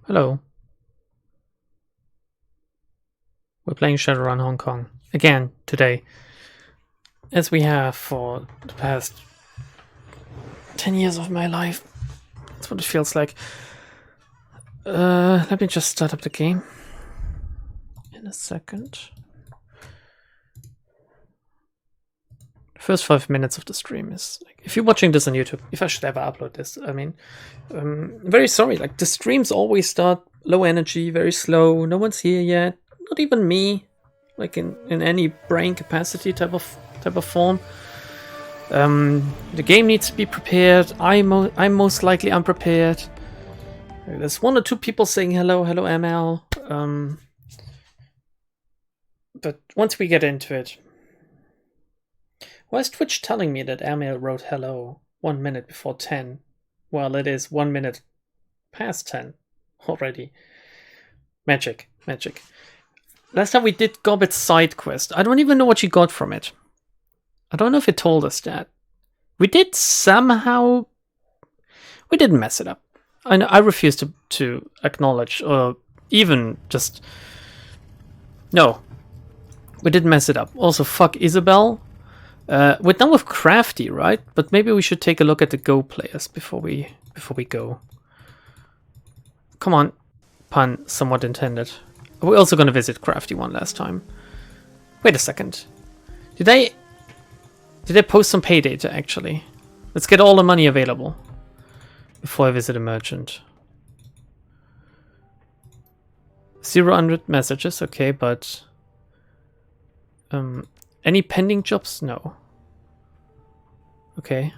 Hello. We're playing Shadowrun Hong Kong again today, as we have for the past 10 years of my life. That's what it feels like. Let me just start up the game in a second. First 5 minutes of the stream is like, if you're watching this on YouTube, if I should ever upload this, I mean, very sorry. Like, the streams always start low energy, very slow. No one's here yet. Not even me, like in any brain capacity type of form. The game needs to be prepared. I'm most likely unprepared. There's 1 or 2 people saying hello ML. But once we get into it, why is Twitch telling me that ML wrote hello 1 minute before 10? Well, it is 1 minute past 10 already. Magic. Last time we did Gobbet's side quest. I don't even know what she got from it. I don't know if it told us that. We did somehow... We didn't mess it up. I refuse to acknowledge or even just... No. We didn't mess it up. Also, fuck Isabel. We're done with Crafty, right? But maybe we should take a look at the Go players before we go. Come on. Pun somewhat intended. We're also going to visit Crafty one last time. Wait a second. Did they post some pay data, actually? Let's get all the money available before I visit a merchant. 0 messages, okay, but... any pending jobs? No. Okay.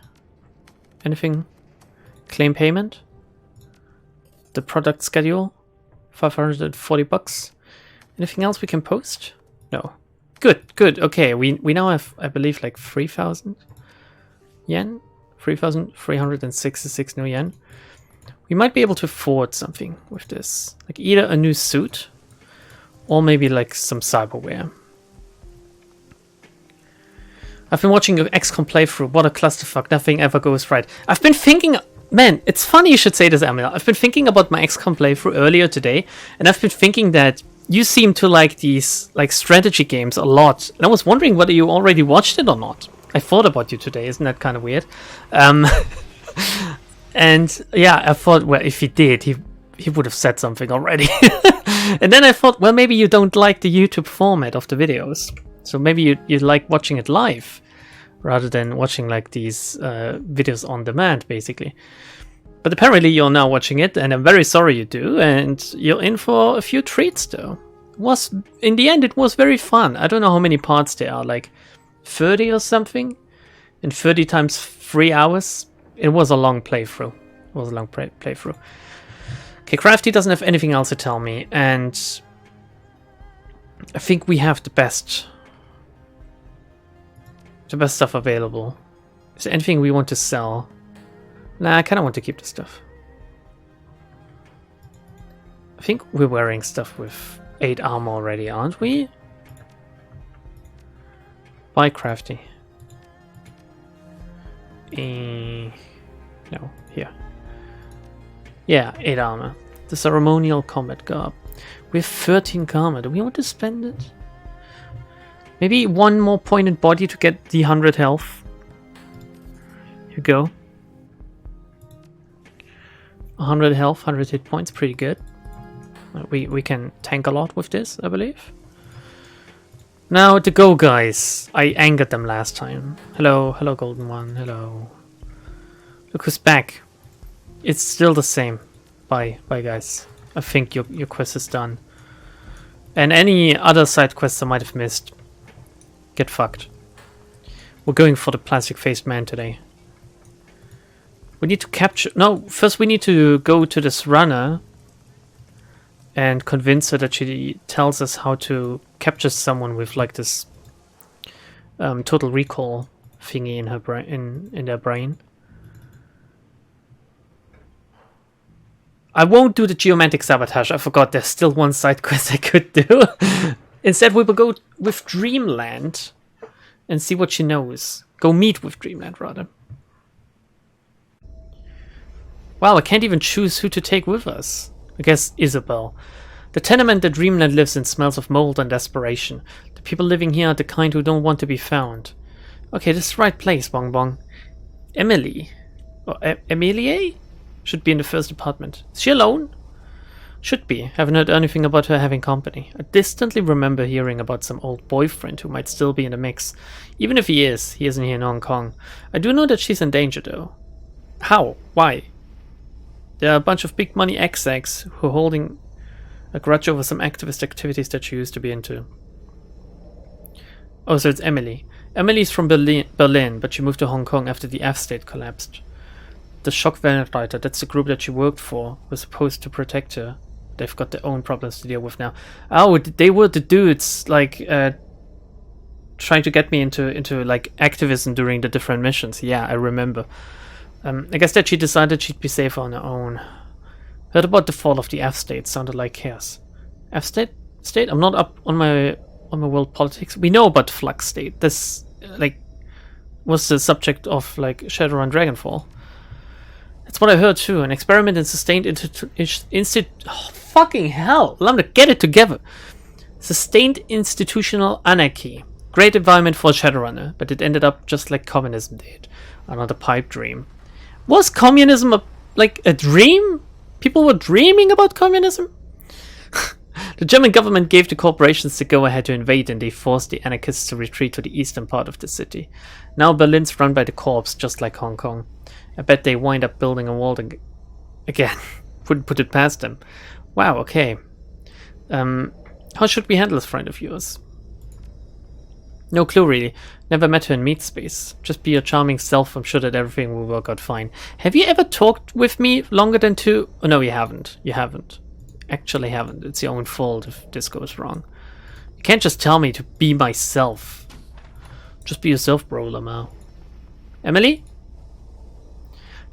Anything? Claim payment? The product schedule? 540 bucks. Anything else we can post? No. Good. Okay, we now have, I believe, like 3,000 yen? 3,366 new yen. We might be able to afford something with this. Like either a new suit or maybe like some cyberware. I've been watching an XCOM playthrough. What a clusterfuck. Nothing ever goes right. I've been thinking... Man, it's funny you should say this, Emil. I've been thinking about my XCOM playthrough earlier today, and I've been thinking that you seem to like these like strategy games a lot. And I was wondering whether you already watched it or not. I thought about you today. Isn't that kind of weird? And yeah, I thought, well, if he did, he would have said something already. And then I thought, well, maybe you don't like the YouTube format of the videos. So maybe you like watching it live rather than watching like these videos on demand, basically. But apparently you're now watching it, and I'm very sorry you do, and you're in for a few treats though. In the end, it was very fun. I don't know how many parts there are, like 30 or something? And 30 times 3 hours? It was a long playthrough. Okay, Crafty doesn't have anything else to tell me, and I think we have the best stuff available. Is there anything we want to sell? Nah, I kind of want to keep the stuff. I think we're wearing stuff with 8 armor already, aren't we? Buy Crafty. No, here. Yeah, 8 armor. The ceremonial combat garb. We have 13 karma. Do we want to spend it? Maybe 1 more point in body to get the 100 health. Here you go. 100 health, 100 hit points, pretty good. We can tank a lot with this, I believe. Now to go, guys. I angered them last time. Hello, golden one. Hello. Look who's back. It's still the same. Bye, guys. I think your quest is done. And any other side quests I might have missed, get fucked. We're going for the plastic-faced man today. We need to capture... No, first we need to go to this runner and convince her that she tells us how to capture someone with like this total recall thingy in her brain, in their brain. I won't do the geomantic sabotage. I forgot there's still one side quest I could do. Instead, we will go with Dreamland and see what she knows. Go meet with Dreamland, rather. Wow, I can't even choose who to take with us. I guess Isabel. The tenement that Dreamland lives in smells of mold and desperation. The people living here are the kind who don't want to be found. Okay, this is the right place, Bong Bong. Emily. Or Emilie? Should be in the first apartment. Is she alone? Should be. Haven't heard anything about her having company. I distantly remember hearing about some old boyfriend who might still be in the mix. Even if he isn't here in Hong Kong. I do know that she's in danger though. How? Why? There are a bunch of big money execs who are holding a grudge over some activist activities that she used to be into. Oh, so it's Emily. Emily's from Berlin, but she moved to Hong Kong after the F state collapsed. The Schockwellenreiter, that's the group that she worked for, was supposed to protect her. They've got their own problems to deal with now. Oh, they were the dudes, like, trying to get me into like, activism during the different missions. Yeah, I remember. I guess that she decided she'd be safer on her own. Heard about the fall of the F-state, sounded like chaos. F-state? State? I'm not up on my world politics. We know about Flux State. This, like, was the subject of, like, Shadowrun Dragonfall. That's what I heard too. An experiment in sustained oh, fucking hell! Lambda, get it together! Sustained institutional anarchy. Great environment for a Shadowrunner, but it ended up just like communism did. Another pipe dream. Was communism like a dream? People were dreaming about communism? The German government gave the corporations the go-ahead to invade, and they forced the anarchists to retreat to the eastern part of the city. Now Berlin's run by the corps, just like Hong Kong. I bet they wind up building a wall again. Wouldn't put it past them. Wow, okay. How should we handle this friend of yours? No clue, really. Never met her in meat space. Just be your charming self. I'm sure that everything will work out fine. Have you ever talked with me longer than 2? Oh, no, you haven't. You haven't. Actually haven't. It's your own fault if this goes wrong. You can't just tell me to be myself. Just be yourself, bro, Lamau. Emily?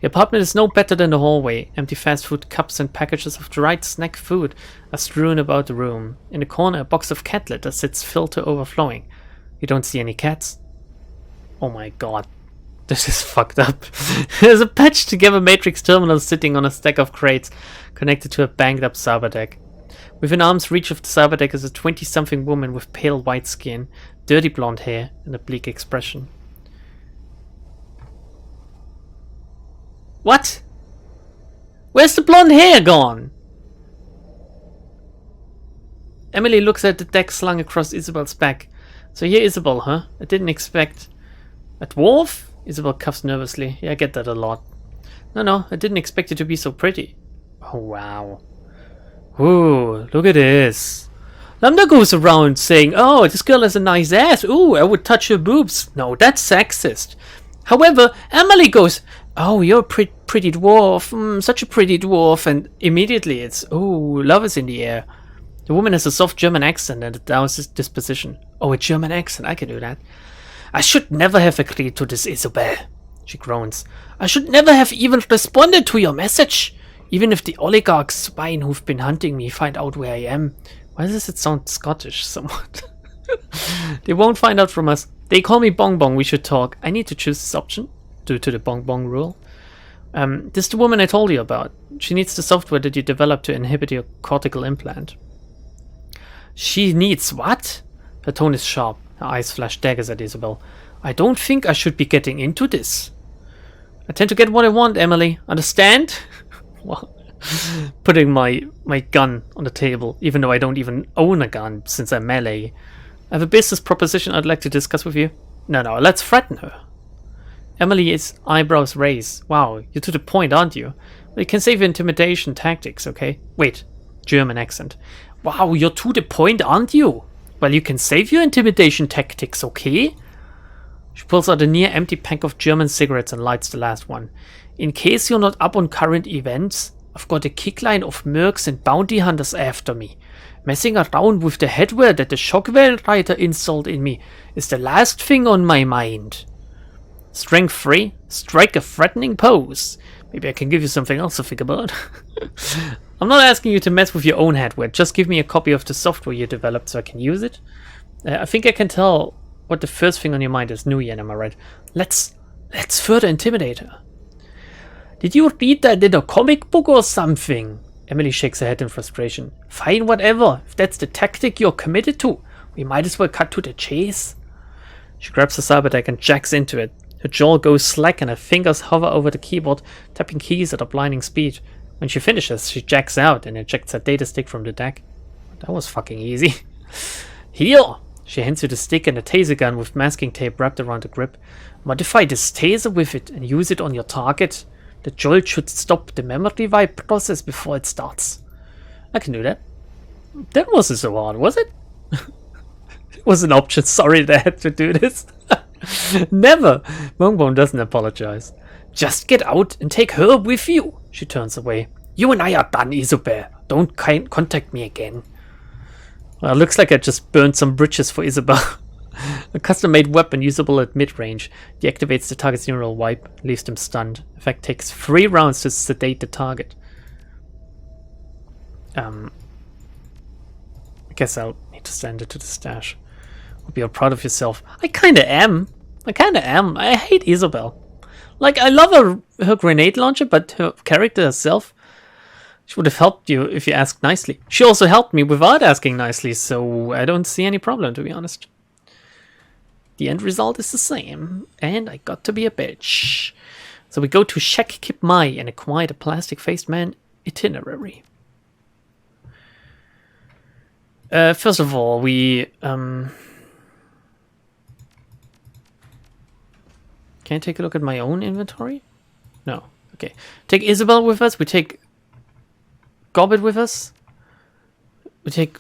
The apartment is no better than the hallway. Empty fast food cups and packages of dried snack food are strewn about the room. In the corner, a box of cat litter sits filled to overflowing. You don't see any cats? Oh my god. This is fucked up. There's a patched together matrix terminal sitting on a stack of crates connected to a banged up server deck. Within arm's reach of the server deck is a 20-something woman with pale white skin, dirty blonde hair, and a bleak expression. What? Where's the blonde hair gone? Emily looks at the deck slung across Isabel's back. So here Isabel, huh? I didn't expect... A dwarf? Isabel cuffs nervously. Yeah, I get that a lot. No, I didn't expect you to be so pretty. Oh, wow. Ooh, look at this. Lambda goes around saying, oh, this girl has a nice ass. Ooh, I would touch her boobs. No, that's sexist. However, Emily goes, oh, you're a pretty dwarf. Such a pretty dwarf. And immediately it's, ooh, love is in the air. The woman has a soft German accent and a Taoist disposition. Oh, a German accent. I can do that. I should never have agreed to this, Isabel. She groans. I should never have even responded to your message. Even if the oligarch swine who've been hunting me find out where I am. Why does it sound Scottish somewhat? They won't find out from us. They call me Bong Bong. We should talk. I need to choose this option due to the Bong Bong rule. This is the woman I told you about. She needs the software that you developed to inhibit your cortical implant. She needs what? Her tone is sharp. Her eyes flash daggers at Isabel. I don't think I should be getting into this. I tend to get what I want, Emily. Understand? Well, putting my gun on the table, even though I don't even own a gun since I'm melee. I have a business proposition I'd like to discuss with you. No, let's threaten her. Emily's eyebrows raise. Wow, you're to the point, aren't you? Well, you can save your intimidation tactics, okay? Wait, German accent. Wow, you're to the point, aren't you? Well, you can save your intimidation tactics, okay? She pulls out a near-empty pack of German cigarettes and lights the last one. In case you're not up on current events, I've got a kickline of mercs and bounty hunters after me. Messing around with the headwear that the Schockwellenreiter installed in me is the last thing on my mind. Strength 3, strike a threatening pose. Maybe I can give you something else to think about. I'm not asking you to mess with your own headwear, just give me a copy of the software you developed so I can use it. I think I can tell what the first thing on your mind is. Nguyen, am I right? Let's further intimidate her. Did you read that in a comic book or something? Emily shakes her head in frustration. Fine, whatever. If that's the tactic you're committed to, we might as well cut to the chase. She grabs the cyber deck and jacks into it. Her jaw goes slack and her fingers hover over the keyboard, tapping keys at a blinding speed. When she finishes, she jacks out and ejects her data stick from the deck. That was fucking easy. Here! She hands you the stick and a taser gun with masking tape wrapped around the grip. Modify this taser with it and use it on your target. The jolt should stop the memory wipe process before it starts. I can do that. That wasn't so hard, was it? It was an option, sorry that I had to do this. Never! Bongbong doesn't apologize. Just get out and take her with you. She turns away. You and I are done, Isabel. Don't contact me again. Well, looks like I just burned some bridges for Isabel. A custom-made weapon usable at mid-range deactivates the target's neural wipe, leaves them stunned. Effect takes 3 rounds to sedate the target. I guess I'll need to send it to the stash. Hope you're proud of yourself. I kinda am. I hate Isabel. Like, I love her grenade launcher, but her character herself, she would have helped you if you asked nicely. She also helped me without asking nicely, so I don't see any problem, to be honest. The end result is the same, and I got to be a bitch. So we go to Shek Kip Mai and acquire the plastic-faced man itinerary. First of all, we... Can I take a look at my own inventory? No. Okay. Take Isabel with us. We take Gobbet with us. We take...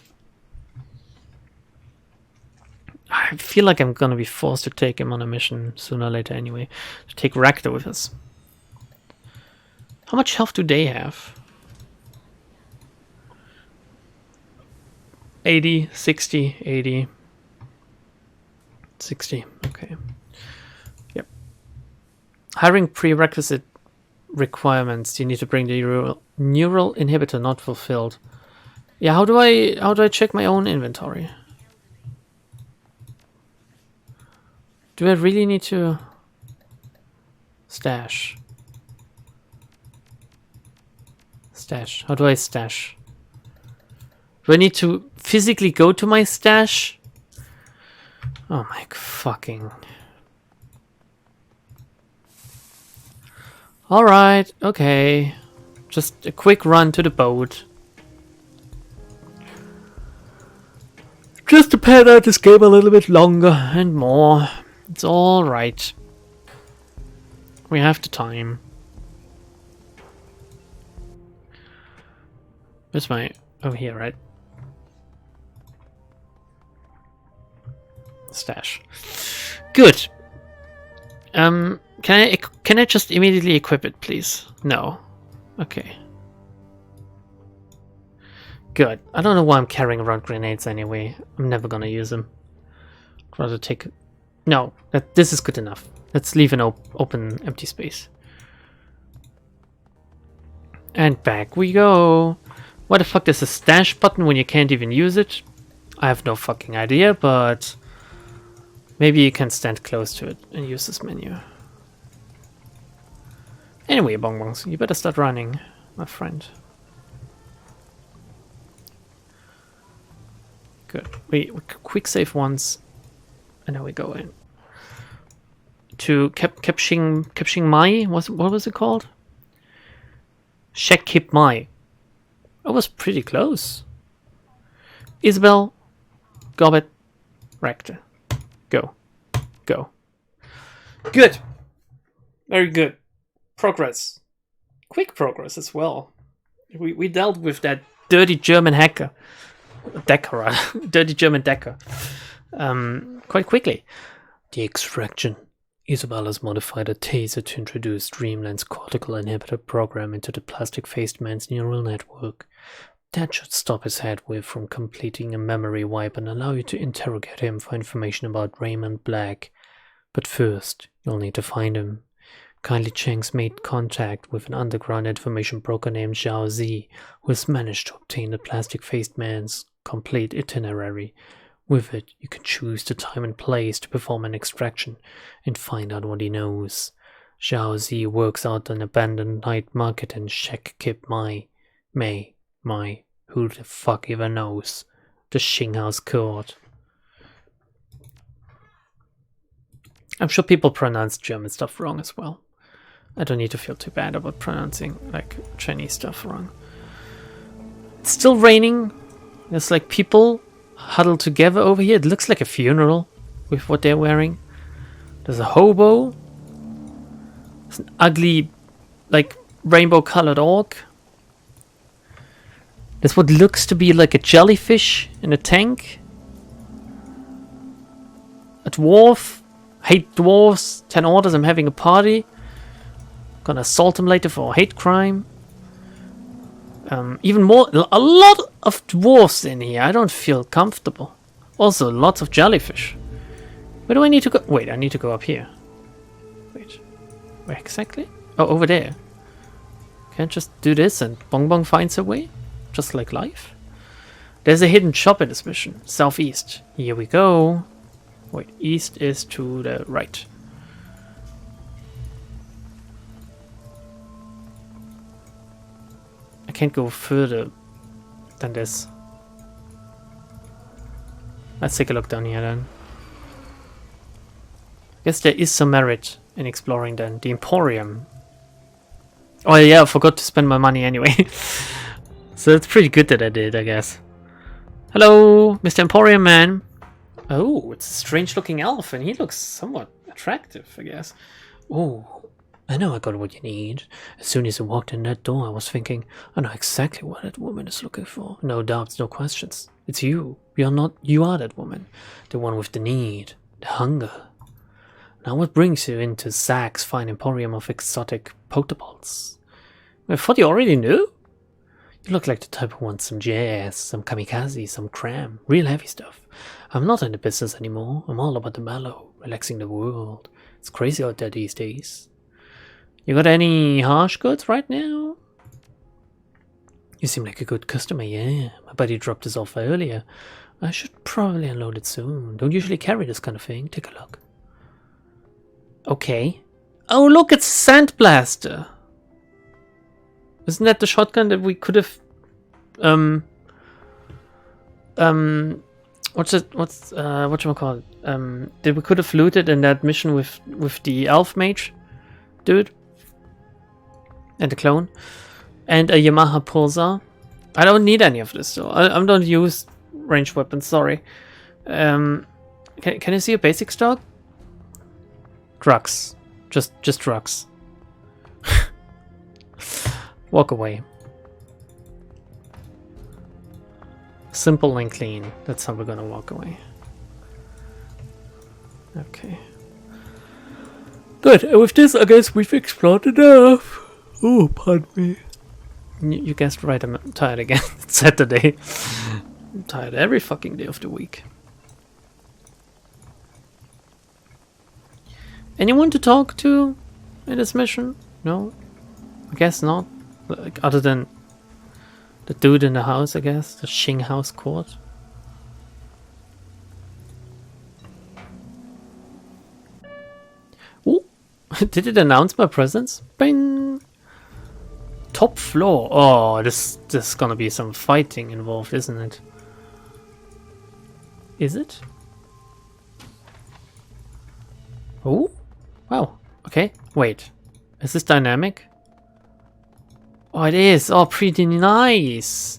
I feel like I'm gonna be forced to take him on a mission sooner or later anyway. To take Rakta with us. How much health do they have? 80, 60, 80, 60. Okay. Yep. Hiring prerequisite requirements. You need to bring the neural inhibitor not fulfilled. Yeah, how do I check my own inventory? Do I really need to stash? Stash. How do I stash? Do I need to physically go to my stash? Oh my fucking... Alright, okay. Just a quick run to the boat. Just to pad out this game a little bit longer and more. It's alright. We have the time. Where's my... over here, right? Stash. Good. Can I just immediately equip it, please? No. Okay. Good. I don't know why I'm carrying around grenades anyway. I'm never gonna use them. I'd rather take... No, this is good enough. Let's leave an open, empty space. And back we go. Why the fuck there's a stash button when you can't even use it? I have no fucking idea, but... maybe you can stand close to it and use this menu. Anyway, Bongbongs, you better start running, my friend. Good. We quick save once, and then we go in. To Kepshing Mai? What was it called? Shek Kip Mai. That was pretty close. Isabel, Gobbet, Rakta. Go. Go. Good. Very good. Progress. Quick progress as well. We dealt with that dirty German hacker. Decker, rather. Dirty German Decker. Quite quickly. The extraction. Isabel has modified a taser to introduce Dreamland's cortical inhibitor program into the plastic-faced man's neural network. That should stop his head wave from completing a memory wipe and allow you to interrogate him for information about Raymond Black. But first, you'll need to find him. Kindly Cheng's made contact with an underground information broker named Zhao Zi, who has managed to obtain the plastic-faced man's complete itinerary. With it, you can choose the time and place to perform an extraction and find out what he knows. Zhao Zi works out an abandoned night market in Shek Kip Mai. Who the fuck even knows? The Qinghao's court. I'm sure people pronounce German stuff wrong as well. I don't need to feel too bad about pronouncing like Chinese stuff wrong. It's still raining. There's like people huddled together over here. It looks like a funeral with what they're wearing. There's a hobo. There's an ugly, like, rainbow-colored orc. There's what looks to be like a jellyfish in a tank. A dwarf. Hate dwarves. 10 orders. I'm having a party. Gonna assault him later for hate crime. Even more. A lot of dwarves in here. I don't feel comfortable. Also, lots of jellyfish. Where do I need to go? Wait, I need to go up here. Wait. Where exactly? Oh, over there. Can't just do this and Bong Bong finds a way? Just like life? There's a hidden shop in this mission. Southeast. Here we go. Wait, east is to the right. I can't go further than this. Let's take a look down here then. Guess there is some merit in exploring then. The Emporium. Oh yeah, I forgot to spend my money anyway. So it's pretty good that I did, I guess. Hello, Mr. Emporium man. Oh, it's a strange looking elf and he looks somewhat attractive, I guess. Oh, I know I got what you need. As soon as you walked in that door, I was thinking, I know exactly what that woman is looking for. No doubts, no questions. It's you. You are that woman. The one with the need, the hunger. Now what brings you into Zach's fine emporium of exotic potables? I thought you already knew? You look like the type who wants some jazz, some kamikaze, some cram, real heavy stuff. I'm not in the business anymore. I'm all about the mellow, relaxing the world. It's crazy out there these days. You got any harsh goods right now? You seem like a good customer, yeah. My buddy dropped this off earlier. I should probably unload it soon. Don't usually carry this kind of thing. Take a look. Okay. Oh, look, it's Sandblaster. Isn't that the shotgun that we could have... whatchamacallit? That we could have looted in that mission with the elf mage dude? And the clone? And a Yamaha Pulsar. I don't need any of this though. I don't use ranged weapons, sorry. Can I see a basic stock? Drugs. Just drugs. Walk away. Simple and clean. That's how we're gonna walk away. Okay. Good. And with this, I guess we've explored enough. Oh, pardon me. You guessed right, I'm tired again. It's Saturday. I'm tired every fucking day of the week. Anyone to talk to in this mission? No? I guess not. Like, other than the dude in the house, I guess. The Qinghao's court. Ooh! Did it announce my presence? Bing! Top floor. Oh, this is gonna be some fighting involved, isn't it? Is it? Oh? Wow. Okay. Wait. Is this dynamic? Oh, it is. Oh, pretty nice.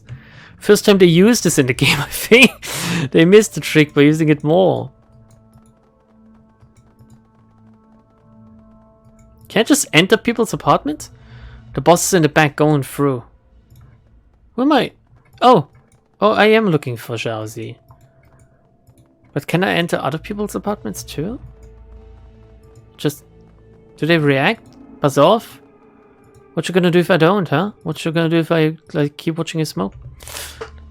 First time they used this in the game, I think. They missed the trick by using it more. Can I just enter people's apartment? The boss is in the back going through. Who am I? Oh. Oh, I am looking for Xiaozi. But can I enter other people's apartments too? Just... do they react? Buzz off? What you gonna do if I don't, huh? What you gonna do if I like keep watching you smoke?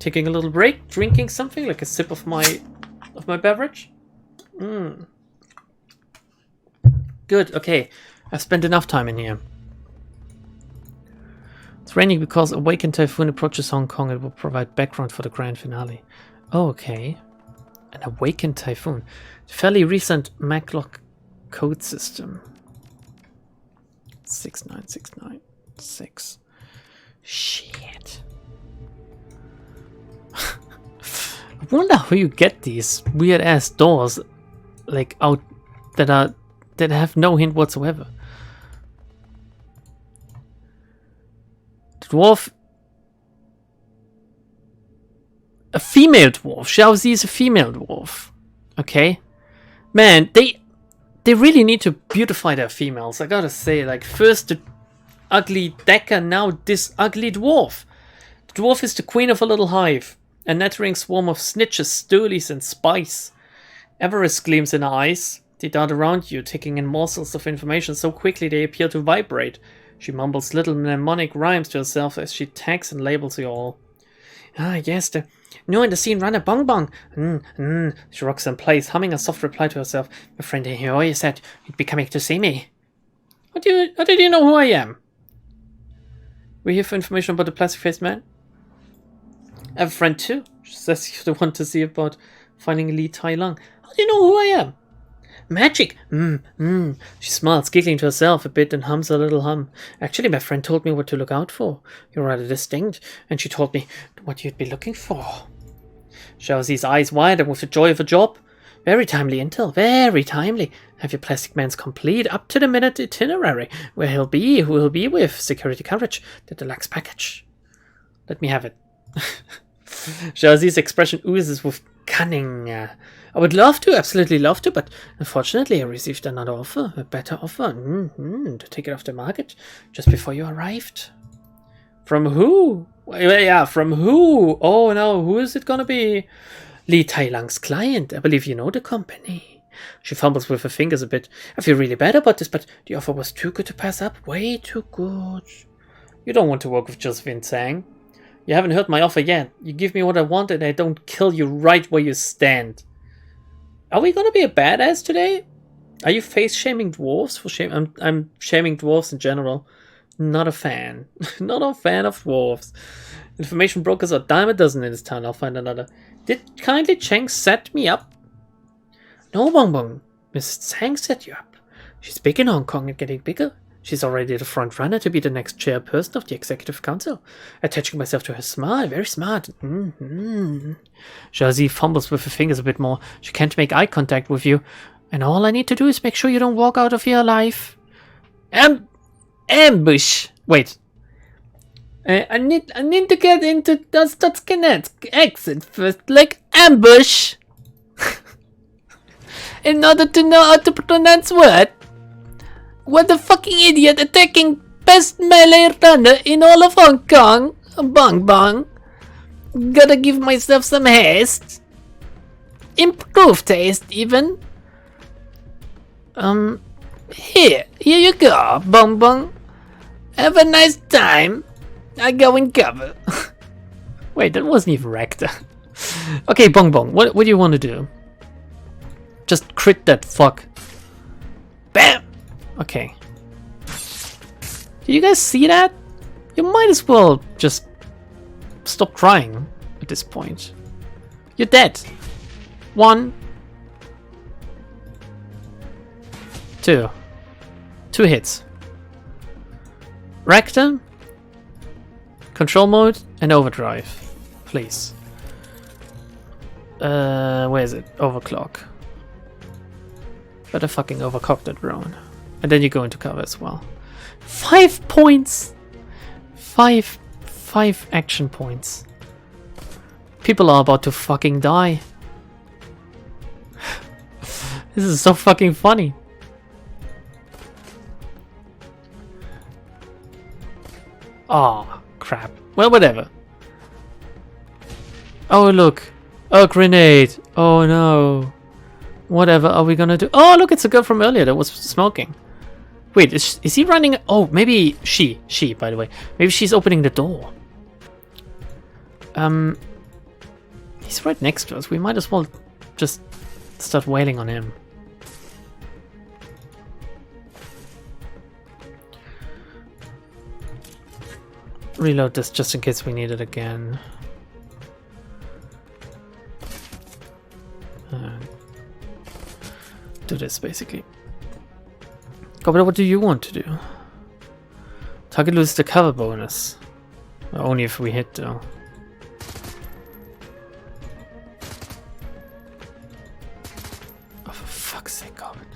Taking a little break, drinking something, like a sip of my beverage? Good, okay. I've spent enough time in here. It's raining because Awakened Typhoon approaches Hong Kong. It will provide background for the grand finale. Oh, okay. An Awakened Typhoon. Fairly recent Maclock code system. 69696. Shit. I wonder how you get these weird ass doors, like out that have no hint whatsoever. The dwarf, a female dwarf. Xiaozi is a female dwarf. Okay, man, they really need to beautify their females. I gotta say, like first the ugly Decker, now this ugly dwarf. The dwarf is the queen of a little hive, a nattering swarm of snitches, stoolies, and spies. Avarice gleams in her eyes. They dart around you, taking in morsels of information so quickly they appear to vibrate. She mumbles little mnemonic rhymes to herself as she tags and labels you all. Ah, yes, the new in the scene runner bong bong. She rocks in place, humming a soft reply to herself. My friend here always said you'd be coming to see me. How did you know who I am? We here for information about the plastic-faced man? I have a friend too. She says you're the one to see about finding Li Tai Lang. How do you know who I am? Magic! She smiles, giggling to herself a bit and hums a little hum. Actually, my friend told me what to look out for. You're rather distinct, and she told me what you'd be looking for. Xiaozi's eyes widen with the joy of a job. Very timely intel, very timely. Have your plastic man's complete, up-to-the-minute itinerary, where he'll be, who he'll be with, security coverage, the deluxe package. Let me have it. Xiaozi's expression oozes with cunning. I would love to, absolutely love to, but unfortunately I received another offer, a better offer, to take it off the market just before you arrived. From who? Yeah, from who? Oh no, who is it gonna be? Li Tai Lang's client. I believe you know the company. She fumbles with her fingers a bit. I feel really bad about this, but the offer was too good to pass up. Way too good. You don't want to work with Josephine Tsang. You haven't heard my offer yet. You give me what I want and I don't kill you right where you stand. Are we gonna be a badass today? Are you face-shaming dwarves? For shame, I'm shaming dwarves in general. Not a fan. Not a fan of dwarves. Information brokers are a dime a dozen in this town. I'll find another. Did kindly Cheng set me up? No, Bong Bong. Mrs. Tsang set you up. She's big in Hong Kong and getting bigger. She's already the front runner to be the next chairperson of the executive council. Attaching myself to her smile, very smart. Xiaozi fumbles with her fingers a bit more. She can't make eye contact with you. And all I need to do is make sure you don't walk out of here alive. Ambush! Wait. I need to get into Dostoevsky's exit first, like ambush! In order to know how to pronounce what? What a fucking idiot attacking best melee runner in all of Hong Kong. Bong bong. Gotta give myself some haste. Improved taste even. Here you go, Bong Bong. Have a nice time. I go and cover. Wait, that wasn't even Rector. Okay, Bong Bong, what do you want to do? Just crit that fuck. Bam! Okay. Did you guys see that? You might as well just stop trying at this point. You're dead. 1, 2. 2 hits. Rectum, control mode, and overdrive. Please. Where is it? Overclock. Better fucking overclock that drone. And then you go into cover as well. 5 points! 5 action points. People are about to fucking die. This is so fucking funny. Oh, crap. Well, whatever. Oh, look. Oh, grenade. Oh, no. Whatever are we gonna do? Oh, look, it's a girl from earlier that was smoking. Wait, is he running? Oh, maybe she, by the way. Maybe she's opening the door. He's right next to us. We might as well just start wailing on him. Reload this just in case we need it again. Do this basically. But what do you want to do? Target loses the cover bonus. Only if we hit though. fuck's sake, Corbett.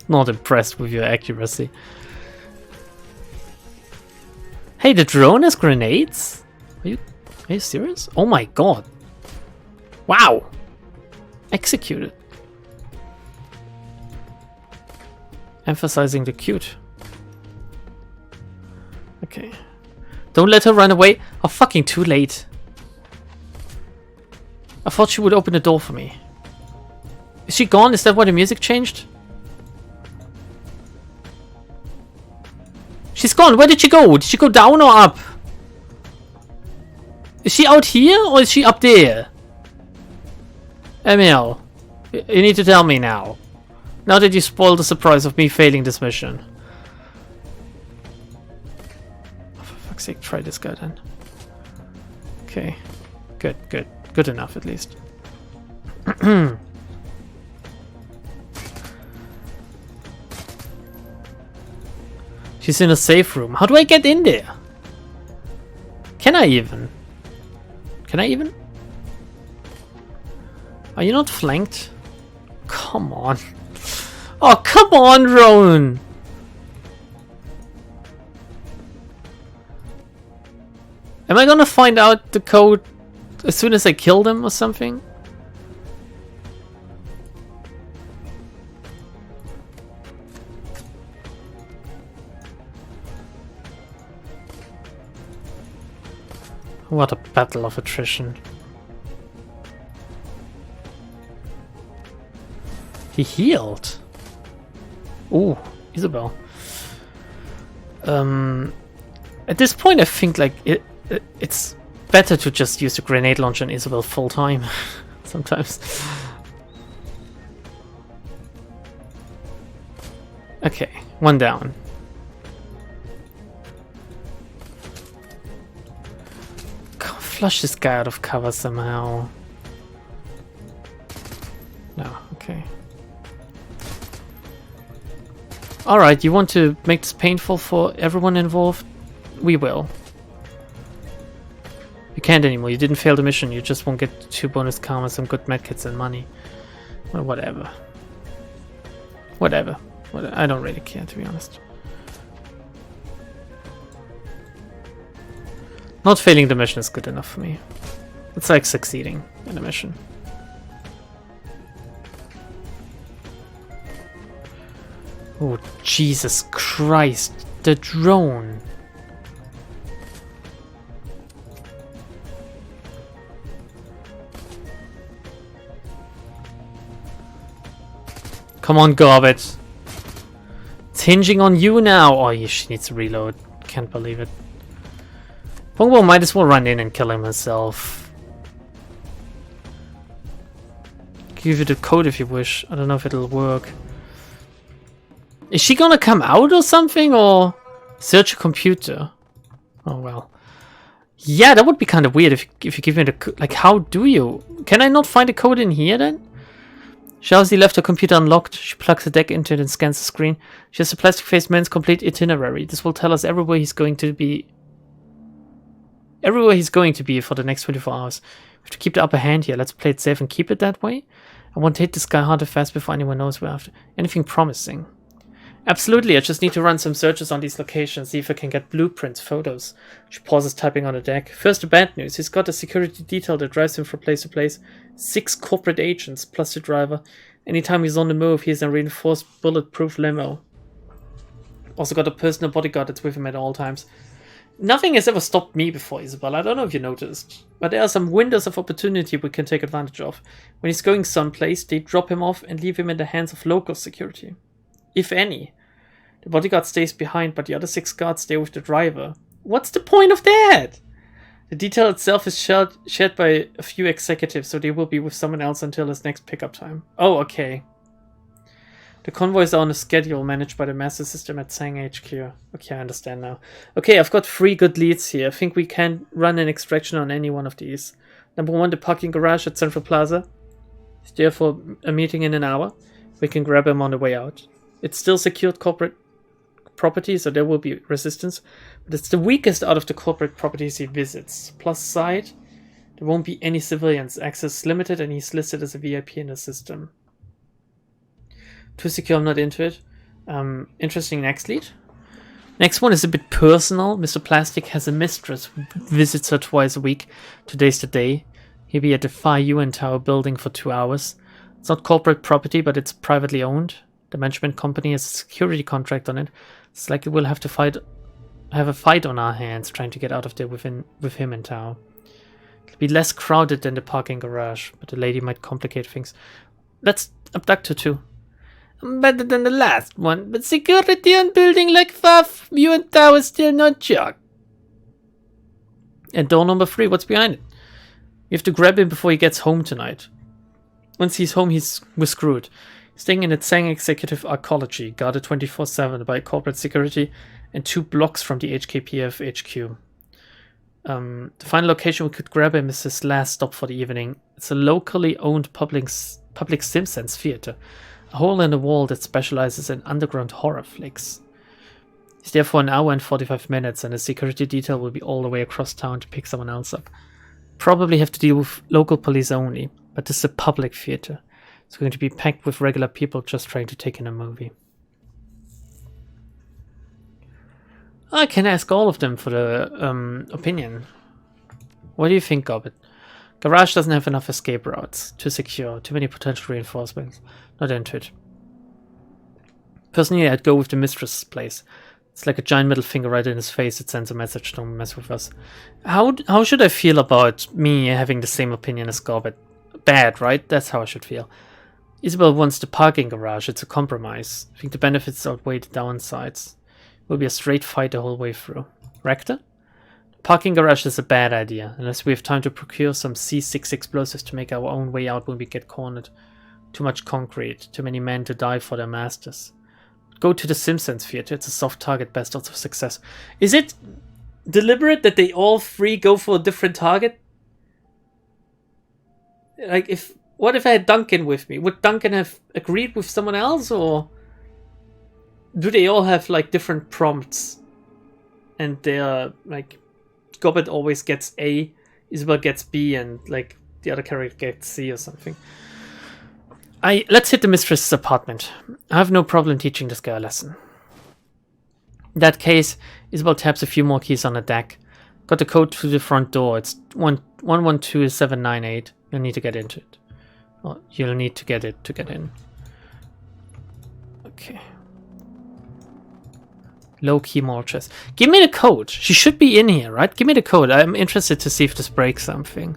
Not impressed with your accuracy. Hey, the drone has grenades? Are you serious? Oh my god. Wow. Executed. Emphasizing the cute. Okay. Don't let her run away. Oh, fucking too late. I thought she would open the door for me. Is she gone? Is that why the music changed? She's gone. Where did she go? Did she go down or up? Is she out here or is she up there? Emil, you need to tell me now. Now that you spoiled the surprise of me failing this mission. Oh, for fuck's sake, try this guy then. Okay. Good, good. Good enough at least. She's in a safe room. How do I get in there? Can I even? Can I even? Are you not flanked? Come on. Oh, come on, Rowan! Am I gonna find out the code as soon as I kill them or something? What a battle of attrition. He healed. Ooh, Isabel. At this point I think like it's better to just use the grenade launcher on Isabel full time. Sometimes. Okay, one down. Flush this guy out of cover somehow. No, okay. Alright, you want to make this painful for everyone involved? We will. You can't anymore, you didn't fail the mission, you just won't get 2 bonus karma, some good medkits and money. Well, whatever. Whatever. I don't really care, to be honest. Not failing the mission is good enough for me. It's like succeeding in a mission. Oh, Jesus Christ. The drone. Come on, Gorbet. It's hinging on you now. Oh, yeah, she needs to reload. Can't believe it. Pongbo might as well run in and kill him herself. Give you the code if you wish. I don't know if it'll work. Is she gonna come out or something? Or search a computer? Oh well. Yeah, that would be kind of weird if you give me the... Like, how do you... Can I not find a code in here then? Shawzy left her computer unlocked. She plugs the deck into it and scans the screen. She has a plastic-faced man's complete itinerary. This will tell us everywhere he's going to be... Everywhere he's going to be for the next 24 hours. We have to keep the upper hand here. Let's play it safe and keep it that way. I want to hit this guy hard and fast before anyone knows we're after. Anything promising? Absolutely, I just need to run some searches on these locations, see if I can get blueprints, photos. She pauses typing on the deck. First, the bad news. He's got a security detail that drives him from place to place. 6 corporate agents, plus the driver. Anytime he's on the move, he has a reinforced bulletproof limo. Also got a personal bodyguard that's with him at all times. Nothing has ever stopped me before, Isabel. I don't know if you noticed. But there are some windows of opportunity we can take advantage of. When he's going someplace, they drop him off and leave him in the hands of local security. If any. The bodyguard stays behind, but the other 6 guards stay with the driver. What's the point of that? The detail itself is shared by a few executives, so they will be with someone else until his next pickup time. Oh, okay. The convoys are on a schedule managed by the master system at Sang HQ. Okay, I understand now. Okay, I've got 3 good leads here. I think we can run an extraction on any one of these. Number 1, the parking garage at Central Plaza. He's there for a meeting in an hour. We can grab him on the way out. It's still secured corporate property, so there will be resistance. But it's the weakest out of the corporate properties he visits. Plus side, there won't be any civilians. Access limited, and he's listed as a VIP in the system. Too secure, I'm not into it. Interesting next lead. Next one is a bit personal. Mr. Plastic has a mistress who visits her twice a week. Today's the day. He'll be at the Far UN Tower building for 2 hours. It's not corporate property, but it's privately owned. The management company has a security contract on it. It's likely we'll have a fight on our hands trying to get out of there with him in town. It'll be less crowded than the parking garage, but the lady might complicate things. Let's abduct her too. Better than the last one, but security on building like Far UN Tower is still not joke. And door number 3, what's behind it? You have to grab him before he gets home tonight. Once he's home, we're screwed. Staying in a Tsang Executive Arcology, guarded 24/7 by corporate security and 2 blocks from the HKPF HQ. The final location we could grab him is his last stop for the evening. It's a locally owned public Simpsons theater, a hole in the wall that specializes in underground horror flicks. He's there for an hour and 45 minutes, and the security detail will be all the way across town to pick someone else up. Probably have to deal with local police only, but this is a public theater. It's going to be packed with regular people just trying to take in a movie. I can ask all of them for the opinion. What do you think, Gobbet? Garage doesn't have enough escape routes. Too secure. Too many potential reinforcements. Not into it. Personally, I'd go with the mistress's place. It's like a giant middle finger right in his face. It sends a message, don't mess with us. How should I feel about me having the same opinion as Gobbet? Bad, right? That's how I should feel. Isabel wants the parking garage. It's a compromise. I think the benefits outweigh the downsides. It will be a straight fight the whole way through. Rector? The parking garage is a bad idea, unless we have time to procure some C6 explosives to make our own way out when we get cornered. Too much concrete, too many men to die for their masters. Go to the Simpsons theater. It's a soft target, best odds of success. Is it deliberate that they all 3 go for a different target? Like, what if I had Duncan with me? Would Duncan have agreed with someone else, or do they all have like different prompts? And they're like, Gobbet always gets A, Isabel gets B, and like the other character gets C or something. Let's hit the mistress's apartment. I have no problem teaching this guy a lesson. In that case, Isabel taps a few more keys on the deck. Got the code to the front door. It's 112798. You'll need to get into it. Well, you'll need to get it to get in. Okay. Low key mortars. Give me the code. She should be in here, right? Give me the code. I'm interested to see if this breaks something.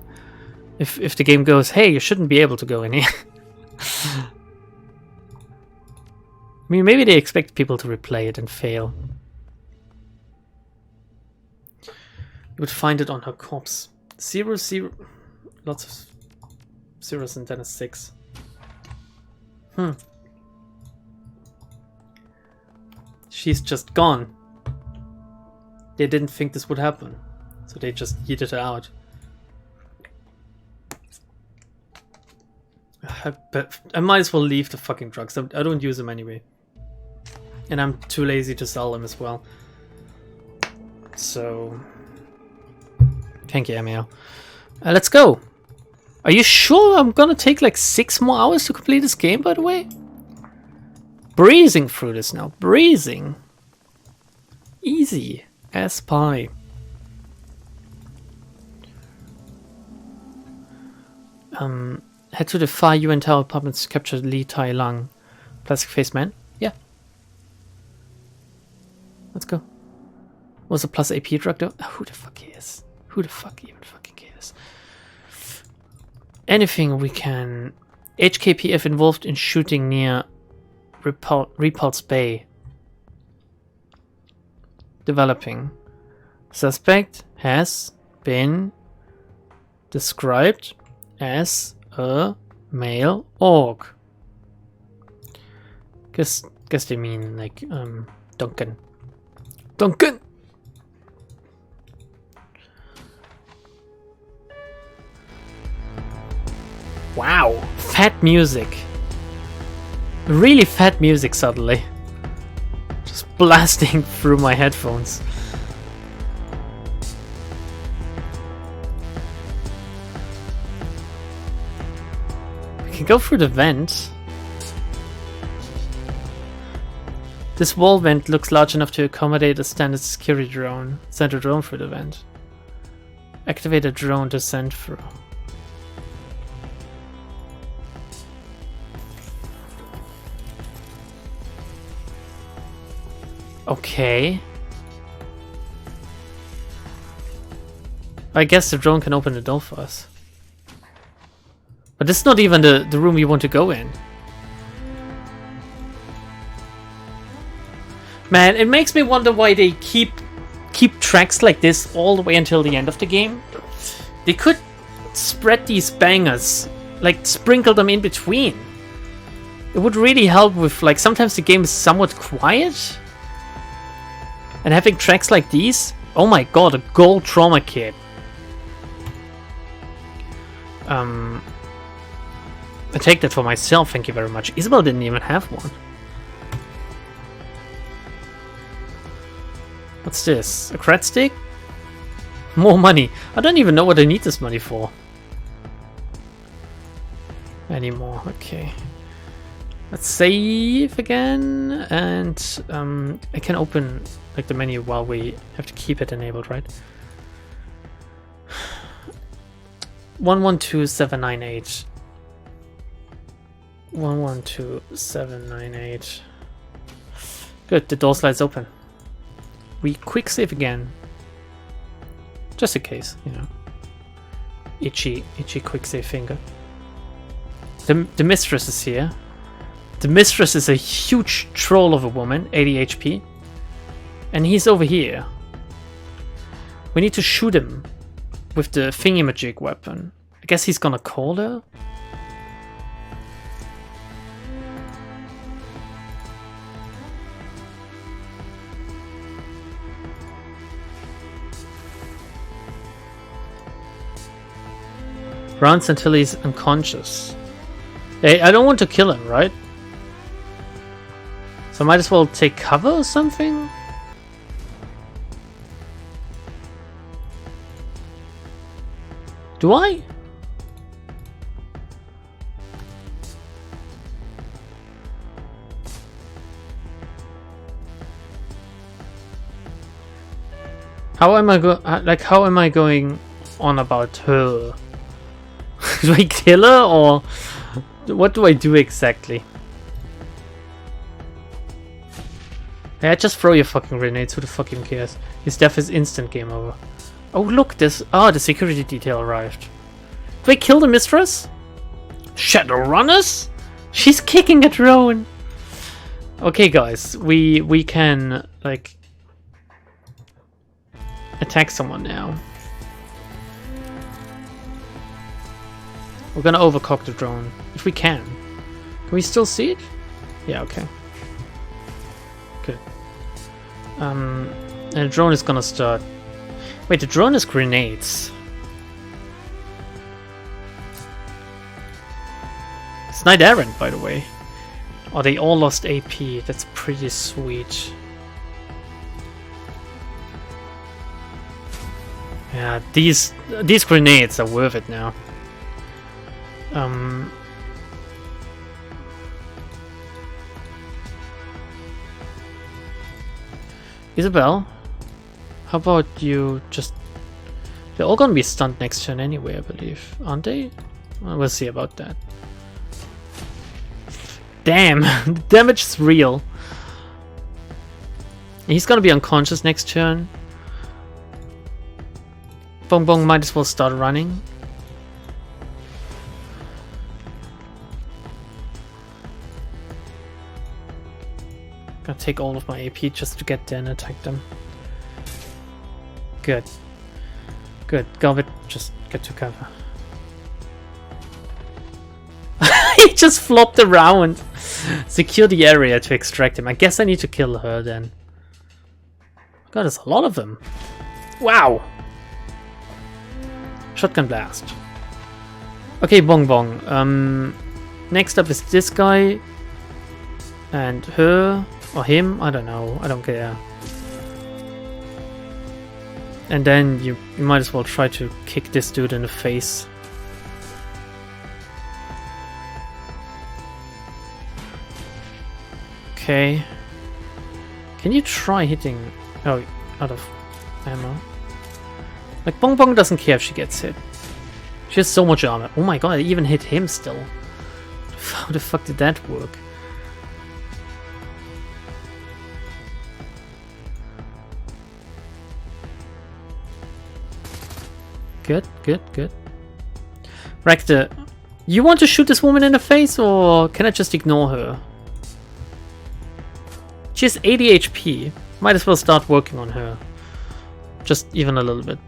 If the game goes, hey, you shouldn't be able to go in here. I mean, maybe they expect people to replay it and fail. You would find it on her corpse. 0, 0. Lots of zeros and then a 6. She's just gone. They didn't think this would happen, so they just yeeted her out. But I might as well leave the fucking drugs. I don't use them anyway. And I'm too lazy to sell them as well. So... Thank you, Emil. Let's go! Are you sure I'm gonna take like 6 more hours to complete this game, by the way? Breezing through this now. Breezing. Easy as pie. Head to the Far UN Tower apartments to capture Lee Tai Lang. Plastic face man? Yeah. Let's go. Was a plus AP drug though? Who the fuck cares? Who the fuck even fucking cares? Anything we can... HKPF involved in shooting near Repulse Bay. Developing. Suspect has been described as a male orc. Guess they mean like Duncan. Duncan! Wow, fat music. Really fat music suddenly. Just blasting through my headphones. We can go through the vent. This wall vent looks large enough to accommodate a standard security drone. Send a drone through the vent. Activate a drone to send through. Okay. I guess the drone can open the door for us. But this is not even the room we want to go in. Man, it makes me wonder why they keep tracks like this all the way until the end of the game. They could spread these bangers, like sprinkle them in between. It would really help with, like, sometimes the game is somewhat quiet. And having tracks like these, oh my god, a gold trauma kit. I take that for myself, thank you very much. Isabel didn't even have one. What's this? A cred stick? More money. I don't even know what I need this money for. Anymore, okay. Let's save again, and I can open like the menu while we have to keep it enabled, right? 112798. 112798. Good, the door slides open. We quick save again. Just in case, you know. Itchy quick save finger. The mistress is here. The mistress is a huge troll of a woman, 80 HP. And he's over here. We need to shoot him with the thingamajig weapon. I guess he's gonna call her? Runs until he's unconscious. Hey, I don't want to kill him, right? So I might as well take cover or something? Do I? How am I going on about her? Do I kill her, or what do I do exactly? Yeah, just throw your fucking grenades, who the fuck even cares? His death is instant, game over. Oh look, this the security detail arrived. Do I kill the mistress? Shadowrunners? She's kicking a drone! Okay guys, we can like attack someone now. We're gonna overcock the drone, if we can. Can we still see it? Yeah, okay. Good. And the drone is gonna start. Wait, the drone is grenades. It's Knight Errant, by the way. Oh, they all lost AP. That's pretty sweet. Yeah, these grenades are worth it now. Isabel, how about you just... They're all gonna be stunned next turn anyway, I believe, aren't they? Well, we'll see about that. Damn, the damage is real. He's gonna be unconscious next turn. Bong Bong might as well start running. Gonna take all of my AP just to get there and attack them. Good. Good. Garbage, just get to cover. He just flopped around. Secure the area to extract him. I guess I need to kill her then. God, there's a lot of them. Wow. Shotgun blast. Okay, Bong Bong. Next up is this guy. And her. Or him, I don't know, I don't care. And then you might as well try to kick this dude in the face. Okay. Can you try hitting... Oh, out of ammo. Like, Bong Bong doesn't care if she gets hit. She has so much armor. Oh my god, I even hit him still. How the fuck did that work? Good, good, good. Rector, you want to shoot this woman in the face, or can I just ignore her? She has 80 HP. Might as well start working on her. Just even a little bit.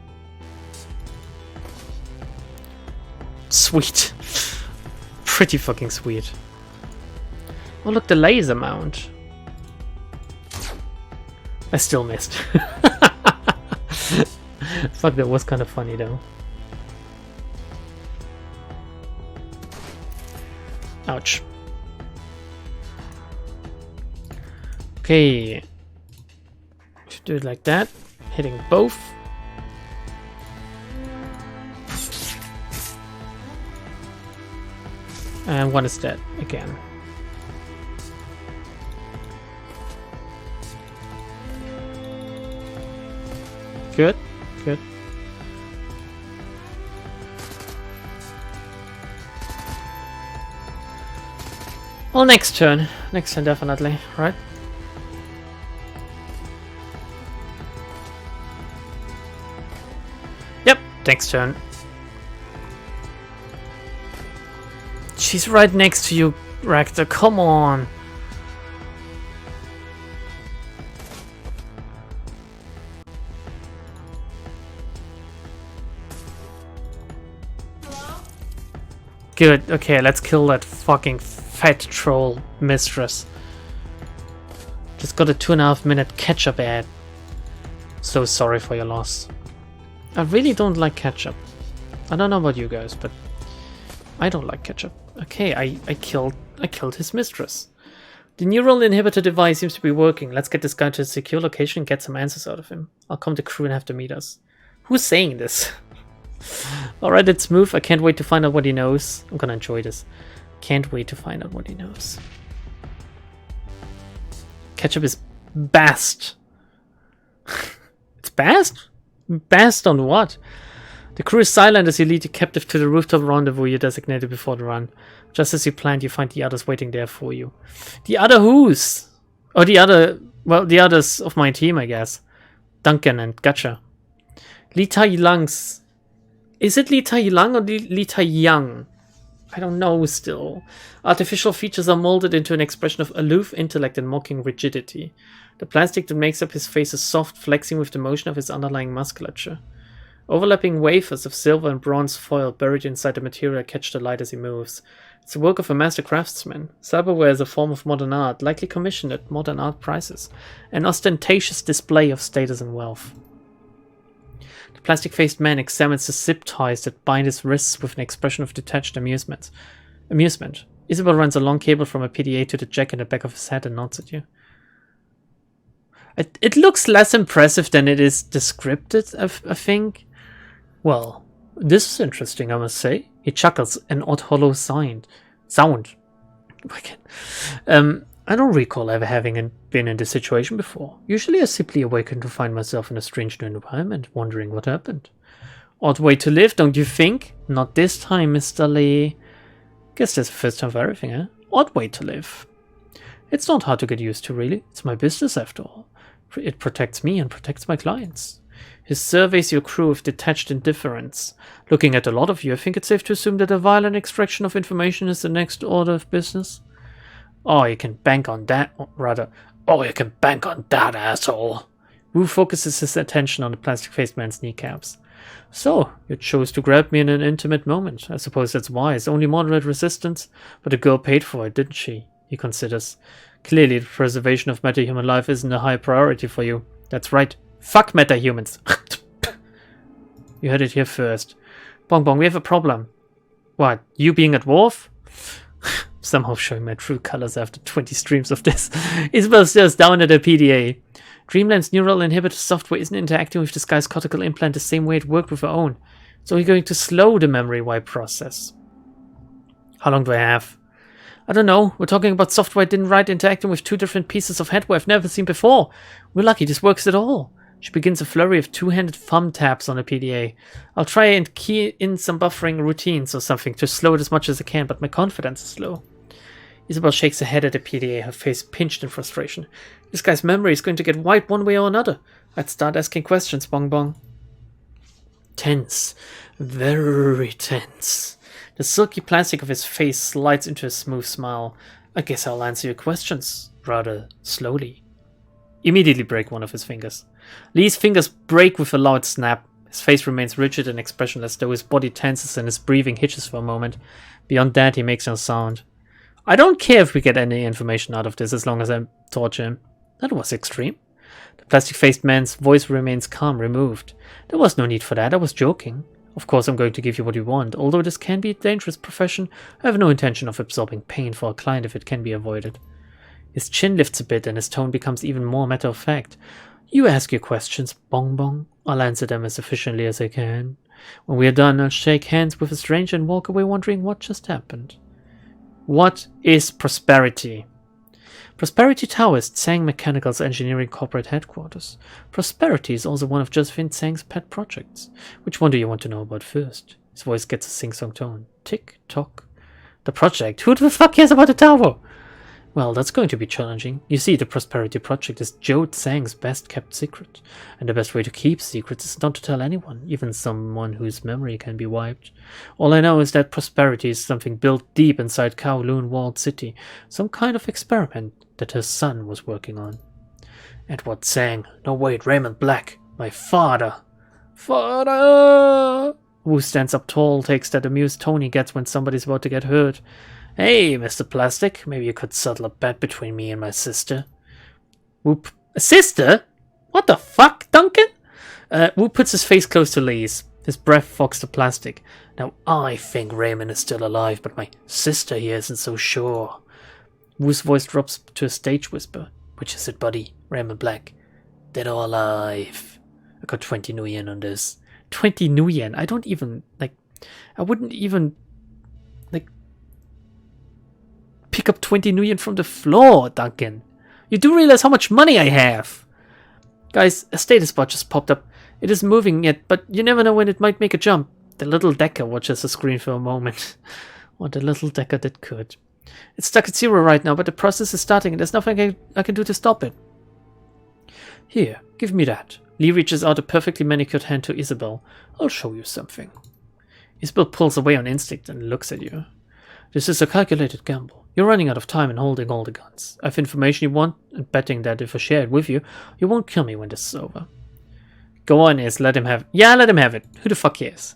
Sweet. Pretty fucking sweet. Oh look, the laser mount. I still missed. Fuck, that was kind of funny though. Ouch. Okay. Should do it like that. Hitting both. And one is dead again. Good, good. Well, next turn. Next turn, definitely, right? Yep, next turn. She's right next to you, Rector. Come on. Good. Okay, let's kill that fucking fat troll mistress. Just got a 2.5 minute catch-up ad. So sorry for your loss. I really don't like ketchup. I don't know about you guys, but I don't like ketchup. Okay, I killed his mistress. The neural inhibitor device seems to be working. Let's get this guy to a secure location and get some answers out of him. I'll come to crew and have to meet us. Who's saying this? Alright, let's move. I can't wait to find out what he knows. I'm gonna enjoy this. Can't wait to find out what he knows. Ketchup is bast. It's bast? Bast on what? The crew is silent as you lead the captive to the rooftop rendezvous you designated before the run. Just as you planned, you find the others waiting there for you. The other who's? Or the other... Well, the others of my team, I guess. Duncan and Gotcha. Li Tai Yang's... Is it Li Tai Yang or Li Tai Yang? I don't know still. Artificial features are molded into an expression of aloof intellect and mocking rigidity. The plastic that makes up his face is soft, flexing with the motion of his underlying musculature. Overlapping wafers of silver and bronze foil buried inside the material catch the light as he moves. It's the work of a master craftsman. Cyberware is a form of modern art, likely commissioned at modern art prices. An ostentatious display of status and wealth. The plastic-faced man examines the zip ties that bind his wrists with an expression of detached amusement. Isabel runs a long cable from a PDA to the jack in the back of his head and nods at you. It looks less impressive than it is described, I think. Well, this is interesting, I must say. He chuckles, an odd hollow sound. I don't recall ever having been in this situation before. Usually I simply awaken to find myself in a strange new environment, wondering what happened. Odd way to live, don't you think? Not this time, Mr. Lee. Guess there's a first time for everything, eh? Odd way to live. It's not hard to get used to, really. It's my business, after all. It protects me and protects my clients. He surveys your crew with detached indifference. Looking at a lot of you, I think it's safe to assume that a violent extraction of information is the next order of business. Oh, you can bank on that, you can bank on that, asshole. Wu focuses his attention on the plastic-faced man's kneecaps. So, you chose to grab me in an intimate moment. I suppose that's wise. Only moderate resistance, but the girl paid for it, didn't she? He considers. Clearly, the preservation of metahuman life isn't a high priority for you. That's right. Fuck metahumans. You heard it here first. Bong Bong, we have a problem. What, you being a dwarf? Somehow showing my true colors after 20 streams of this. Isabel stares down at her PDA. Dreamland's neural inhibitor software isn't interacting with this guy's cortical implant the same way it worked with her own. So we're going to slow the memory wipe process. How long do I have? I don't know. We're talking about software I didn't write interacting with two different pieces of hardware I've never seen before. We're lucky this works at all. She begins a flurry of two-handed thumb taps on the PDA. I'll try and key in some buffering routines or something to slow it as much as I can, but my confidence is low. Isabel shakes her head at the PDA, her face pinched in frustration. This guy's memory is going to get wiped one way or another. I'd start asking questions, Bong Bong. Tense. Very tense. The silky plastic of his face slides into a smooth smile. I guess I'll answer your questions, rather slowly. Immediately break one of his fingers. Lee's fingers break with a loud snap. His face remains rigid and expressionless, though his body tenses and his breathing hitches for a moment. Beyond that, he makes no sound. I don't care if we get any information out of this as long as I torture him. That was extreme. The plastic-faced man's voice remains calm, removed. There was no need for that, I was joking. Of course I'm going to give you what you want. Although this can be a dangerous profession, I have no intention of absorbing pain for a client if it can be avoided. His chin lifts a bit and his tone becomes even more matter-of-fact. You ask your questions, Bong Bong. I'll answer them as efficiently as I can. When we are done, I'll shake hands with a stranger and walk away wondering what just happened. What is Prosperity? Prosperity Tower is Tsang Mechanical's engineering corporate headquarters. Prosperity is also one of Josephine Tsang's pet projects. Which one do you want to know about first? His voice gets a sing-song tone. Tick-tock. The project? Who the fuck cares about the tower? Well, that's going to be challenging. You see, the Prosperity Project is Joe Tsang's best-kept secret. And the best way to keep secrets is not to tell anyone, even someone whose memory can be wiped. All I know is that Prosperity is something built deep inside Kowloon Walled City, some kind of experiment that her son was working on. Edward Tsang. No, wait, Raymond Black. My father. Father! Wu stands up tall, takes that amused tone he gets when somebody's about to get hurt. Hey, Mr. Plastic, maybe you could settle a bet between me and my sister. Wu a sister? What the fuck, Duncan? Wu puts his face close to Lee's. His breath fogs the plastic. Now, I think Raymond is still alive, but my sister here isn't so sure. Wu's voice drops to a stage whisper. Which is it, buddy? Raymond Black. Dead or alive? I got 20 new yen on this. 20 new yen? I don't even, I wouldn't even, pick up 20 new yen from the floor, Duncan. You do realize how much money I have. Guys, a status bar just popped up. It isn't moving yet, but you never know when it might make a jump. The little Decker watches the screen for a moment. Or the little Decker that could. It's stuck at 0 right now, but the process is starting and there's nothing I can do to stop it. Here, give me that. Lee reaches out a perfectly manicured hand to Isabel. I'll show you something. Isabel pulls away on instinct and looks at you. This is a calculated gamble. You're running out of time and holding all the guns. I have information you want, and betting that if I share it with you, you won't kill me when this is over. Go on, Is. Let him have it. Yeah, let him have it. Who the fuck cares?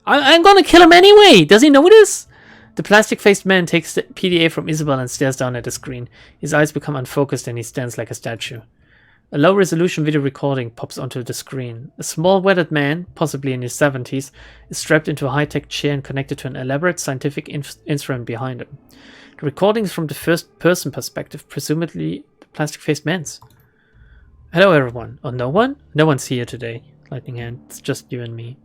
I'm gonna kill him anyway! Does he know this? The plastic-faced man takes the PDA from Isabel and stares down at the screen. His eyes become unfocused and he stands like a statue. A low-resolution video recording pops onto the screen. A small, weathered man, possibly in his 70s, is strapped into a high-tech chair and connected to an elaborate scientific instrument behind him. The recording is from the first-person perspective, presumably the plastic-faced man's. Hello, everyone. Oh, no one? No one's here today. Lightning Hand. It's just you and me.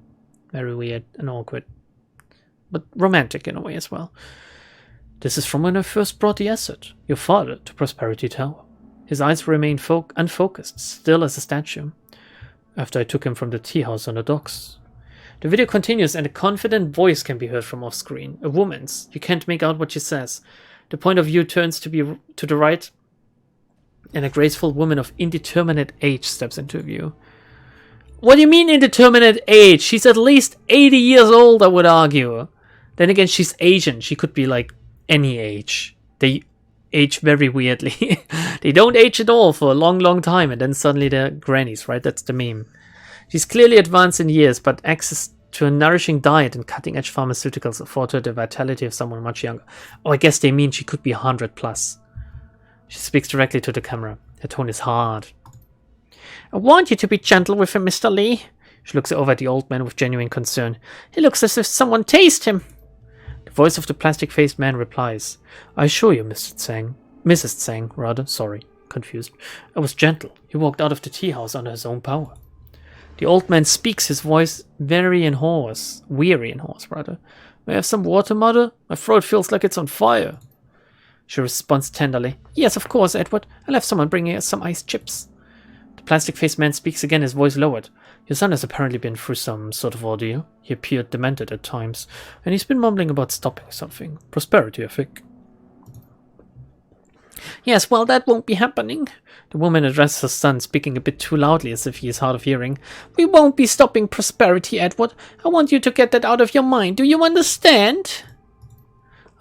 Very weird and awkward. But romantic in a way as well. This is from when I first brought the asset, your father, to Prosperity Tower. His eyes remain unfocused, still as a statue, after I took him from the tea house on the docks. The video continues and a confident voice can be heard from off-screen, a woman's. You can't make out what she says. The point of view turns to the right, and a graceful woman of indeterminate age steps into view. What do you mean indeterminate age? She's at least 80 years old, I would argue. Then again, she's Asian. She could be like any age. They age very weirdly. They don't age at all for a long, long time, and then suddenly they're grannies, right? That's the meme. She's clearly advanced in years, but access to a nourishing diet and cutting-edge pharmaceuticals afford her the vitality of someone much younger. Oh, I guess they mean she could be 100 plus. She speaks directly to the camera. Her tone is hard. I want you to be gentle with him, Mr. Lee. She looks over at the old man with genuine concern. He looks as if someone tased him. The voice of the plastic-faced man replies. I assure you, Mrs. Tsang, sorry, confused. I was gentle. He walked out of the tea house under his own power. The old man speaks, his voice weary and hoarse. May I have some water, mother? My throat feels like it's on fire. She responds tenderly. Yes, of course, Edward. I'll have someone bring you some ice chips. The plastic-faced man speaks again, his voice lowered. Your son has apparently been through some sort of ordeal. He appeared demented at times, and he's been mumbling about stopping something. Prosperity, I think. Yes, well, that won't be happening. The woman addressed her son, speaking a bit too loudly as if he is hard of hearing. We won't be stopping prosperity, Edward. I want you to get that out of your mind. Do you understand?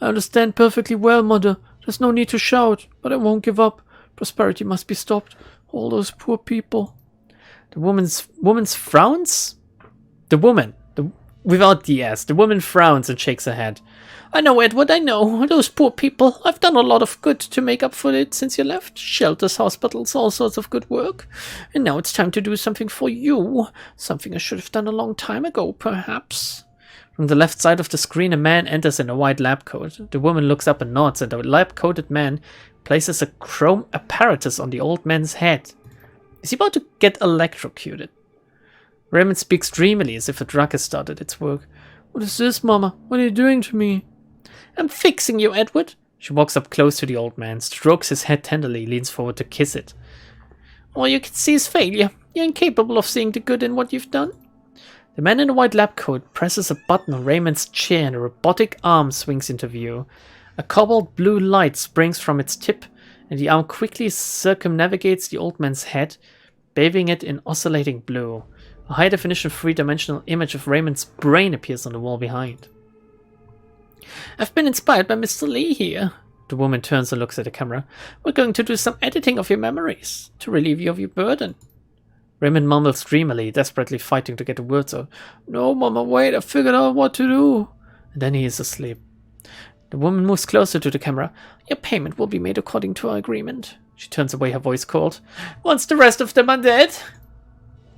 I understand perfectly well, Mother. There's no need to shout, but I won't give up. Prosperity must be stopped. All those poor people. The woman's frowns? Without the S. The woman frowns and shakes her head. I know, Edward, I know. Those poor people. I've done a lot of good to make up for it since you left. Shelters, hospitals, all sorts of good work. And now it's time to do something for you. Something I should have done a long time ago, perhaps. From the left side of the screen, a man enters in a white lab coat. The woman looks up and nods, and the lab-coated man places a chrome apparatus on the old man's head. Is he about to get electrocuted? Raymond speaks dreamily, as if a drug has started its work. What is this, Mama? What are you doing to me? I'm fixing you, Edward. She walks up close to the old man, strokes his head tenderly, leans forward to kiss it. All you can see is failure. You're incapable of seeing the good in what you've done. The man in the white lab coat presses a button on Raymond's chair and a robotic arm swings into view. A cobalt blue light springs from its tip, and the arm quickly circumnavigates the old man's head, bathing it in oscillating blue. A high-definition three-dimensional image of Raymond's brain appears on the wall behind. I've been inspired by Mr. Lee here. The woman turns and looks at the camera. We're going to do some editing of your memories, to relieve you of your burden. Raymond mumbles dreamily, desperately fighting to get the words out. No, Mama, wait, I figured out what to do. And then he is asleep. The woman moves closer to the camera. Your payment will be made according to our agreement. She turns away, her voice cold. Once the rest of them are dead.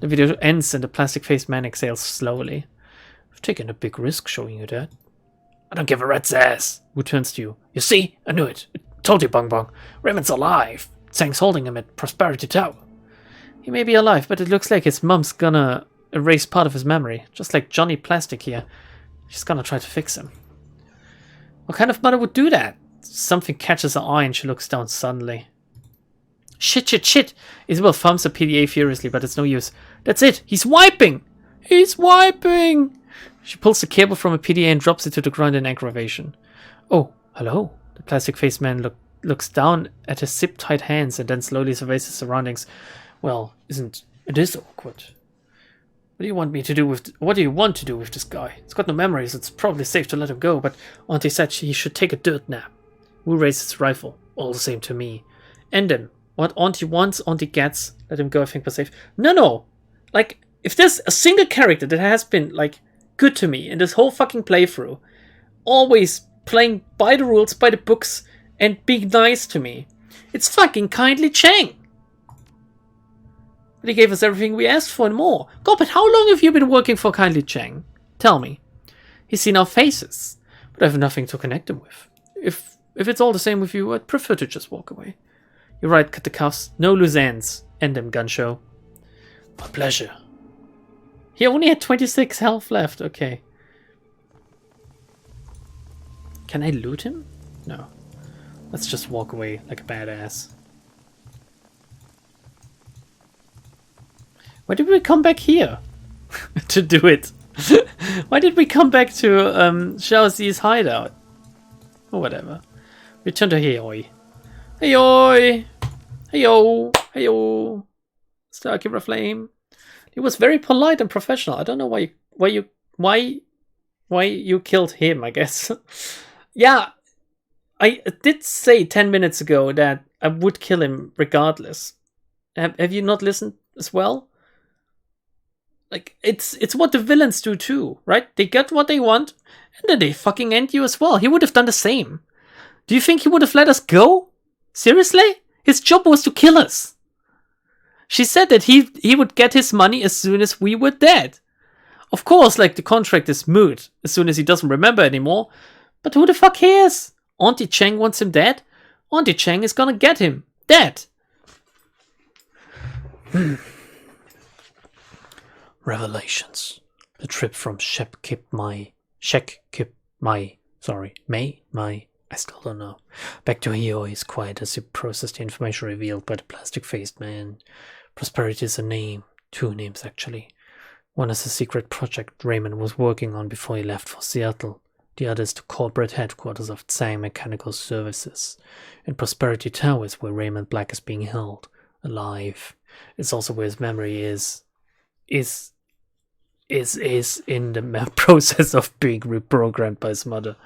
The video ends and the plastic-faced man exhales slowly. I've taken a big risk showing you that. I don't give a rat's ass. Who turns to you? You see? I knew it. I told you, Bong Bong. Raymond's alive. Tsang's holding him at Prosperity Tower. He may be alive, but it looks like his mum's gonna erase part of his memory. Just like Johnny Plastic here. She's gonna try to fix him. What kind of mother would do that? Something catches her eye and she looks down suddenly. Shit. Isabel thumbs the PDA furiously, but it's no use. That's it. He's wiping. He's wiping. She pulls the cable from a PDA and drops it to the ground in aggravation. Oh, hello. The plastic-faced man looks down at his zip-tight hands and then slowly surveys his surroundings. Well, it is awkward. What do you want to do with this guy? He's got no memories. It's probably safe to let him go, but Auntie said he should take a dirt nap. We'll raise his rifle. All the same to me. End him. What Auntie wants, Auntie gets. Let him go, I think we're safe. No. Like, if there's a single character that has been, like, good to me in this whole fucking playthrough, always playing by the rules, by the books, and being nice to me, it's fucking Kindly Chang. But he gave us everything we asked for and more. God, but how long have you been working for Kindly Chang? Tell me. He's seen our faces, but I have nothing to connect him with. If it's all the same with you, I'd prefer to just walk away. You're right, cut the cuffs. No loose ends. End them, gun show. My pleasure. He only had 26 health left. Okay. Can I loot him? No. Let's just walk away like a badass. Why did we come back here? To do it. Why did we come back to Xiao Zi's hideout? Or whatever. Return to Heoi. Heoi! Heyo! Starkeeper Flame. He was very polite and professional. I don't know why you killed him, I guess. Yeah, I did say 10 minutes ago that I would kill him regardless. Have you not listened as well? Like, it's what the villains do too, right? They get what they want, and then they fucking end you as well. He would have done the same. Do you think he would have let us go? Seriously? His job was to kill us. She said that he would get his money as soon as we were dead. Of course, like, the contract is moot as soon as he doesn't remember anymore. But who the fuck cares? Auntie Chang wants him dead. Auntie Chang is gonna get him dead. Revelations. The trip from Mai I still don't know. Back to Hio, he's quiet as he processes the information revealed by the plastic-faced man. Prosperity is a name. 2 names, actually. One is a secret project Raymond was working on before he left for Seattle. The other is the corporate headquarters of Tsang Mechanical Services. And Prosperity Tower is where Raymond Black is being held, alive. It's also where his memory is in the process of being reprogrammed by his mother.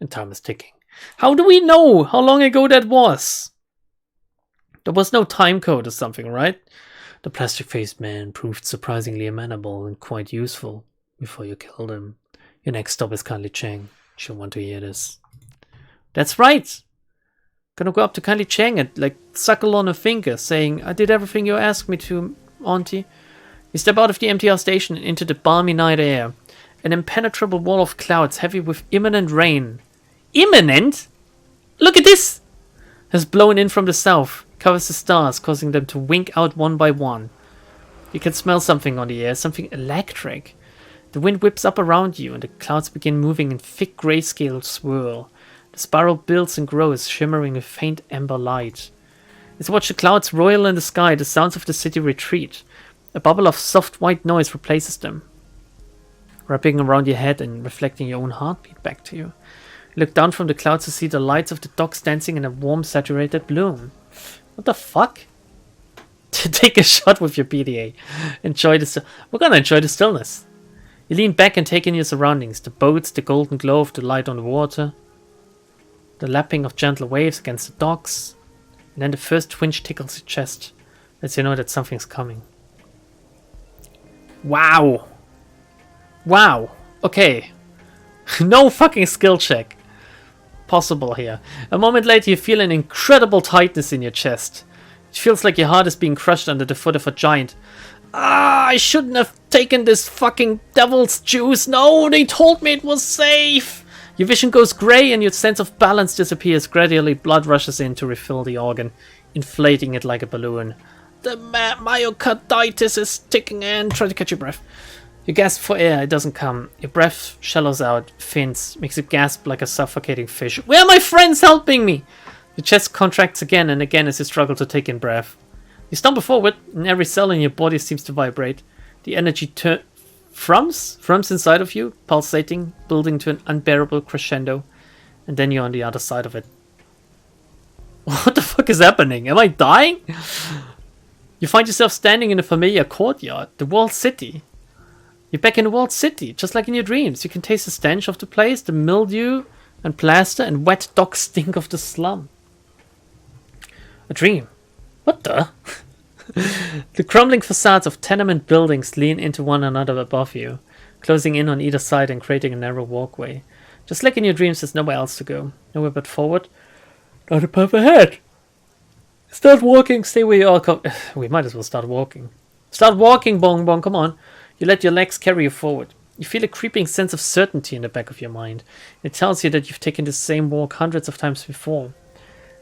And time is ticking. How do we know how long ago that was? There was no time code or something, right? The plastic-faced man proved surprisingly amenable and quite useful before you killed him. Your next stop is Kylie Chang. She'll want to hear this. That's right! Gonna go up to Kylie Chang and, suckle on her finger, saying, I did everything you asked me to, Auntie. You step out of the MTR station and into the balmy night air. An impenetrable wall of clouds heavy with imminent rain. Imminent? Look at this! Has blown in from the south, covers the stars, causing them to wink out one by one. You can smell something on the air, something electric. The wind whips up around you, and the clouds begin moving in thick grayscale swirl. The spiral builds and grows, shimmering with faint amber light. As you watch the clouds roil in the sky, the sounds of the city retreat. A bubble of soft white noise replaces them, wrapping around your head and reflecting your own heartbeat back to you. You look down from the clouds to see the lights of the docks dancing in a warm, saturated bloom. What the fuck? Take a shot with your PDA. We're gonna enjoy the stillness. You lean back and take in your surroundings. The boats, the golden glow of the light on the water, the lapping of gentle waves against the docks, and then the first twinge tickles your chest, lets you know that something's coming. Wow. Wow. Okay. No fucking skill check possible here. A moment later you feel an incredible tightness in your chest. It feels like your heart is being crushed under the foot of a giant. I shouldn't have taken this fucking devil's juice. No, they told me it was safe. Your vision goes grey and your sense of balance disappears. Gradually blood rushes in to refill the organ, inflating it like a balloon. The myocarditis is ticking in. Try to catch your breath. You gasp for air, it doesn't come. Your breath shallows out, fins, makes you gasp like a suffocating fish. Where are my friends helping me? Your chest contracts again and again as you struggle to take in breath. You stumble forward, and every cell in your body seems to vibrate. The energy thrums inside of you, pulsating, building to an unbearable crescendo. And then you're on the other side of it. What the fuck is happening? Am I dying? You find yourself standing in a familiar courtyard, the walled city. You're back in the walled city, just like in your dreams. You can taste the stench of the place, the mildew and plaster and wet dock stink of the slum. A dream. What the? The crumbling facades of tenement buildings lean into one another above you, closing in on either side and creating a narrow walkway. Just like in your dreams, there's nowhere else to go. Nowhere but forward. Not a path ahead. Start walking, stay where you are. We might as well start walking. Start walking, Bong Bong, come on. You let your legs carry you forward. You feel a creeping sense of certainty in the back of your mind. It tells you that you've taken the same walk hundreds of times before.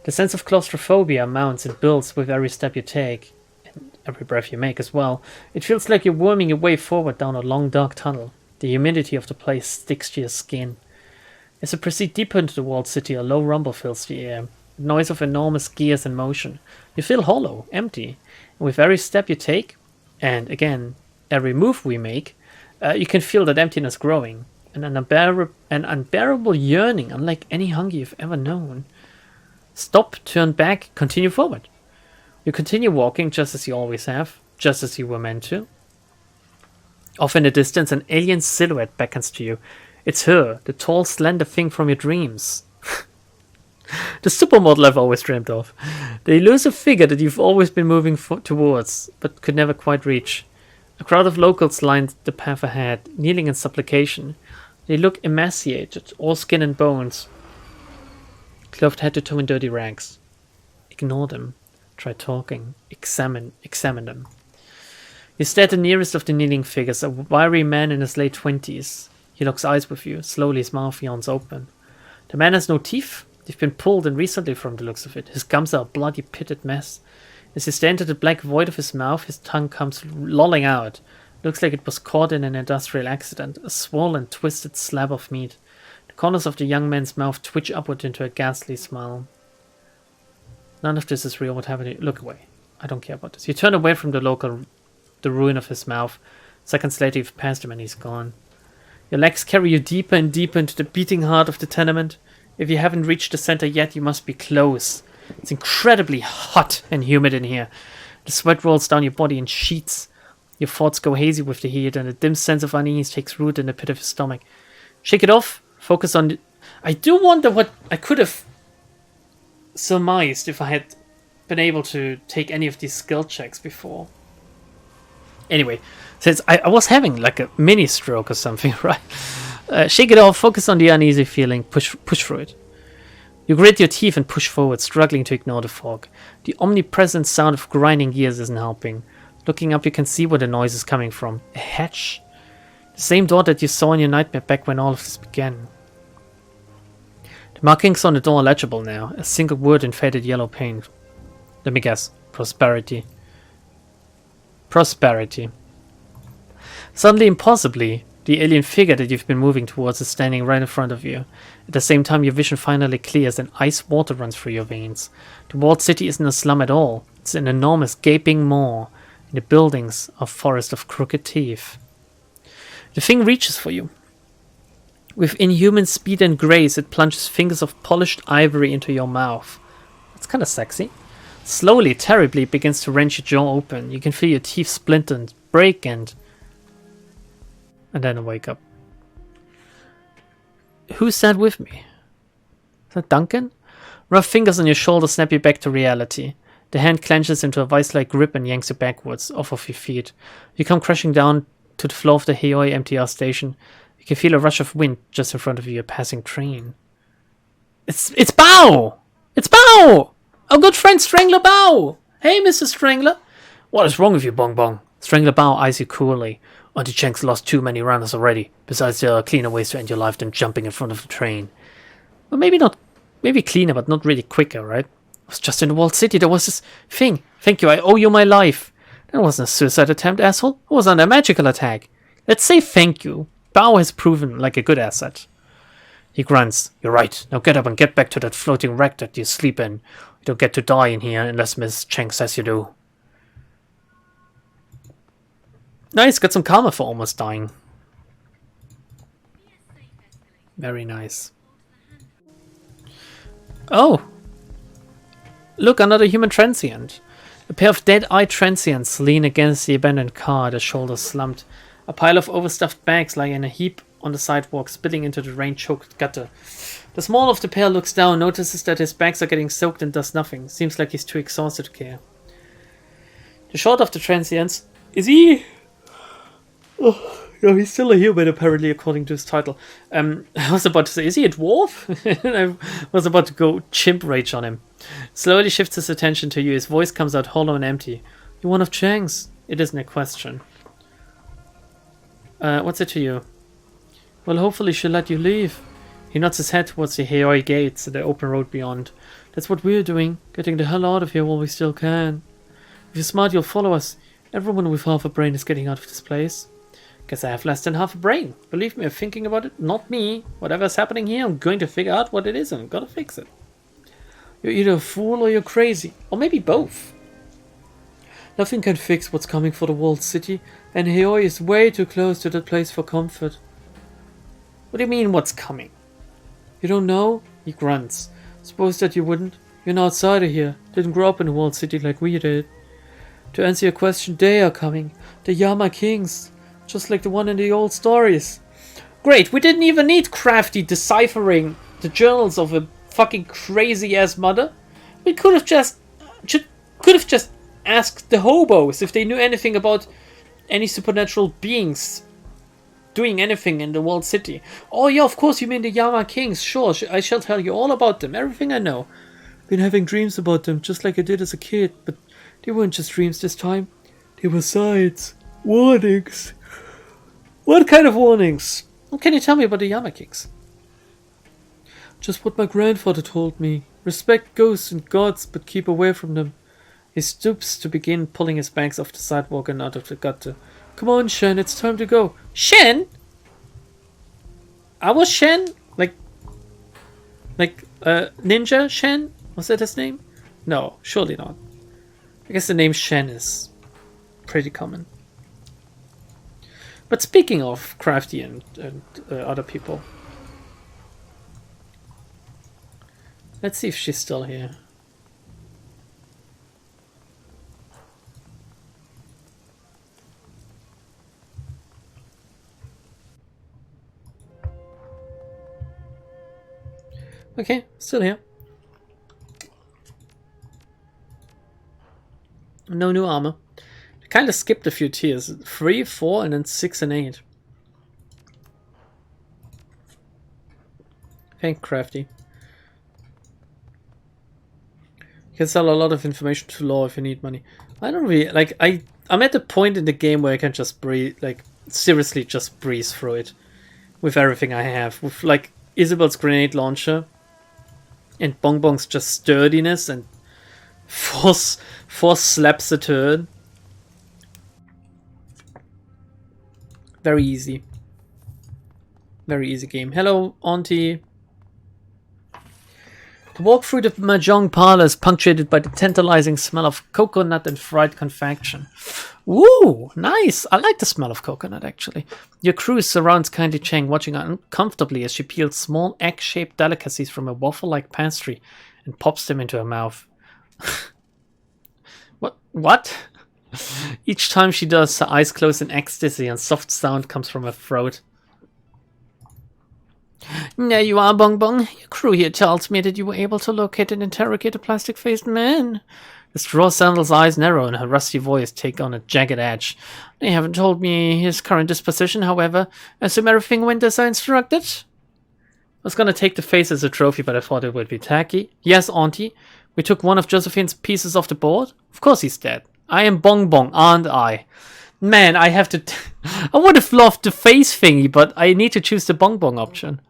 The sense of claustrophobia mounts and builds with every step you take, and every breath you make as well. It feels like you're worming your way forward down a long dark tunnel. The humidity of the place sticks to your skin. As you proceed deeper into the walled city, a low rumble fills the air. The noise of enormous gears in motion. You feel hollow, empty, and with every step you take, and again, every move we make, you can feel that emptiness growing. An unbearable yearning unlike any hunger you've ever known. Stop, turn back, continue forward. You continue walking just as you always have, just as you were meant to. Off in the distance, an alien silhouette beckons to you. It's her, the tall, slender thing from your dreams. The supermodel I've always dreamed of. The elusive figure that you've always been moving towards, but could never quite reach. A crowd of locals lined the path ahead, kneeling in supplication. They look emaciated, all skin and bones, clothed head to toe in dirty rags. Ignore them. Try talking. Examine them. You stare at the nearest of the kneeling figures, a wiry man in his late 20s. He locks eyes with you. Slowly his mouth yawns open. The man has no teeth. They've been pulled in recently from the looks of it. His gums are a bloody pitted mess. As you stare into the black void of his mouth, his tongue comes lolling out. Looks like it was caught in an industrial accident. A swollen, twisted slab of meat. The corners of the young man's mouth twitch upward into a ghastly smile. None of this is real. What happened? Look away. I don't care about this. You turn away from the ruin of his mouth. Seconds later, you've passed him and he's gone. Your legs carry you deeper and deeper into the beating heart of the tenement. If you haven't reached the center yet, you must be close. It's incredibly hot and humid in here. The sweat rolls down your body in sheets. Your thoughts go hazy with the heat, and a dim sense of unease takes root in the pit of your stomach. Shake it off. Focus on... I do wonder what I could have surmised if I had been able to take any of these skill checks before. Anyway, since I was having like a mini stroke or something, right? Shake it off, focus on the uneasy feeling, push through it. You grit your teeth and push forward, struggling to ignore the fog. The omnipresent sound of grinding gears isn't helping. Looking up, you can see where the noise is coming from. A hatch? The same door that you saw in your nightmare back when all of this began. The markings on the door are legible now, a single word in faded yellow paint. Let me guess. Prosperity. Prosperity. Suddenly, impossibly, the alien figure that you've been moving towards is standing right in front of you. At the same time, your vision finally clears and ice water runs through your veins. The walled city isn't a slum at all. It's an enormous gaping maw in the buildings of Forest of Crooked Teeth. The thing reaches for you. With inhuman speed and grace, it plunges fingers of polished ivory into your mouth. That's kind of sexy. Slowly, terribly, it begins to wrench your jaw open. You can feel your teeth splinter and break and then I wake up. Who's that with me? Is that Duncan? Rough fingers on your shoulder snap you back to reality. The hand clenches into a vice-like grip and yanks you backwards, off of your feet. You come crashing down to the floor of the Heoi MTR station. You can feel a rush of wind just in front of you, a passing train. It's Bao! It's Bao! Our good friend Strangler Bao! Hey, Mr. Strangler! What is wrong with you, Bong Bong? Strangler Bao eyes you coolly. Auntie Cheng's lost too many runners already. Besides, there are cleaner ways to end your life than jumping in front of the train. Well, maybe cleaner, but not really quicker, right? I was just in the walled city. There was this thing. Thank you, I owe you my life. That wasn't a suicide attempt, asshole. It was under a magical attack. Let's say thank you. Bao has proven like a good asset. He grunts. You're right. Now get up and get back to that floating wreck that you sleep in. You don't get to die in here unless Miss Cheng says you do. Nice, got some karma for almost dying. Very nice. Oh! Look, another human transient. A pair of dead-eyed transients lean against the abandoned car, their shoulders slumped. A pile of overstuffed bags lie in a heap on the sidewalk, spilling into the rain-choked gutter. The smaller of the pair looks down, notices that his bags are getting soaked and does nothing. Seems like he's too exhausted to care. The short of the transients... Is he... Oh, no, he's still a human, apparently, according to his title. I was about to say, is he a dwarf? I was about to go chimp rage on him. Slowly shifts his attention to you. His voice comes out hollow and empty. You're one of Chang's. It isn't a question. What's it to you? Well, hopefully she'll let you leave. He nods his head towards the Heoi gates and the open road beyond. That's what we're doing. Getting the hell out of here while we still can. If you're smart, you'll follow us. Everyone with half a brain is getting out of this place. Guess I have less than half a brain. Believe me, I'm thinking about it. Not me. Whatever's happening here, I'm going to figure out what it is and I'm gonna fix it. You're either a fool or you're crazy. Or maybe both. Nothing can fix what's coming for the walled city, and Heoi is way too close to that place for comfort. What do you mean, what's coming? You don't know? He grunts. Suppose that you wouldn't. You're an outsider here. Didn't grow up in the walled city like we did. To answer your question, they are coming. The Yama Kings. Just like the one in the old stories. Great, we didn't even need crafty deciphering the journals of a fucking crazy ass mother. We could have just asked the hobos if they knew anything about any supernatural beings doing anything in the walled city. Oh yeah, of course you mean the Yama Kings. Sure, I shall tell you all about them. Everything I know. Been having dreams about them just like I did as a kid, but they weren't just dreams this time. They were signs. Warnings. What kind of warnings? What can you tell me about the Yama Kings? Just what my grandfather told me. Respect ghosts and gods, but keep away from them. He stoops to begin pulling his bags off the sidewalk and out of the gutter. Come on, Shen, it's time to go. Shen? I was Shen? Like, Like, Ninja Shen? Was that his name? No, surely not. I guess the name Shen is pretty common. But speaking of Crafty and other people, let's see if she's still here. Okay, still here. No new armor. Kind of skipped a few tiers. 3, 4, and then 6 and 8. Thank Crafty. You can sell a lot of information to law if you need money. I don't really like. I'm at the point in the game where I can just breathe, like seriously, just breeze through it with everything I have. With like Isabel's grenade launcher and Bongbong's just sturdiness and force slaps a turn. Very easy. Very easy game. Hello, Auntie. The walk through the Mahjong parlor is punctuated by the tantalizing smell of coconut and fried confection. Ooh, nice! I like the smell of coconut, actually. Your crew surrounds Candy Chang, watching uncomfortably as she peels small egg-shaped delicacies from a waffle-like pastry and pops them into her mouth. What? Each time she does, her eyes close in ecstasy and soft sound comes from her throat. There you are, Bong Bong. Your crew here tells me that you were able to locate and interrogate a plastic-faced man. The straw sandal's eyes narrow and her rusty voice take on a jagged edge. They haven't told me his current disposition, however. I assume everything went as I instructed? I was gonna take the face as a trophy, but I thought it would be tacky. Yes, Auntie. We took one of Josephine's pieces off the board. Of course he's dead. I am Bong Bong, aren't I? Man, I have to... I would have loved the face thingy, but I need to choose the Bong Bong option.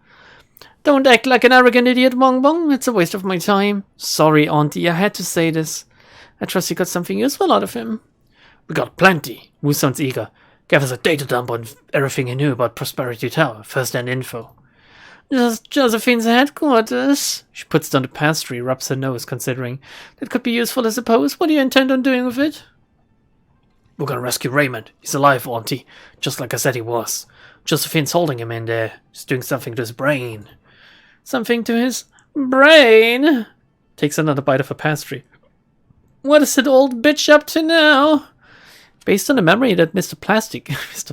Don't act like an arrogant idiot, Bong Bong. It's a waste of my time. Sorry, Auntie, I had to say this. I trust you got something useful out of him. We got plenty. Wu sounds eager. Gave us a data dump on everything he knew about Prosperity Tower, first-hand info. Just Josephine's headquarters. She puts down the pastry, rubs her nose, considering. That could be useful, I suppose. What do you intend on doing with it? We're gonna rescue Raymond. He's alive, Auntie. Just like I said he was. Josephine's holding him in there. He's doing something to his brain. Something to his brain? Takes another bite of a pastry. What is that old bitch up to now? Based on the memory that Mr.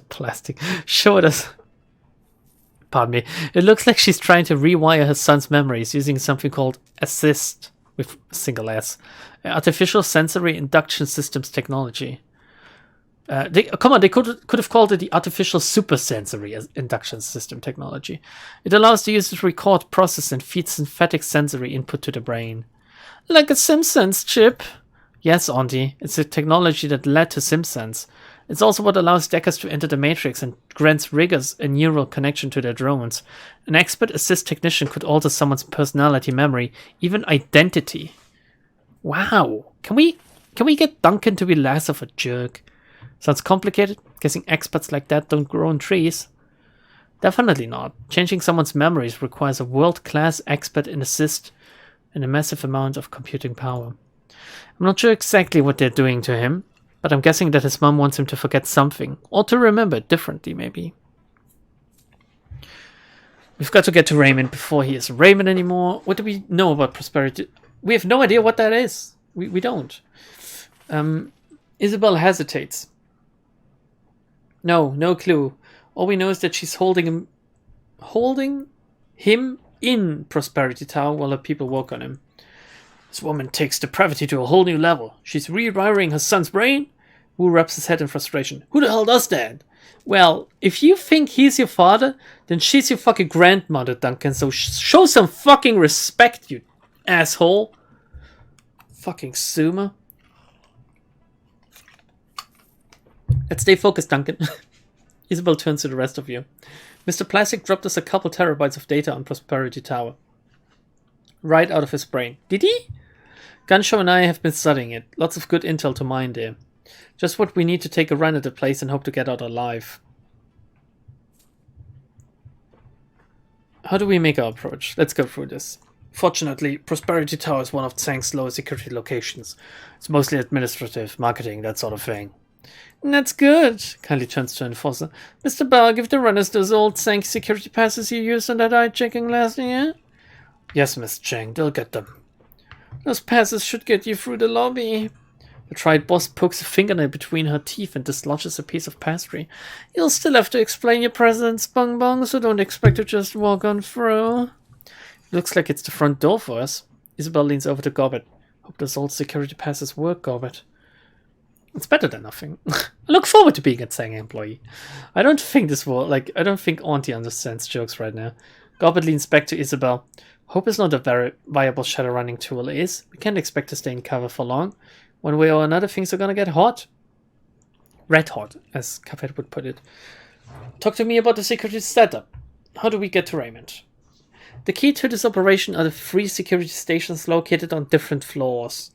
Plastic showed us. Pardon me. It looks like she's trying to rewire her son's memories using something called ASSIST, with a single S. Artificial Sensory Induction Systems Technology. They could have called it the Artificial Supersensory Induction System Technology. It allows the user to record, process, and feed synthetic sensory input to the brain. Like a Simpsons chip. Yes, Auntie. It's a technology that led to Simpsons. It's also what allows Deckers to enter the Matrix and grants riggers a neural connection to their drones. An expert assist technician could alter someone's personality, memory, even identity. Wow. Can we get Duncan to be less of a jerk? Sounds complicated. Guessing experts like that don't grow on trees. Definitely not. Changing someone's memories requires a world-class expert in assist and a massive amount of computing power. I'm not sure exactly what they're doing to him, but I'm guessing that his mom wants him to forget something, or to remember it differently, maybe. We've got to get to Raymond before he is Raymond anymore. What do we know about Prosperity? We have no idea what that is. We don't. Isabel hesitates. No clue. All we know is that she's holding him in Prosperity Tower while her people work on him. This woman takes depravity to a whole new level. She's rewiring her son's brain? Wu rubs his head in frustration. Who the hell does that? Well, if you think he's your father, then she's your fucking grandmother, Duncan, so show some fucking respect, you asshole. Fucking Suma. Let's stay focused, Duncan. Isabel turns to the rest of you. Mr. Plastic dropped us a couple terabytes of data on Prosperity Tower. Right out of his brain. Did he? Gunshow and I have been studying it. Lots of good intel to mine there. Just what we need to take a run at the place and hope to get out alive. How do we make our approach? Let's go through this. Fortunately, Prosperity Tower is one of Tsang's lower security locations. It's mostly administrative, marketing, that sort of thing. That's good, kindly turns to Enforcer. Mr. Bell, give the runners those old Tsang security passes you used on that eye-checking last year? Yes, Miss Chang, they'll get them. Those passes should get you through the lobby. The tried boss pokes a fingernail between her teeth and dislodges a piece of pastry. You'll still have to explain your presence, Bong Bong, so don't expect to just walk on through. Looks like it's the front door for us. Isabel leans over to Gobbet. Hope those old security passes work, Gobbet. It's better than nothing. I look forward to being a Tsang employee. I don't think I don't think Auntie understands jokes right now. Gobbet leans back to Isabel. Hope is not a very viable shadow running tool, is. We can't expect to stay in cover for long. One way or another, things are gonna get hot. Red hot, as Cuphead would put it. Talk to me about the security setup. How do we get to Raymond? The key to this operation are the 3 security stations located on different floors.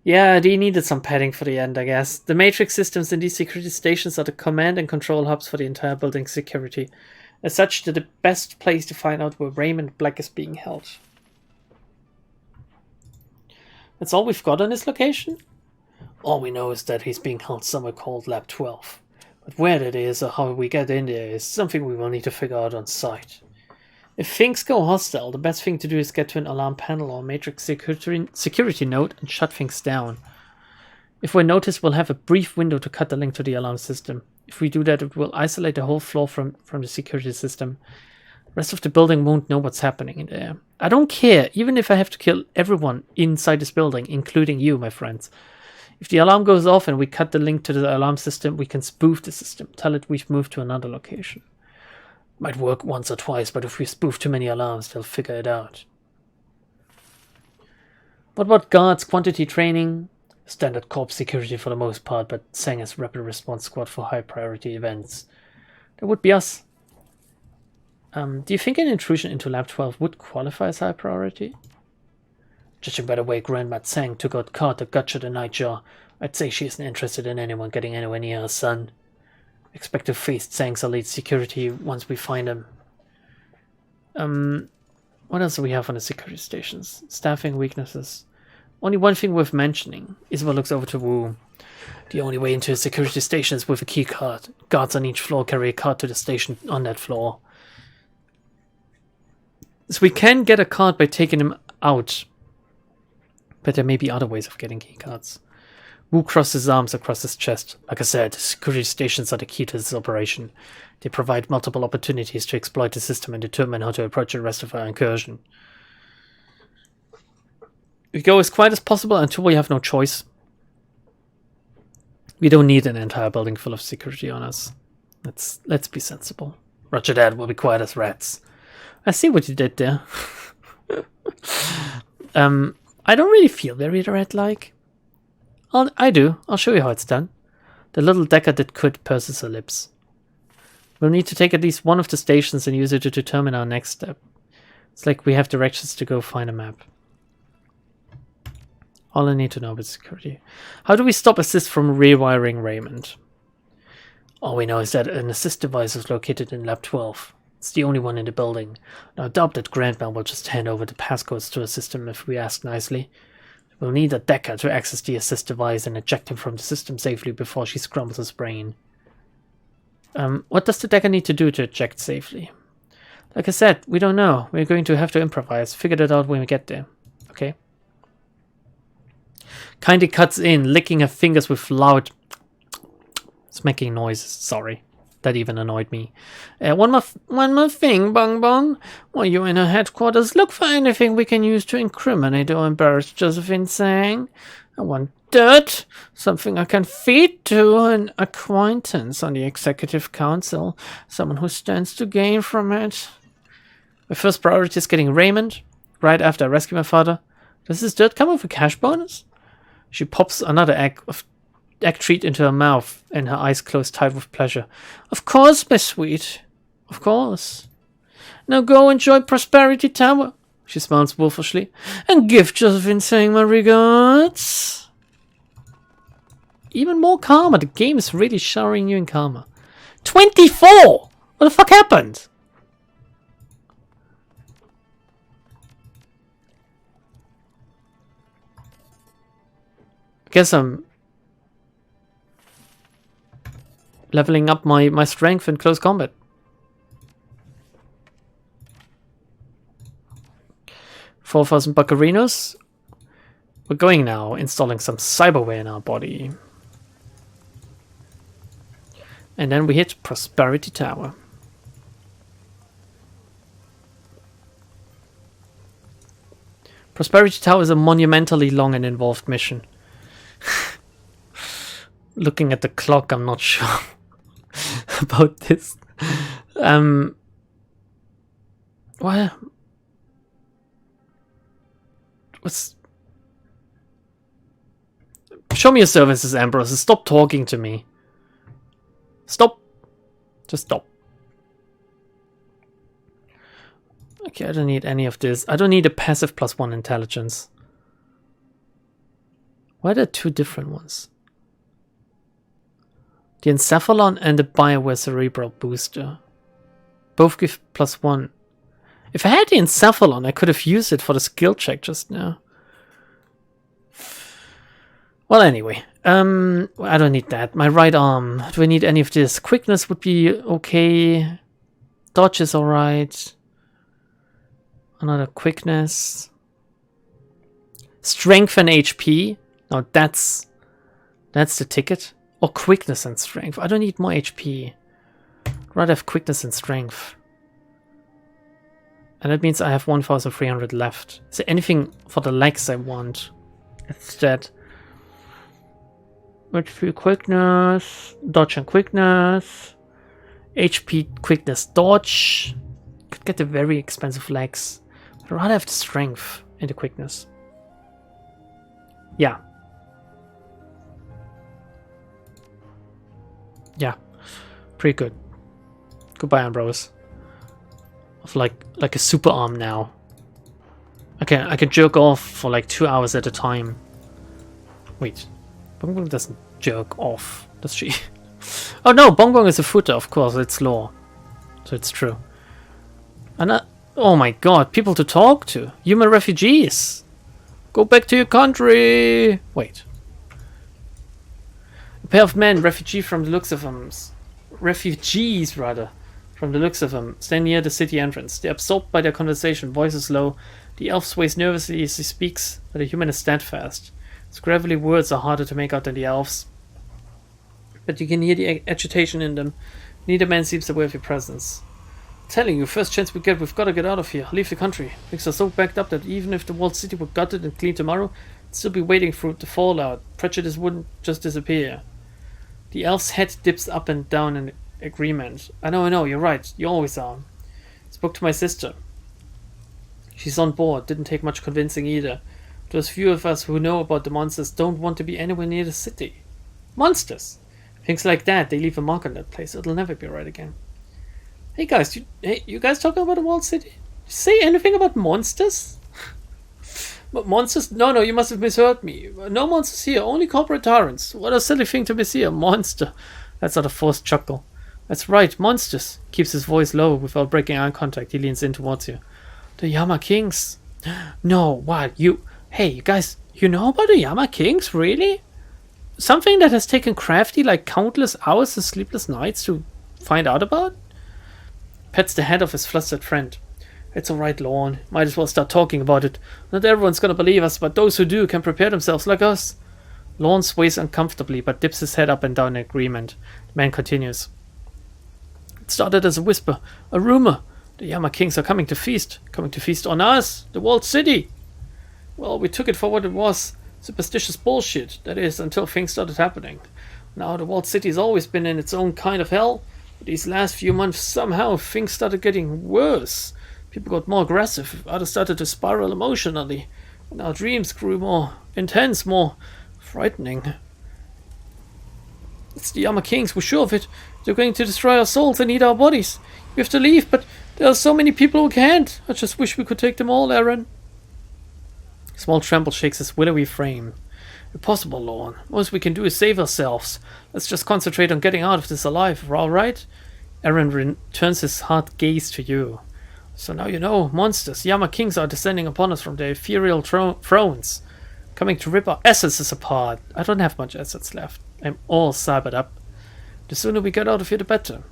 Yeah, they needed some padding for the end, I guess. The matrix systems in these security stations are the command and control hubs for the entire building's security. As such, they're the best place to find out where Raymond Black is being held. That's all we've got on this location? All we know is that he's being held somewhere called Lab 12. But where that is or how we get in there is something we will need to figure out on site. If things go hostile, the best thing to do is get to an alarm panel or matrix security node and shut things down. If we're noticed, we'll have a brief window to cut the link to the alarm system. If we do that, it will isolate the whole floor from the security system. The rest of the building won't know what's happening in there. I don't care, even if I have to kill everyone inside this building, including you, my friends. If the alarm goes off and we cut the link to the alarm system, we can spoof the system, tell it we've moved to another location. Might work once or twice, but if we spoof too many alarms, they'll figure it out. What about guards, quantity training? Standard corp security for the most part, but Tsang has rapid response squad for high priority events. That would be us. Do you think an intrusion into Lab 12 would qualify as high priority? Judging by the way Grandma Tsang took out Carter, Gutshot, and Nightjaw, I'd say she isn't interested in anyone getting anywhere near her son. Expect to face Tsang's elite security once we find him. What else do we have on the security stations? Staffing weaknesses. Only one thing worth mentioning. Isabel looks over to Wu. The only way into a security station is with a key card. Guards on each floor carry a card to the station on that floor. So we can get a card by taking him out. But there may be other ways of getting key cards. Wu crossed his arms across his chest. Like I said, security stations are the key to this operation. They provide multiple opportunities to exploit the system and determine how to approach the rest of our incursion. We go as quiet as possible until we have no choice. We don't need an entire building full of security on us. Let's be sensible. Roger that, we'll be quiet as rats. I see what you did there. I don't really feel very rat-like. I do. I'll show you how it's done. The little Decker that could purses her lips. We'll need to take at least one of the stations and use it to determine our next step. It's like we have directions to go find a map. All I need to know about security. How do we stop assist from rewiring Raymond? All we know is that an assist device is located in Lab 12. It's the only one in the building. Now I doubt that Grandma will just hand over the passcodes to a system if we ask nicely. We'll need a Decker to access the assist device and eject him from the system safely before she scrambles his brain. What does the Decker need to do to eject safely? Like I said, we don't know. We're going to have to improvise. Figure that out when we get there. Okay? Kindly cuts in, licking her fingers with loud smacking noises. Sorry. That even annoyed me. One more thing, Bong Bong. While you're in her headquarters, look for anything we can use to incriminate or embarrass Josephine Tsang. I want dirt, something I can feed to an acquaintance on the Executive Council, someone who stands to gain from it. My first priority is getting Raymond, right after I rescue my father. Does this dirt come with a cash bonus? She pops another egg treat into her mouth, and her eyes close tight with pleasure. Of course, my sweet. Of course. Now go enjoy Prosperity Tower, she smiles wolfishly, and give Josephine Tsang my regards. Even more karma. The game is really showering you in karma. 24! What the fuck happened? guess I'm leveling up my strength in close combat. $4,000 buccarinos. We're going now, installing some cyberware in our body. And then we hit Prosperity Tower. Prosperity Tower is a monumentally long and involved mission. Looking at the clock, I'm not sure about this. What? Show me your services, Ambrose. Stop talking to me. Stop. Just stop. Okay, I don't need any of this. I don't need a passive +1 intelligence. Why are there two different ones? The Encephalon and the Bioware Cerebral Booster. Both give +1. If I had the Encephalon, I could have used it for the skill check just now. Well, anyway. I don't need that. My right arm. Do I need any of this? Quickness would be okay. Dodge is alright. Another quickness. Strength and HP. Now that's the ticket. Or quickness and strength. I don't need more HP. I'd rather have quickness and strength. And that means I have 1,300 left. Is there anything for the legs I want instead? HP quickness, dodge and quickness, HP quickness dodge. Could get the very expensive legs. I'd rather have the strength and the quickness. Yeah. Yeah. Pretty good. Goodbye, Ambrose. Of like a super arm now. Okay, I can jerk off for like 2 hours at a time. Wait. Bong Bong doesn't jerk off, does she? Oh no, Bong Bong is a footer, of course, it's lore. So it's true. And oh my god, people to talk to. Human refugees. Go back to your country. Wait. A pair of men, refugees from the looks of them. Refugees, rather. From the looks of them, stand near the city entrance. They're absorbed by their conversation, voices low. The elf sways nervously as he speaks, but the human is steadfast. His gravelly words are harder to make out than the elves, but you can hear the agitation in them. Neither man seems aware of your presence. I'm telling you, first chance we get, we've got to get out of here, leave the country. Things are so backed up that even if the walled city were gutted and cleaned tomorrow, it'd still be waiting for the fallout. Prejudice wouldn't just disappear. The elf's head dips up and down in agreement. I know, you're right, you always are. Spoke to my sister. She's on board, didn't take much convincing either. Those few of us who know about the monsters don't want to be anywhere near the city. Monsters! Things like that, they leave a mark on that place. It'll never be right again. Hey guys, you guys talking about the walled city? Did you say anything about monsters? Monsters? No, you must have misheard me. No monsters here, only corporate tyrants. What a silly thing to miss here. Monster. That's not a forced chuckle. That's right, monsters. Keeps his voice low without breaking eye contact. He leans in towards you. The Yama Kings. No, what? Hey, you guys, you know about the Yama Kings, really? Something that has taken Crafty like countless hours and sleepless nights to find out about? Pats the head of his flustered friend. It's alright, Lorne. Might as well start talking about it. Not everyone's gonna believe us, but those who do can prepare themselves like us. Lorne sways uncomfortably, but dips his head up and down in agreement. The man continues. It started as a whisper, a rumor. The Yama Kings are coming to feast on us, the walled city. Well, we took it for what it was. Superstitious bullshit, that is, until things started happening. Now, the walled city's always been in its own kind of hell, but these last few months, somehow, things started getting worse. People got more aggressive, others started to spiral emotionally, and our dreams grew more intense, more frightening. It's the Yama Kings, we're sure of it. They're going to destroy our souls and eat our bodies. We have to leave, but there are so many people who can't. I just wish we could take them all, Aaron. A small tremble shakes his willowy frame. Impossible, Lorne. Most we can do is save ourselves. Let's just concentrate on getting out of this alive. We're all right? Aaron turns his hard gaze to you. So now you know, monsters, Yama Kings are descending upon us from their ethereal thrones. Coming to rip our assets apart. I don't have much assets left. I'm all cybered up. The sooner we get out of here, the better.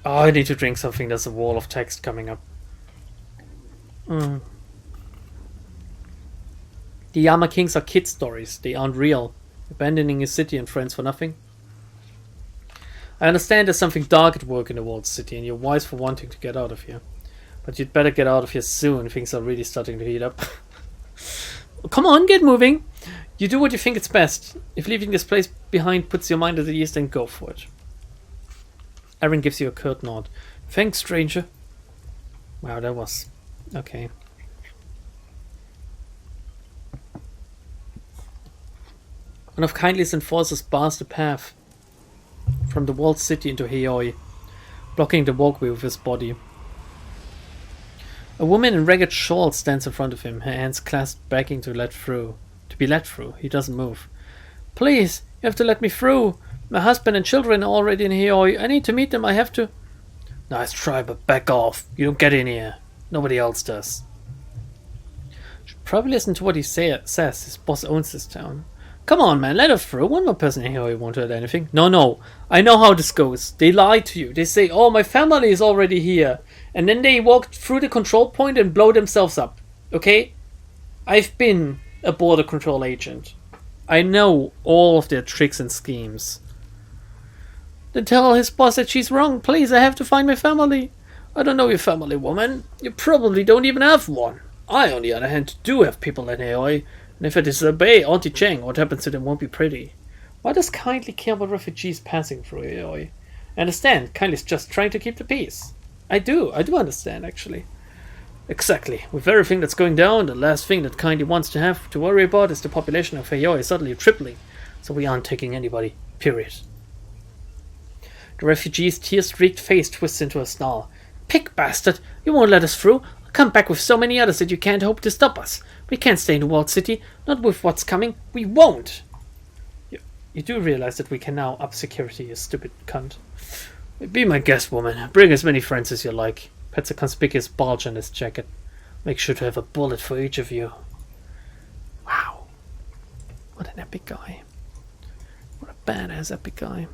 Oh, I need to drink something. There's a wall of text coming up. The Yama Kings are kid stories. They aren't real. Abandoning your city and friends for nothing. I understand there's something dark at work in the walled city, and you're wise for wanting to get out of here. But you'd better get out of here soon. Things are really starting to heat up. Come on, get moving. You do what you think is best. If leaving this place behind puts your mind at ease, then go for it. Aaron gives you a curt nod. Thanks, stranger. Wow, that was... okay. One of Kindly's enforcers bars the path from the walled city into Heioi, blocking the walkway with his body. A woman in ragged shawls stands in front of him, her hands clasped, begging to be let through. He doesn't move. Please, you have to let me through. My husband and children are already in Heioi. I need to meet them. I have to... Nice try, but back off. You don't get in here. Nobody else does. Should probably listen to what he says. His boss owns this town. Come on, man, let us through. One more person in Heioi won't hurt anything. No. I know how this goes. They lie to you. They say, oh, my family is already here. And then they walk through the control point and blow themselves up. Okay? I've been a border control agent. I know all of their tricks and schemes. Then tell his boss that she's wrong. Please, I have to find my family. I don't know your family, woman. You probably don't even have one. I, on the other hand, do have people in Heioi. And if I disobey Auntie Cheng, what happens to them won't be pretty. Why does Kindly care about refugees passing through Heioi? I understand. Kindly's just trying to keep the peace. I do understand, actually. Exactly. With everything that's going down, the last thing that Kindly wants to have to worry about is the population of Heioi suddenly tripling. So we aren't taking anybody. Period. The refugee's tear-streaked face twists into a snarl. Pick bastard! You won't let us through. I'll come back with so many others that you can't hope to stop us. We can't stay in the walled city. Not with what's coming. We won't! You do realize that we can now up security, you stupid cunt. Be my guest, woman. Bring as many friends as you like. Pets a conspicuous bulge on his jacket. Make sure to have a bullet for each of you. Wow. What an epic guy. What a badass epic guy.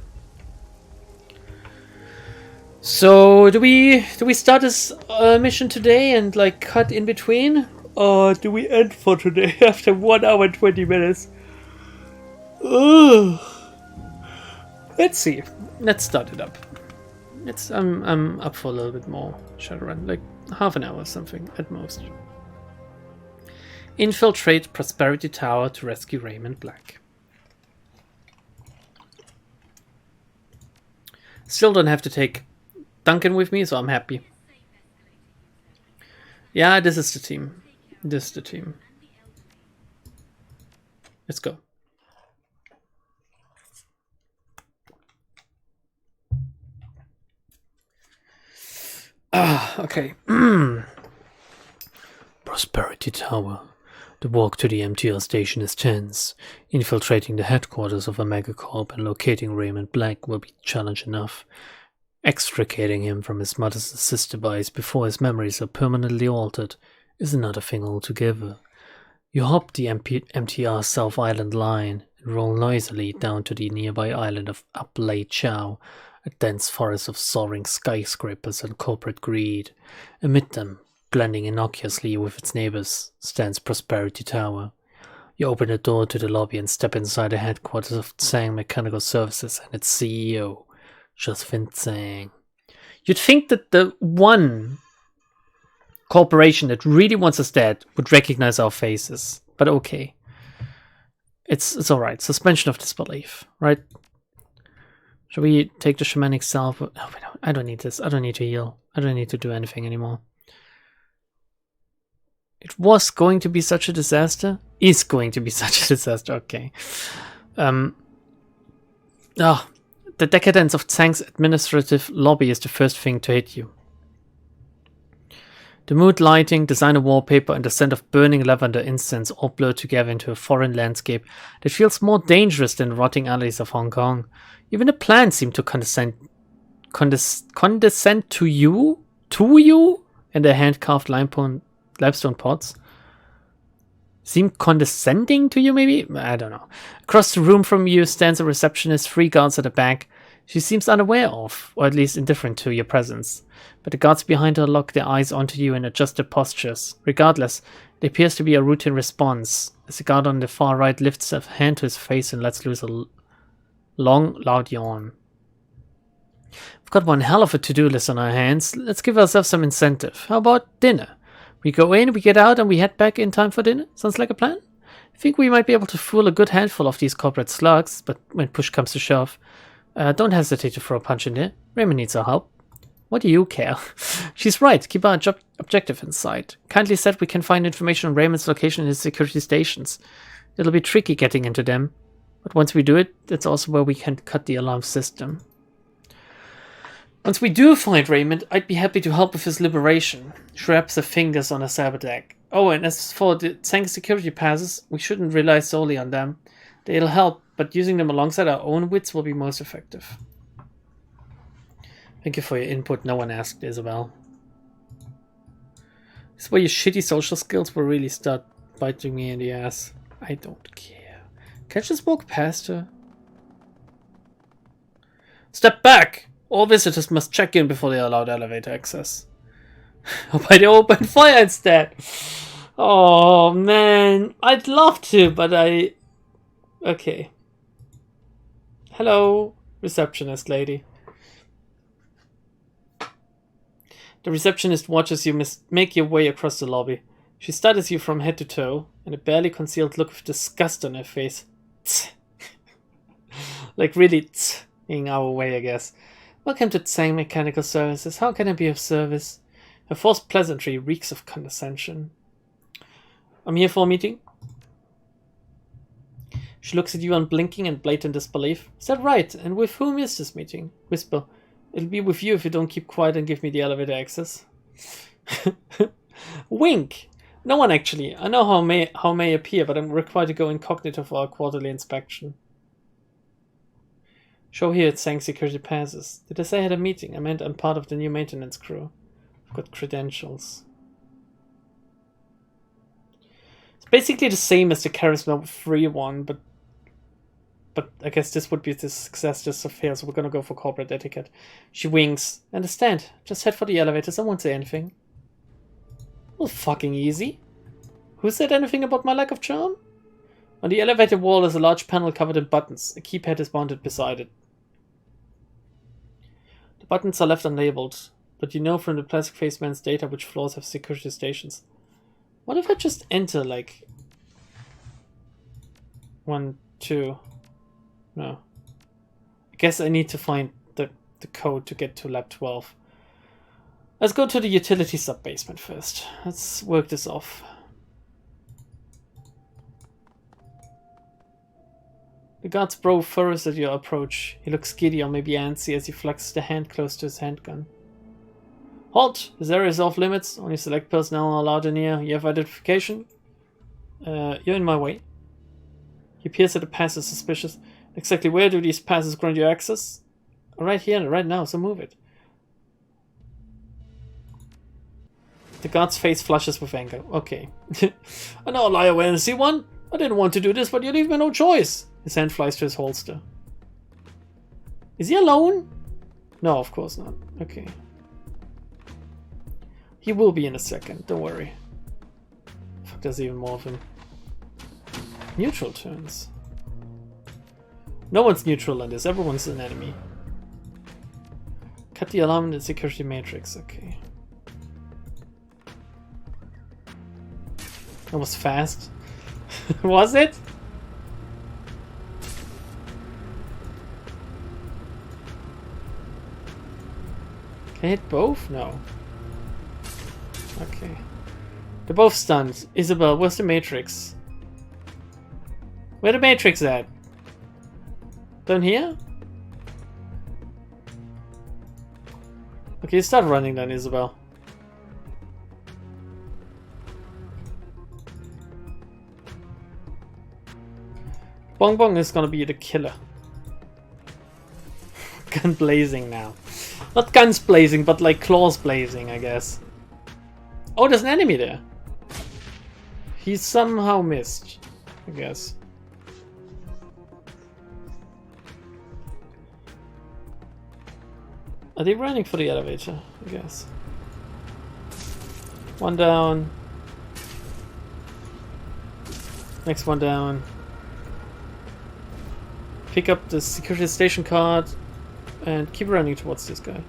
So, do we start this mission today and like cut in between? Or do we end for today after 1 hour and 20 minutes? Ugh. Let's see. Let's start it up. I'm up for a little bit more Shadowrun, like half an hour or something at most. Infiltrate Prosperity Tower to rescue Raymond Black. Still don't have to take Duncan with me, so I'm happy. Yeah, this is the team. This is the team. Let's go. Okay. Prosperity Tower. The walk to the MTR station is tense. Infiltrating the headquarters of a megacorp and locating Raymond Black will be challenge enough. Extricating him from his mother's assist device before his memories are permanently altered is another thing altogether. You hop the MTR South Island line and roll noisily down to the nearby island of Uplay Chow, a dense forest of soaring skyscrapers and corporate greed. Amid them, blending innocuously with its neighbors, stands Prosperity Tower. You open the door to the lobby and step inside the headquarters of Tsang Mechanical Services and its CEO, Josephine Tsang. You'd think that the one corporation that really wants us dead would recognize our faces, but okay. It's alright. Suspension of disbelief, right? Shall we take the shamanic salve? Oh, I don't need this. I don't need to heal. I don't need to do anything anymore. It was going to be such a disaster. Is going to be such a disaster. Okay. The decadence of Tsang's administrative lobby is the first thing to hit you. The mood lighting, designer wallpaper, and the scent of burning lavender incense all blur together into a foreign landscape that feels more dangerous than the rotting alleys of Hong Kong. Even the plants seem to condescend to you, and their hand-carved limestone pots. Seem condescending to you, maybe? I don't know. Across the room from you stands a receptionist, 3 guards at the back. She seems unaware of, or at least indifferent to, your presence. But the guards behind her lock their eyes onto you and adjust their postures. Regardless, it appears to be a routine response, as the guard on the far right lifts a hand to his face and lets loose a long, loud yawn. We've got one hell of a to-do list on our hands. Let's give ourselves some incentive. How about dinner? We go in, we get out, and we head back in time for dinner? Sounds like a plan? I think we might be able to fool a good handful of these corporate slugs, but when push comes to shove, don't hesitate to throw a punch in there. Raymond needs our help. What do you care? She's right, keep our objective in sight. Kindly said we can find information on Raymond's location in his security stations. It'll be tricky getting into them, but once we do it, that's also where we can cut the alarm system. Once we do find Raymond, I'd be happy to help with his liberation. She wraps her fingers on her saber deck. Oh, and as for the tank security passes, we shouldn't rely solely on them. They'll help, but using them alongside our own wits will be most effective. Thank you for your input, no one asked, Isabel. This is where your shitty social skills will really start biting me in the ass. I don't care. Can I just walk past her? Step back! All visitors must check in before they are allowed elevator access. But they open fire instead. Oh man, I'd love to, but I... Okay. Hello, receptionist lady. The receptionist watches you make your way across the lobby. She studies you from head to toe, and a barely concealed look of disgust on her face. Like really in our way, I guess. Welcome to Tsang Mechanical Services. How can I be of service? Her forced pleasantry reeks of condescension. I'm here for a meeting. She looks at you unblinking and blatant disbelief. Is that right? And with whom is this meeting? Whisper. It'll be with you if you don't keep quiet and give me the elevator access. Wink. No one actually. I know how may appear, but I'm required to go incognito for our quarterly inspection. Show here at Tsang Security Passes. Did I say I had a meeting? I meant I'm part of the new maintenance crew. I've got credentials. It's basically the same as the Charisma 3 one, but I guess this would be the success just of here, so we're gonna go for corporate etiquette. She winks. Understand. Just head for the elevators. I won't say anything. Well, fucking easy. Who said anything about my lack of charm? On the elevator wall is a large panel covered in buttons. A keypad is mounted beside it. The buttons are left unlabeled, but you know from the plastic face man's data which floors have security stations. What if I just enter, like... 1, 2... No. I guess I need to find the code to get to lab 12. Let's go to the utility sub-basement first. Let's work this off. The guard's brow furrows at your approach. He looks giddy or maybe antsy as he flexes the hand close to his handgun. Halt! This area is off limits. Only select personnel are allowed in here. You have identification? You're in my way. He peers at the passes suspicious. Exactly where do these passes grant you access? Right here and right now, so move it. The guard's face flushes with anger. Okay. I know a liar when I see one. I didn't want to do this, but you leave me no choice. His hand flies to his holster. Is he alone? No, of course not. Okay. He will be in a second, don't worry. Fuck, there's even more of him. Neutral turns. No one's neutral in this, everyone's an enemy. Cut the alarm in the security matrix, okay. That was fast. Was it? Can I hit both? No. Okay. They're both stunned. Isabel, where's the matrix? Where the matrix at? Down here? Okay, start running then, Isabel. Bong Bong is gonna be the killer. Gun blazing now. Not guns blazing, but like claws blazing, I guess. Oh, there's an enemy there. He somehow missed, I guess. Are they running for the elevator? I guess. One down. Next one down. Pick up the security station card and keep running towards this guy.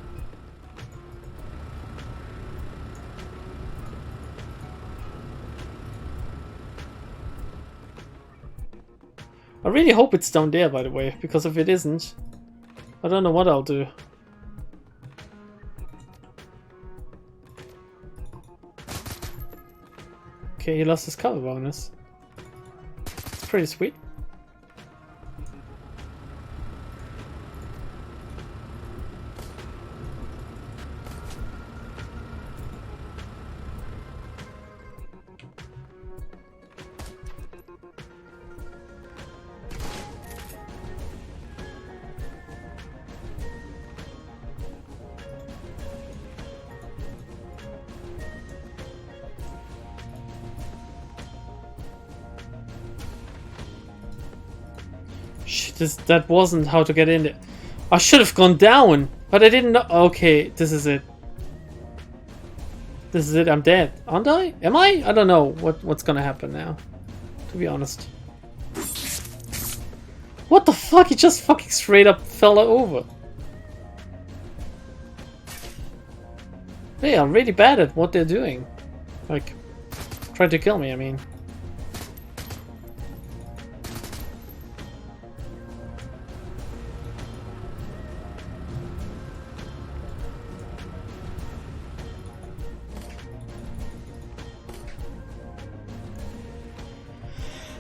I really hope it's down there, by the way, because if it isn't, I don't know what I'll do. Okay, he lost his cover bonus. It's pretty sweet. That wasn't how to get in there. I should have gone down, but I didn't know. Okay, this is it. This is it. I'm dead. Aren't I? Am I? I don't know what's gonna happen now, to be honest. What the fuck? He just fucking straight up fell over. They are really bad at what they're doing. Like, trying to kill me, I mean.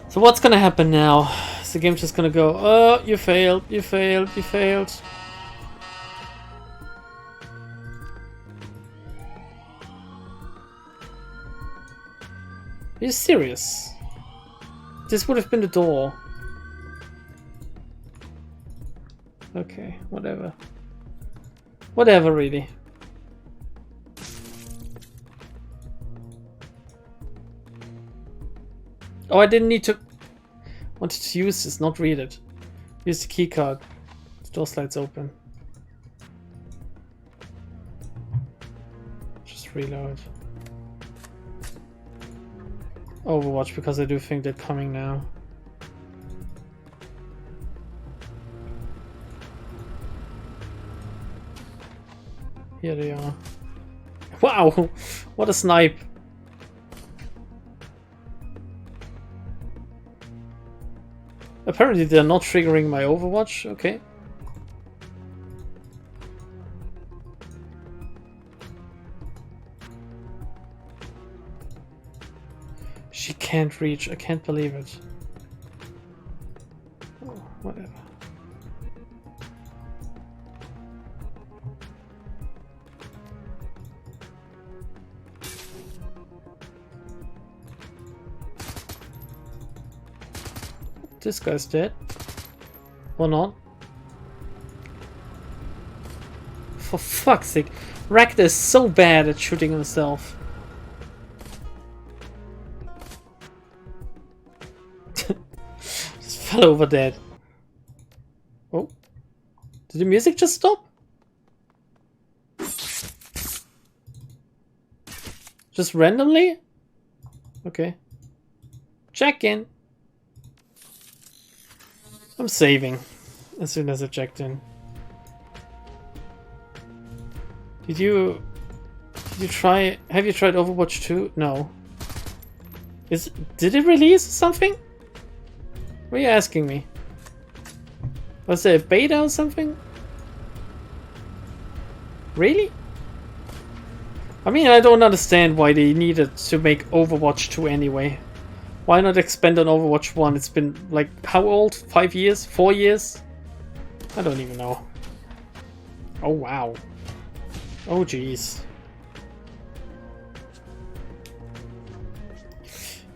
So what's gonna happen now? Is the game just gonna go, oh, you failed, you failed, you failed? Are you serious? This would have been the door. Okay, whatever. Whatever, really. Oh, I didn't need to... Wanted to use this, not read it. Use the key card. The door slides open. Just reload. Overwatch, because I do think they're coming now. Here they are. Wow! What a snipe! Apparently they're not triggering my Overwatch, okay. She can't reach, I can't believe it. Oh, whatever. This guy's dead. Or not. For fuck's sake. Ragnar is so bad at shooting himself. Just fell over dead. Oh. Did the music just stop? Just randomly? Okay. Check in. I'm saving as soon as I checked in. Did you try? Have you tried Overwatch 2? No. Did it release something? What are you asking me? Was there a beta or something? Really? I mean, I don't understand why they needed to make Overwatch 2 anyway. Why not expand on Overwatch 1? It's been like, how old? 5 years? 4 years? I don't even know. Oh wow. Oh jeez.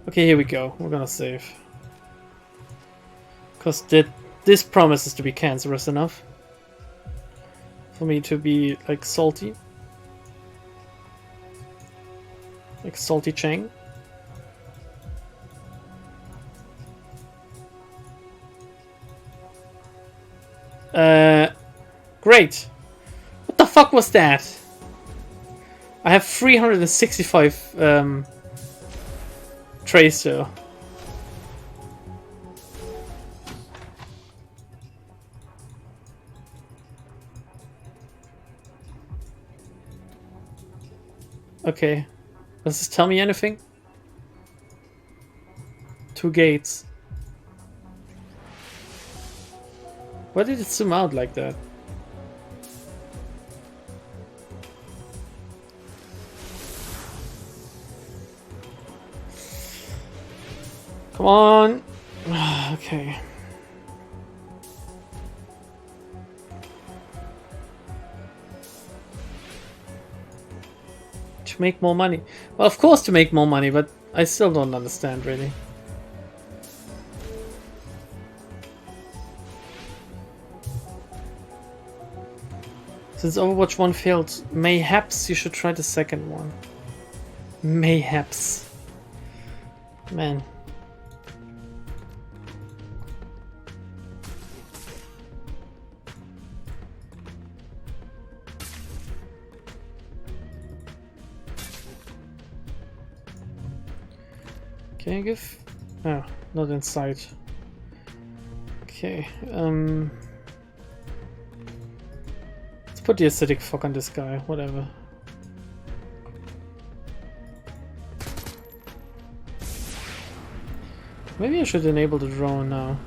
Okay, here we go. We're gonna save. Because this promises to be cancerous enough for me to be like salty. Like salty Chang. Great. What the fuck was that? I have 365 trays though. Okay. Does this tell me anything? 2 gates. Why did it zoom out like that? Come on. Okay. To make more money. Well, of course to make more money, but I still don't understand really. Since Overwatch 1 failed, mayhaps you should try the second one. Mayhaps. Man. Can you give... Oh, not inside. Okay, let's put the acidic fog on this guy, whatever. Maybe I should enable the drone now.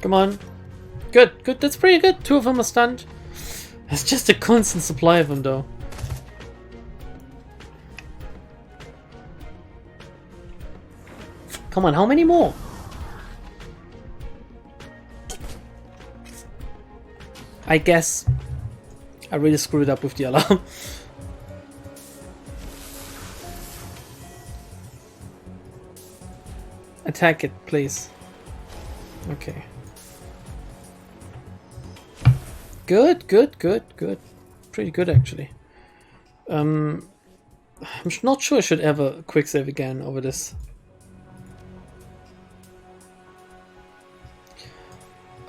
Come on. Good, good, that's pretty good. 2 of them are stunned. It's just a constant supply of them though. Come on, how many more? I guess I really screwed up with the alarm. Attack it, please. Okay. Good, good, good, good. Pretty good, actually. I'm not sure I should ever quick save again over this.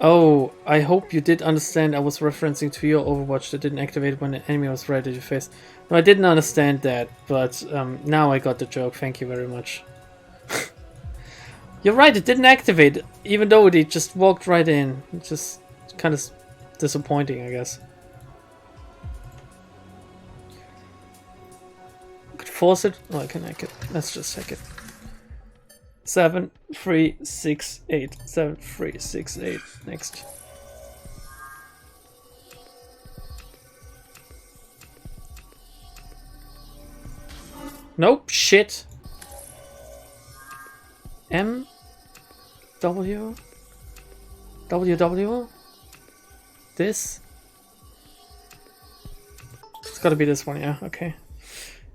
Oh, I hope you did understand I was referencing to your Overwatch that didn't activate when the enemy was right at your face. No, I didn't understand that, but now I got the joke. Thank you very much. You're right, it didn't activate, even though they just walked right in. It's just kind of disappointing, I guess. Could force it? Oh, I can hack it. Let's just hack it. 7, 3, 6, 8. 7, 3, 6, 8. Next. Nope, shit. M W W. This? It's gotta be this one, yeah, okay.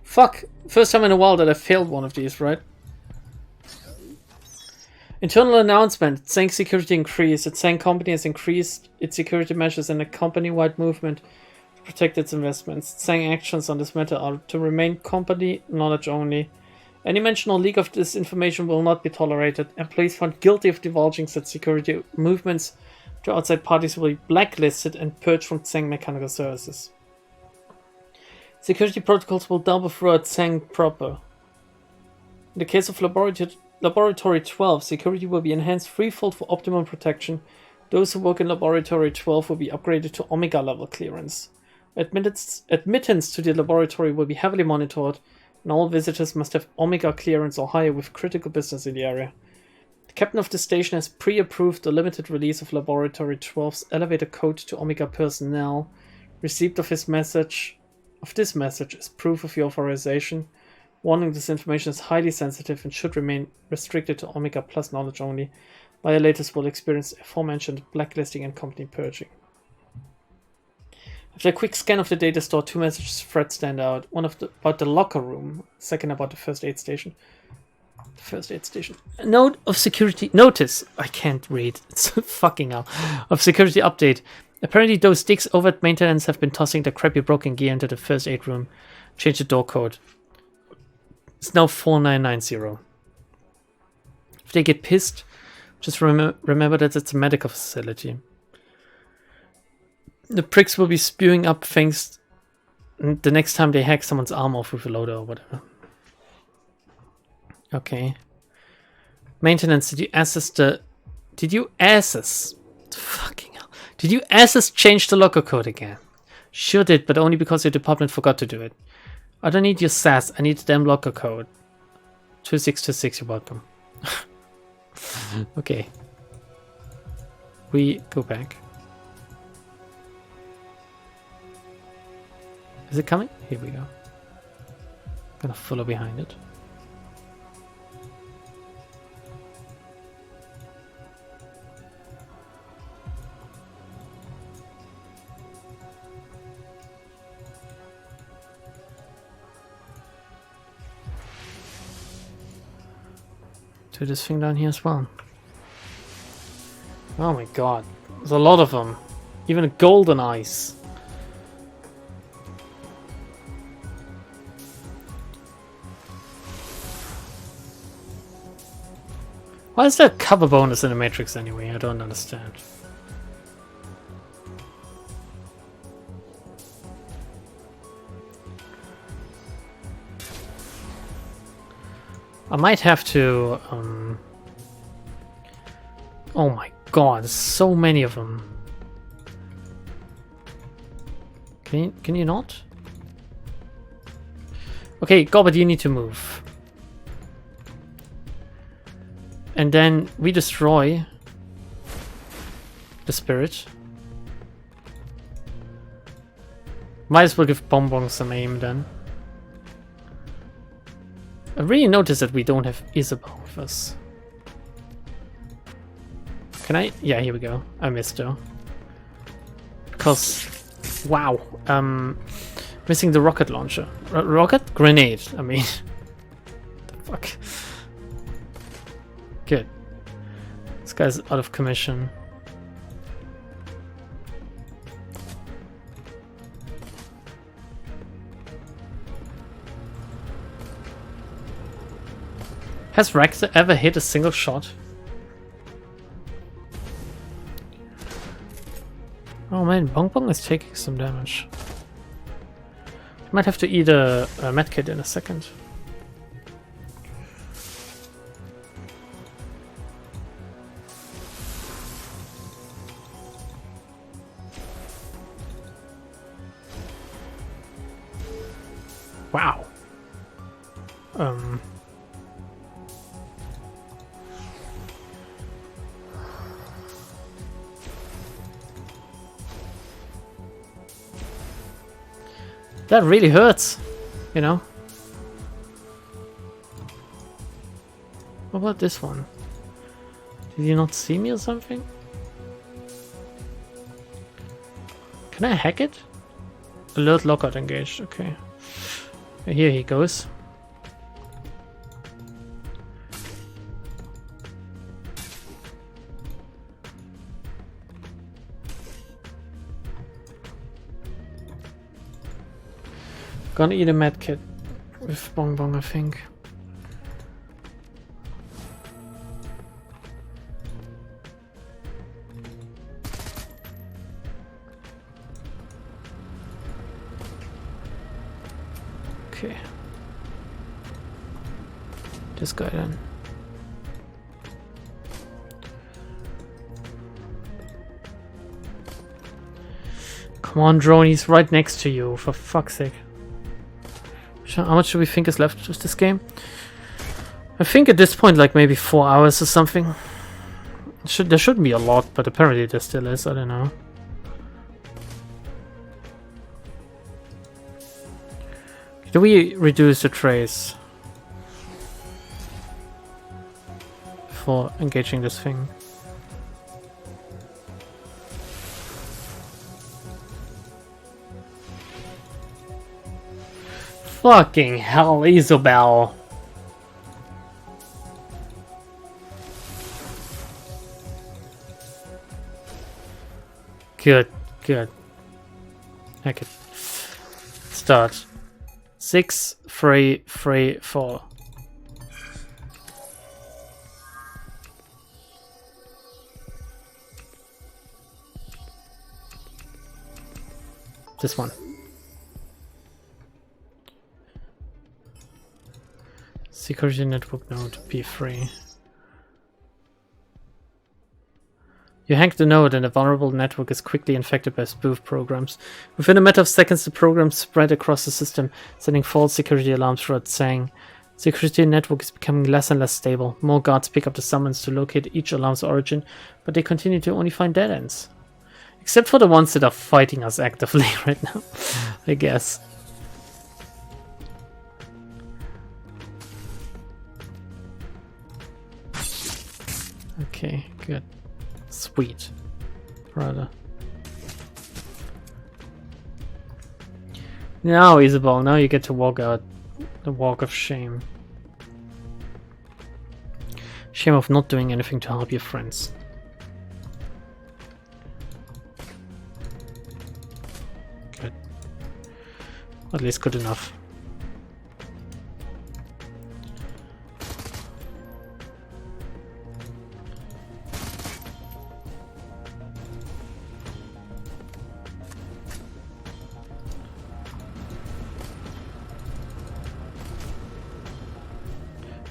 Fuck! First time in a while that I failed one of these, right? Internal announcement. Tseng security increased. The Tseng company has increased its security measures in a company-wide movement to protect its investments. Tseng actions on this matter are to remain company knowledge only. Any mention or leak of this information will not be tolerated. Employees found guilty of divulging such security movements to outside parties will be blacklisted and purged from Tseng Mechanical Services. Security protocols will double throughout Tseng proper. In the case of Laboratory 12, security will be enhanced threefold for optimum protection. Those who work in Laboratory 12 will be upgraded to Omega level clearance. Admittance to the laboratory will be heavily monitored, and all visitors must have Omega clearance or higher with critical business in the area. The captain of the station has pre-approved the limited release of Laboratory 12's elevator code to Omega personnel. Receipt of this message is proof of your authorization. Warning: this information is highly sensitive and should remain restricted to Omega Plus knowledge only. Violators will experience aforementioned blacklisting and company purging. After a quick scan of the data store, 2 message threads stand out. One about the locker room, second about the first aid station. First aid station. A note of security. Notice. I can't read. It's fucking hell. Of security update. Apparently those dicks over at maintenance have been tossing the crappy broken gear into the first aid room. Change the door code. It's now 4990. If they get pissed, just remember that it's a medical facility. The pricks will be spewing up things the next time they hack someone's arm off with a loader or whatever. Okay. Maintenance, did you access the... Did you access... Fucking hell. Did you access change the locker code again? Sure did, but only because your department forgot to do it. I don't need your sass, I need the damn locker code. 2626, you're welcome. Okay. We go back. Is it coming? Here we go. Gonna follow behind it. Do this thing down here as well. Oh my god. There's a lot of them. Even a golden ice. Why is there a cover bonus in the Matrix anyway? I don't understand. I might have to... Oh my god, there's so many of them. Can you not? Okay, Gobbert, you need to move. And then we destroy the spirit. Might as well give Bonbon some aim then. I really noticed that we don't have Isabel with us. Can I? Yeah, here we go. I missed her. Because, wow. Missing the rocket launcher. Rocket? Grenade, I mean. The fuck? Good. This guy's out of commission. Has Rex ever hit a single shot? Oh man, Bong Bong is taking some damage. Might have to eat a medkit in a second. Wow. That really hurts, you know. What about this one? Did you not see me or something? Can I hack it? Alert lockout engaged, okay. Here he goes. Gonna eat a medkit with Bong Bong, I think. Okay. This guy then. Come on, drone, he's right next to you, for fuck's sake. How much do we think is left with this game? I think at this point like maybe 4 hours or something. There should be a lot, but apparently there still is, I don't know. Do we reduce the trace for engaging this thing? Fucking hell, Isobel. Good, good. I could start. 6, 3, 3, 4. This one. Security network node P3. You hack the node and a vulnerable network is quickly infected by spoof programs. Within a matter of seconds, the programs spread across the system, sending false security alarms throughout saying security network is becoming less and less stable. More guards pick up the summons to locate each alarm's origin, but they continue to only find dead ends. Except for the ones that are fighting us actively right now, I guess. Okay, good. Sweet. Rather. Now, Isabel, now you get to walk out the walk of shame. Shame of not doing anything to help your friends. Good. At least good enough.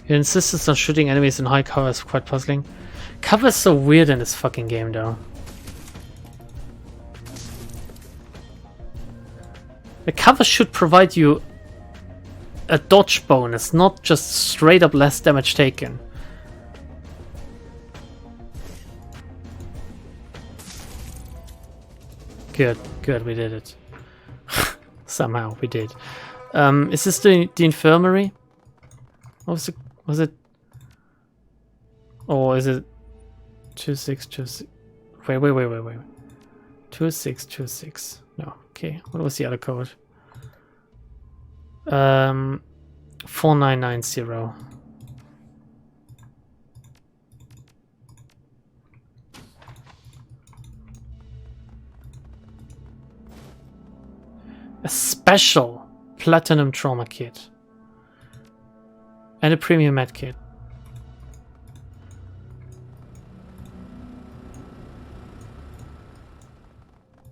Your insistence on shooting enemies in high cover is quite puzzling. Cover is so weird in this fucking game though. The cover should provide you a dodge bonus, not just straight up less damage taken. Good, good, we did it. Somehow we did. Is this the infirmary? What was it? Was it? Or is it 2626? Wait. 2626. No. Okay. What was the other code? 4990. A special platinum trauma kit. And a premium med kit.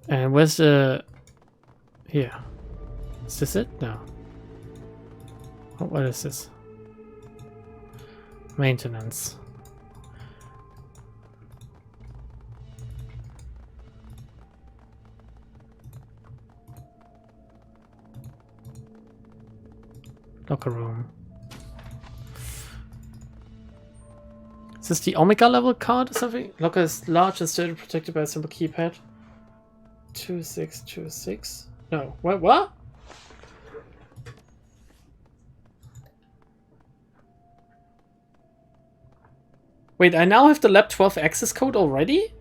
And where's the... Here. Is this it? No. Oh, what is this? Maintenance. Locker room. Is this the Omega level card or something? Locker is large and sturdy, protected by a simple keypad. 2626? No. What? Wait, I now have the Lab 12 access code already?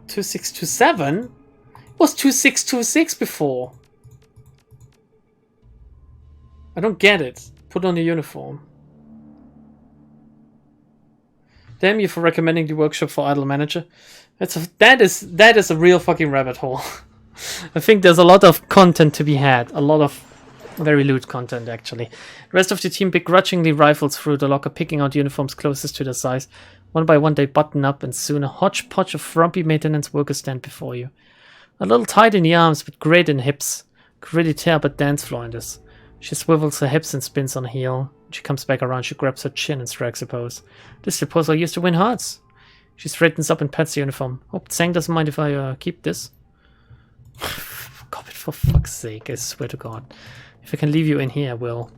2627? It was 2626 before. I don't get it. Put on the uniform. Damn you for recommending the workshop for Idle Manager. That is a real fucking rabbit hole. I think there's a lot of content to be had. A lot of very loot content, actually. The rest of the team begrudgingly rifles through the locker, picking out uniforms closest to their size. One by one they button up, and soon a hodgepodge of frumpy maintenance workers stand before you. A little tight in the arms, but great in hips. Could really tear up a dance floor in this. She swivels her hips and spins on a heel. When she comes back around, she grabs her chin and strikes a pose. This is the pose I used to win hearts. She straightens up and pats the uniform. Hope Tseng doesn't mind if I keep this. God, for fuck's sake, I swear to God. If I can leave you in here, I will.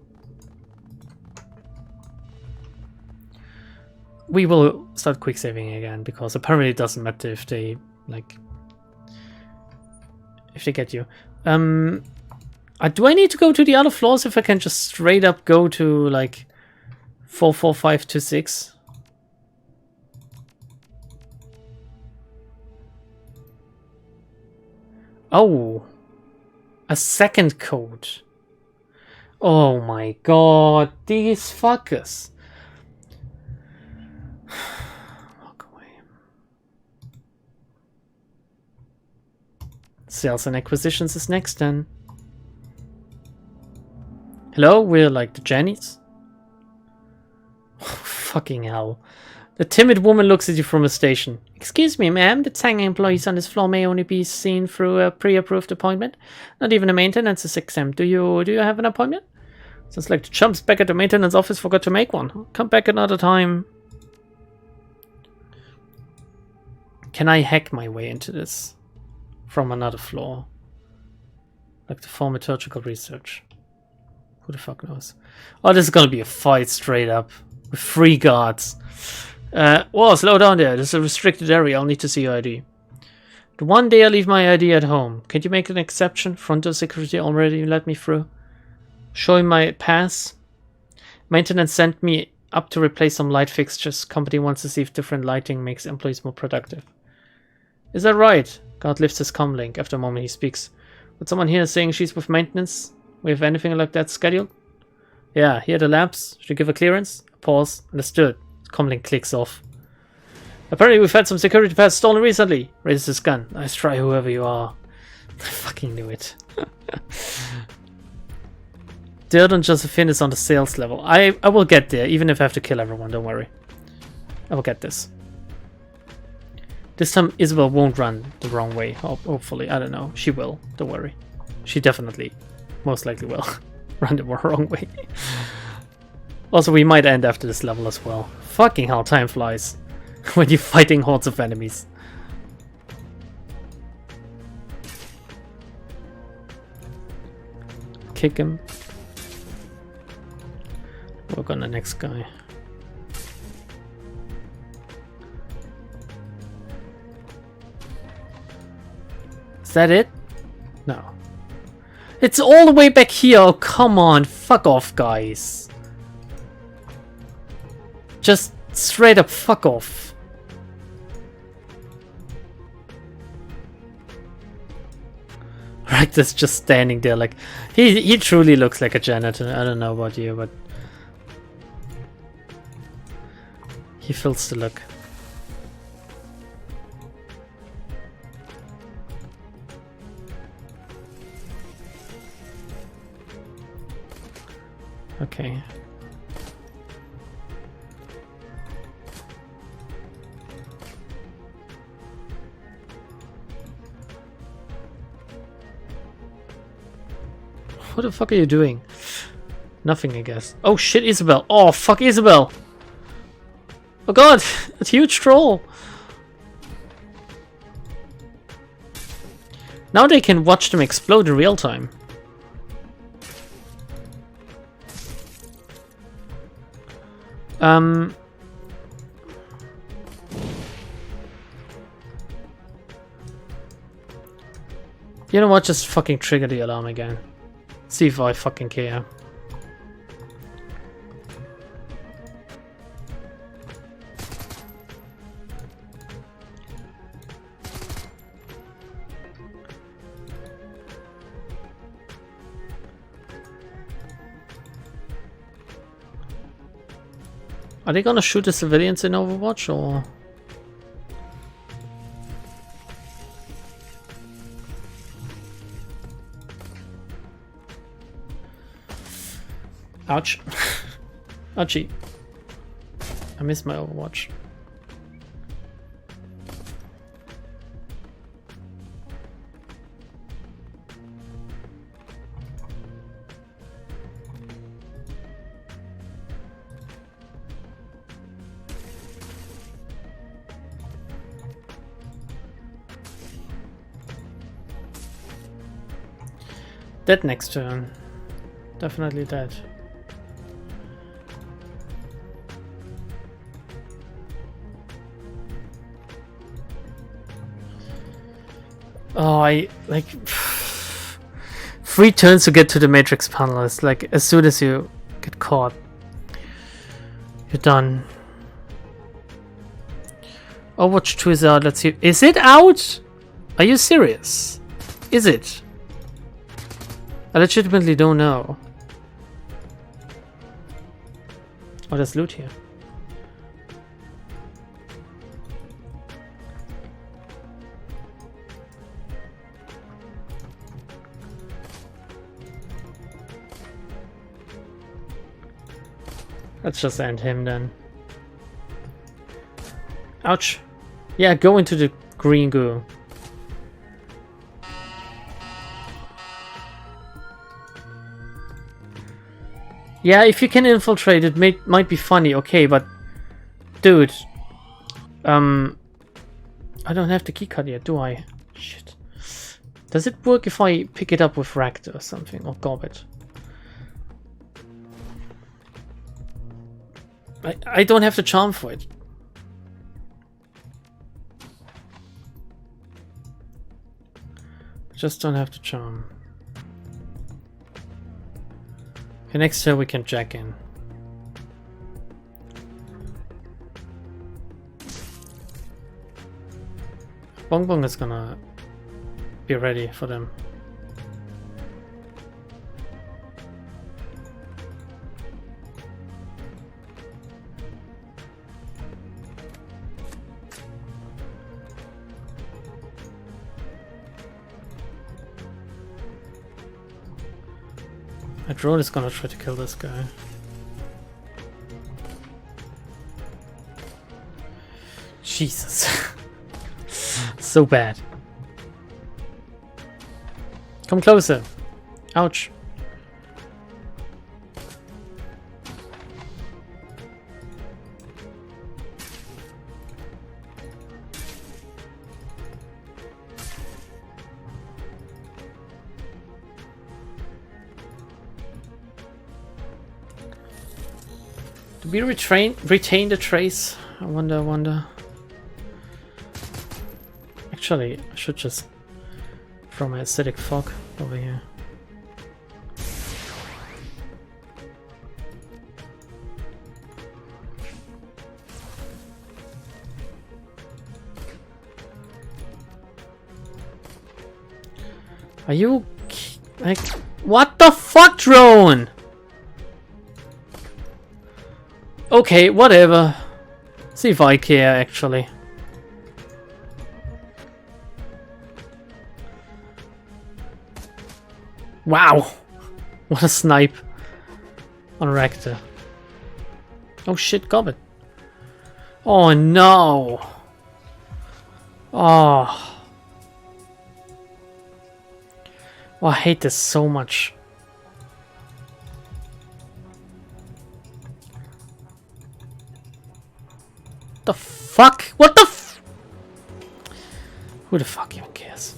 We will start quick saving again, because apparently it doesn't matter if they, like... if they get you. Do I need to go to the other floors if I can just straight up go to, like, 44526? Oh. A second code. Oh my god, these fuckers. Walk away. Sales and acquisitions is next then. Hello, we're like the Jennies. Fucking hell. The timid woman looks at you from a station. Excuse me, ma'am, the Tang employees on this floor may only be seen through a pre-approved appointment. Not even a maintenance is exempt. Do you have an appointment? Sounds like the chumps back at the maintenance office forgot to make one. Come back another time. Can I hack my way into this? From another floor? Like the thaumaturgical research. Who the fuck knows? Oh, this is gonna be a fight straight up. With 3 guards. Whoa, slow down there. This is a restricted area. I'll need to see your ID. The one day I leave my ID at home. Can you make an exception? Front door security already let me through. Show him my pass. Maintenance sent me up to replace some light fixtures. Company wants to see if different lighting makes employees more productive. Is that right? Guard lifts his comm link. After a moment he speaks. Would someone here saying she's with maintenance? We have anything like that scheduled? Yeah, here are the labs. Should give a clearance? Pause. Understood. Comlink clicks off. Apparently we've had some security pass stolen recently. Raises his gun. Nice try, whoever you are. I fucking knew it. Dirt and Josephine is on the sales level. I will get there, even if I have to kill everyone, don't worry. I will get this. This time Isabel won't run the wrong way, hopefully. I don't know. She will, don't worry. She definitely, most likely will, run the wrong way. Also, we might end after this level as well. Fucking hell, time flies. When you're fighting hordes of enemies. Kick him. Work on the next guy. Is that it? No. It's all the way back here. Oh, come on. Fuck off, guys. Just straight up fuck off. Rector's just standing there like he truly looks like a janitor. I don't know about you, but he fills the look. Okay. What the fuck are you doing? Nothing, I guess. Oh shit, Isabel. Oh fuck, Isabel. Oh god, a huge troll. Now they can watch them explode in real time. You know what? Just fucking trigger the alarm again. See if I fucking care. Are they gonna shoot the civilians in Overwatch or? Ouch. Ouchie. I missed my Overwatch. Dead next turn. Definitely dead. Oh, I like 3 turns to get to the Matrix panel. It's like as soon as you get caught, you're done. Overwatch 2 is out. Let's see. Is it out? Are you serious? Is it? I legitimately don't know. Oh, there's loot here. Let's just end him then. Ouch. Yeah, go into the green goo. Yeah, if you can infiltrate it might be funny, okay, but dude, I don't have the keycard yet, do I? Shit. Does it work if I pick it up with Ractor or something, or Gobbet? I don't have the charm for it. Just don't have the charm. Okay, next year we can jack in. Bong Bong is gonna be ready for them. My drone is gonna try to kill this guy. Jesus. So bad. Come closer. Ouch. Do we retain the trace? I wonder. Actually, I should just throw my acidic fog over here. Are you like what the fuck, drone? Okay, whatever. See if I care actually. Wow, what a snipe on Ractor. Oh shit, Gobbet. Oh no. Oh. Oh, I hate this so much. The fuck? What the f— Who the fuck even cares?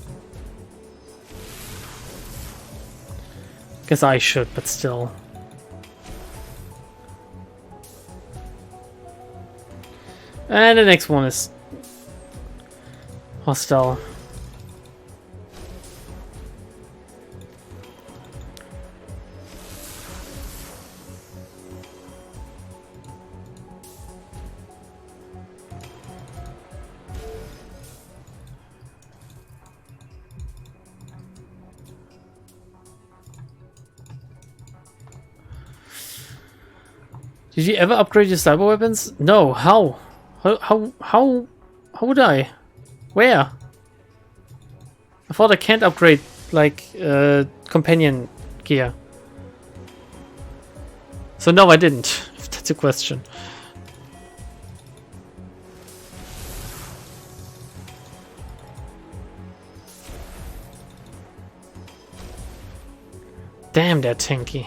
Guess I should, but still. And the next one is hostile. Did you ever upgrade your cyber weapons? No. How? How would I? Where? I thought I can't upgrade like companion gear. So no, I didn't. If that's a question. Damn, they're tanky.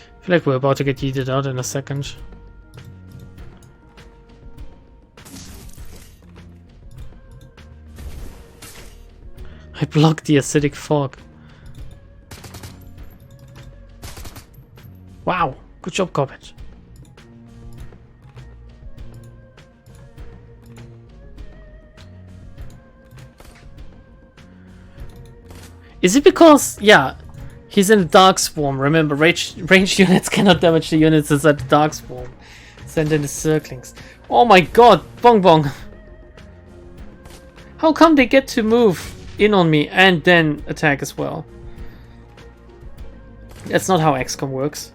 I feel like we're about to get yeeted out in a second. I blocked the acidic fog. Wow, good job, Gobbet. Is it because, yeah, he's in a dark swarm? Remember, ranged units cannot damage the units inside the dark swarm. Send in the circlings. Oh my god, Bong Bong. How come they get to move in on me and then attack as well? That's not how XCOM works.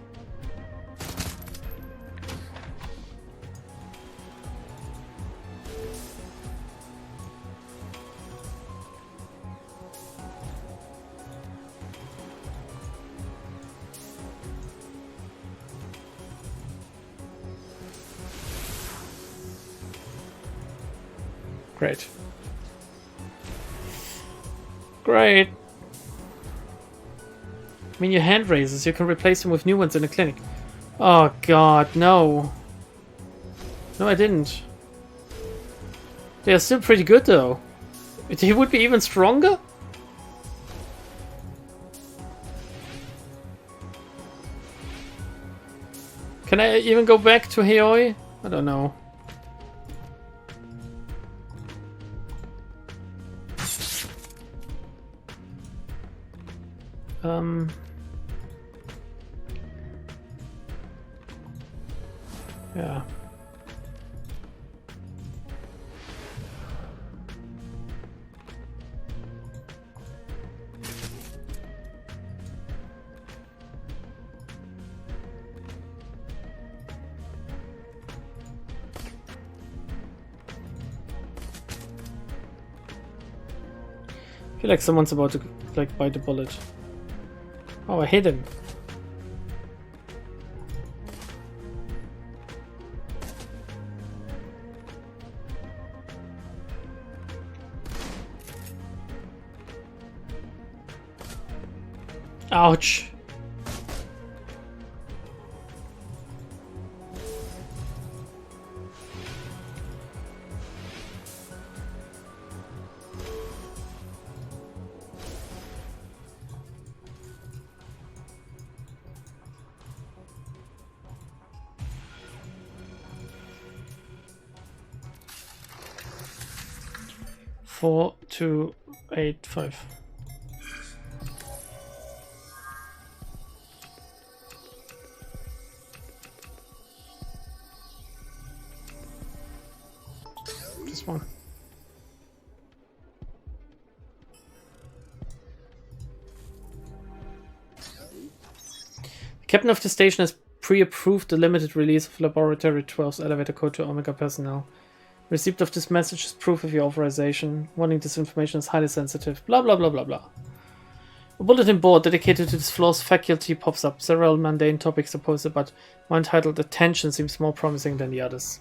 Great. Great. I mean, your hand raises. You can replace them with new ones in the clinic. Oh god, no. No, I didn't. They are still pretty good, though. He would be even stronger? Can I even go back to Heoi? I don't know. Yeah. I feel like someone's about to like bite a bullet. Oh, I hit him. Ouch. Four, 2, 8, 5. Just one. The captain of the station has pre-approved the limited release of Laboratory 12's elevator code to Omega personnel. Receipt of this message is proof of your authorization. Warning, this information is highly sensitive. Blah blah blah blah blah. A bulletin board dedicated to this floor's faculty pops up. Several mundane topics are posted, but one titled Attention seems more promising than the others.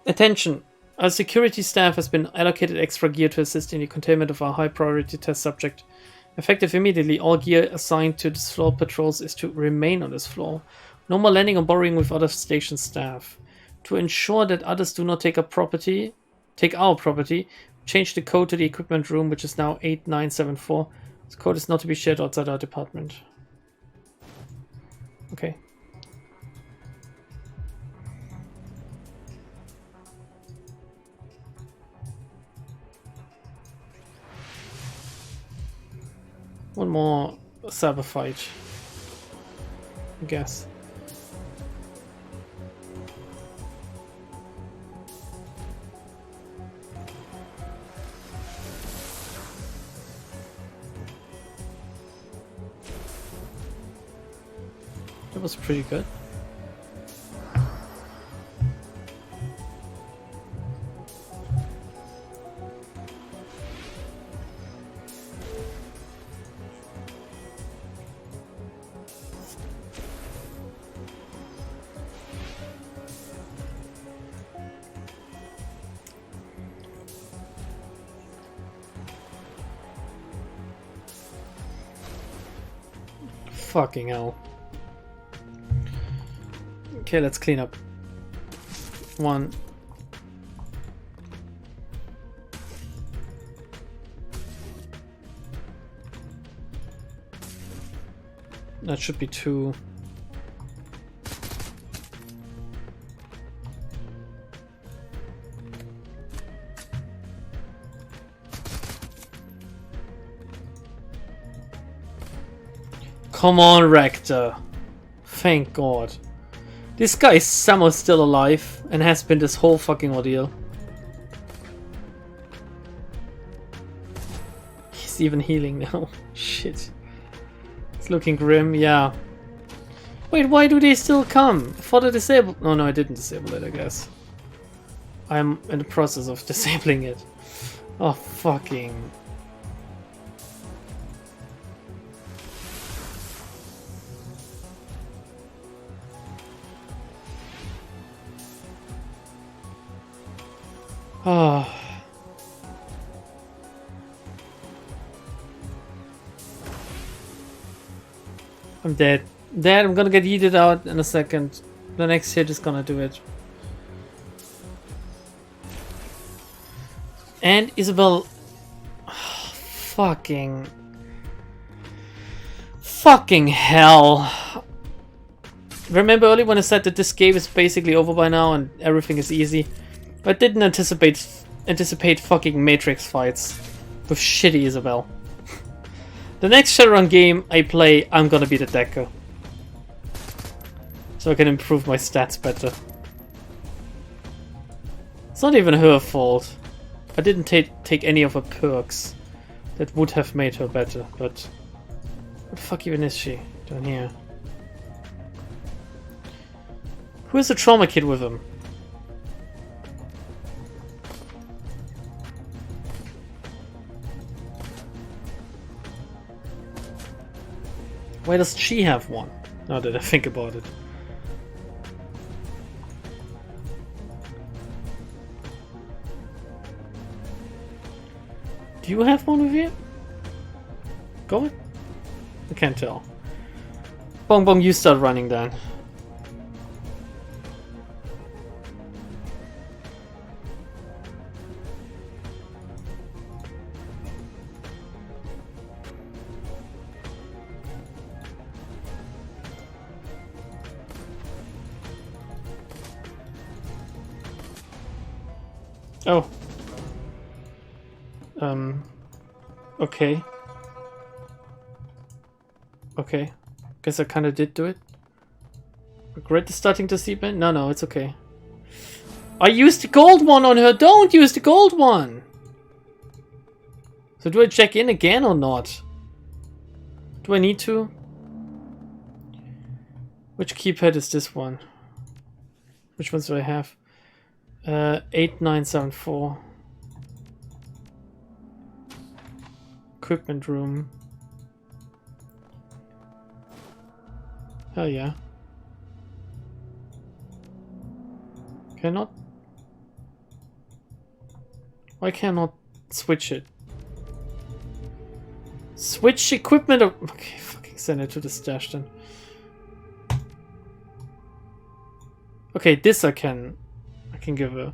Attention! Our security staff has been allocated extra gear to assist in the containment of our high priority test subject. Effective immediately, all gear assigned to this floor patrols is to remain on this floor. No more landing or borrowing with other station staff. To ensure that others do not take our property, change the code to the equipment room, which is now 8974. This code is not to be shared outside our department. Okay. One more cyber fight, I guess. That was pretty good. Fucking hell. Okay, let's clean up. One. That should be 2. Come on, Rector. Thank God. This guy is somehow still alive and has been this whole fucking ordeal. He's even healing now. Shit. It's looking grim, yeah. Wait, why do they still come? I thought I disabled... Oh no, I didn't disable it, I guess. I'm in the process of disabling it. Oh, fucking... Oh. I'm dead. Dead, I'm gonna get yeeted out in a second. The next hit is gonna do it. And Isabel... Oh, fucking hell. Remember earlier when I said that this game is basically over by now and everything is easy? I didn't anticipate fucking Matrix fights with shitty Isabel. The next Shadowrun game I play, I'm gonna be the Decker. So I can improve my stats better. It's not even her fault. I didn't take any of her perks that would have made her better, but... What the fuck even is she down here? Who is the trauma kid with him? Why does she have one? Now that I think about it. Do you have one with you? Go on. I can't tell. Bong Bong, you start running then. Oh. Okay. Okay. Guess I kinda did do it. Regret starting to seep in? No, it's okay. I used the gold one on her! Don't use the gold one! So do I check in again or not? Do I need to? Which keypad is this one? Which ones do I have? 8974. Equipment room. Hell yeah. Cannot? Why cannot switch it? Switch equipment. Okay, fucking send it to the stash then. Okay, this I can give her.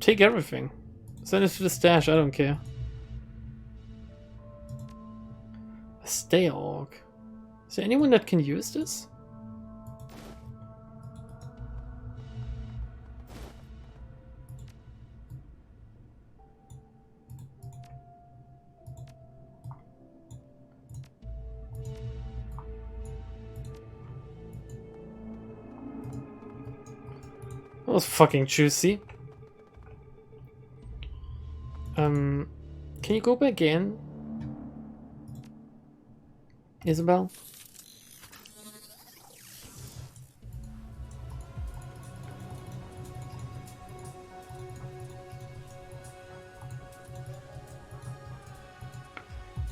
Take everything. Send it to the stash, I don't care. A stay org. Is there anyone that can use this? That was fucking juicy. Can you go back in? Isabel?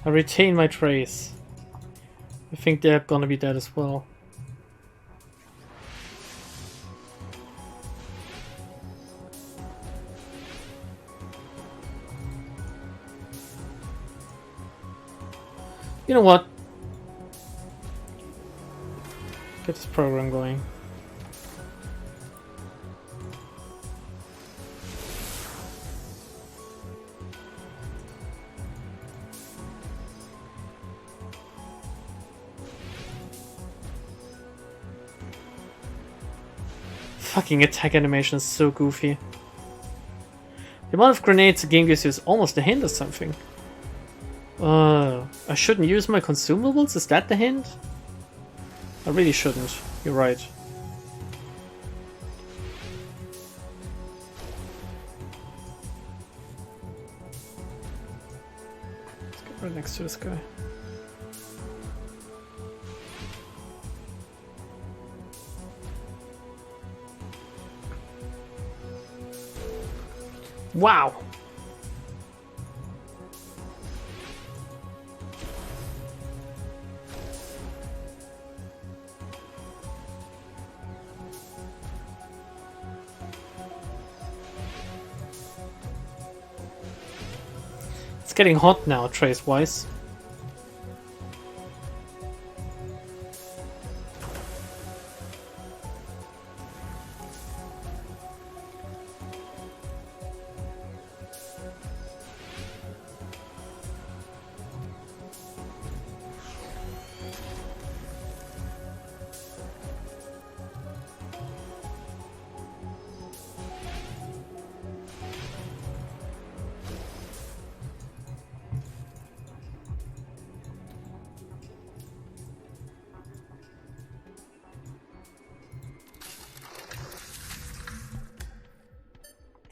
I retain my trace. I think they're gonna be dead as well. You know what? Get this program going. Fucking attack animation is so goofy. The amount of grenades the game gives you is almost a hint of something. I shouldn't use my consumables? Is that the hint? I really shouldn't. You're right. Let's get right next to this guy. Wow! It's getting hot now, trace-wise.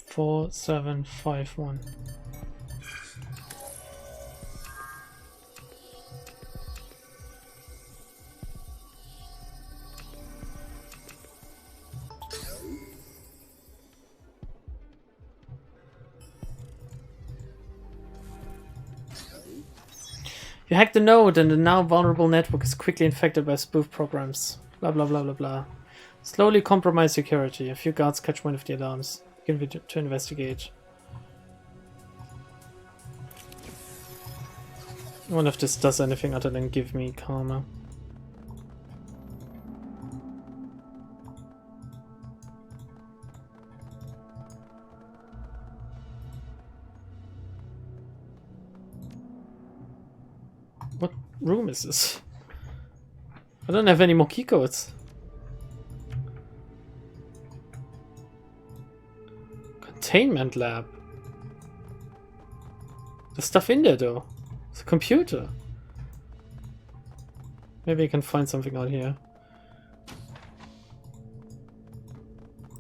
Four, 7, 5, 1. You hacked the node and the now vulnerable network is quickly infected by spoof programs. Blah blah blah blah blah. Slowly compromise security. A few guards catch wind of the alarms. Begin to investigate. I wonder if this does anything other than give me karma. What room is this? I don't have any more keycodes. Containment lab. There's stuff in there though. It's a computer. Maybe I can find something out here.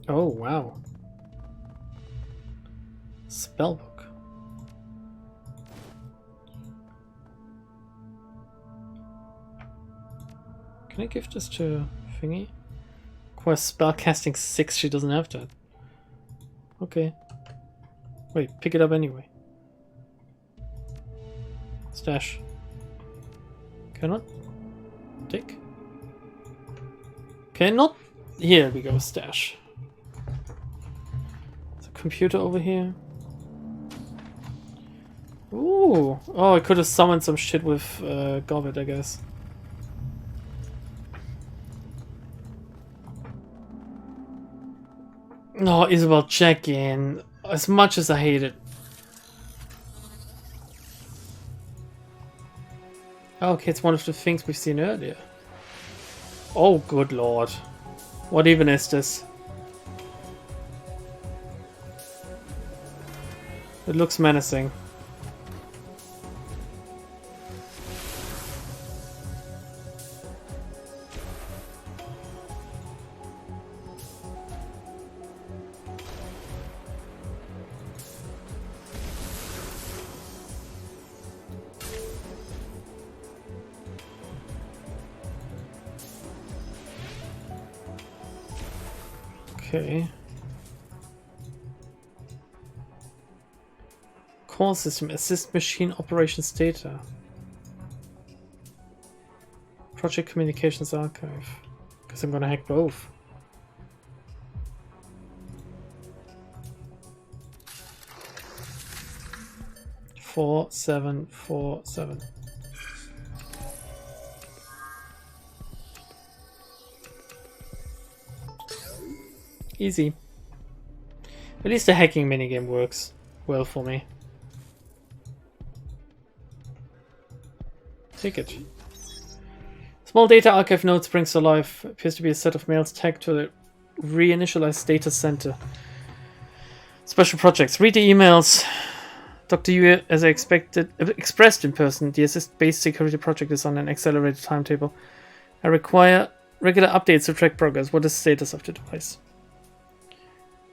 Oh wow. Spellbook. Can I give this to Thingy? Quest spellcasting 6, she doesn't have that. Okay. Wait, pick it up anyway. Stash. Cannot? Take? Cannot? Here we go, stash. There's a computer over here. Ooh! Oh, I could have summoned some shit with Goblet, I guess. No, Isabel, check in. As much as I hate it. Oh, okay, it's one of the things we've seen earlier. Oh, good lord. What even is this? It looks menacing. Okay. Core system, assist machine operations data. Project communications archive. Because I'm gonna hack both. Four, 7, 4, 7. Easy. At least the hacking minigame works well for me. Take it. Small data archive node springs to life. Appears to be a set of mails tagged to the reinitialized data center. Special projects. Read the emails. Dr. Yu, as I expressed in person, the assist-based security project is on an accelerated timetable. I require regular updates to track progress. What is the status of the device?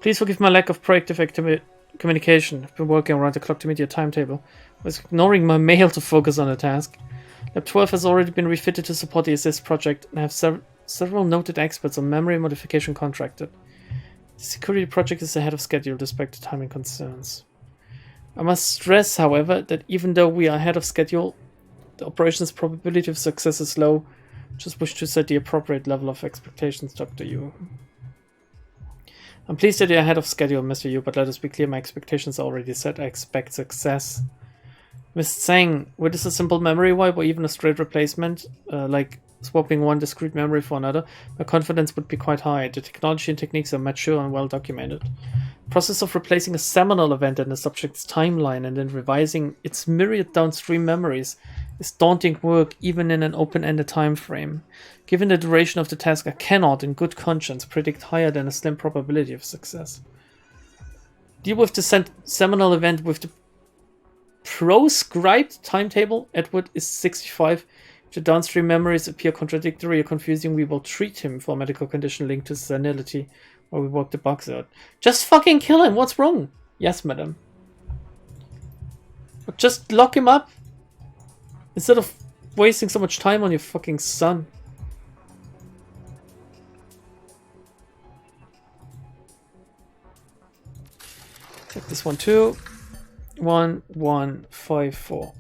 Please forgive my lack of proactive communication. I've been working around the clock to meet your timetable. I was ignoring my mail to focus on the task. Lab 12 has already been refitted to support the Assist project, and I have several noted experts on memory modification contracted. The security project is ahead of schedule despite the timing concerns. I must stress, however, that even though we are ahead of schedule, the operation's probability of success is low. Just wish to set the appropriate level of expectations, Dr. Yu. I'm pleased that you're ahead of schedule, Mr. Yu, but let us be clear, my expectations are already set. I expect success. Ms. Tseng, were this a simple memory wipe or even a straight replacement, like swapping one discrete memory for another, my confidence would be quite high. The technology and techniques are mature and well documented. The process of replacing a seminal event in the subject's timeline and then revising its myriad downstream memories is daunting work even in an open-ended time frame. Given the duration of the task, I cannot, in good conscience, predict higher than a slim probability of success. Deal with the seminal event with the proscribed timetable. Edward is 65. If the downstream memories appear contradictory or confusing, we will treat him for a medical condition linked to senility, or we work the bugs out. Just fucking kill him, what's wrong? Yes, madam. But just lock him up. Instead of wasting so much time on your fucking son. Check this one too. 1154.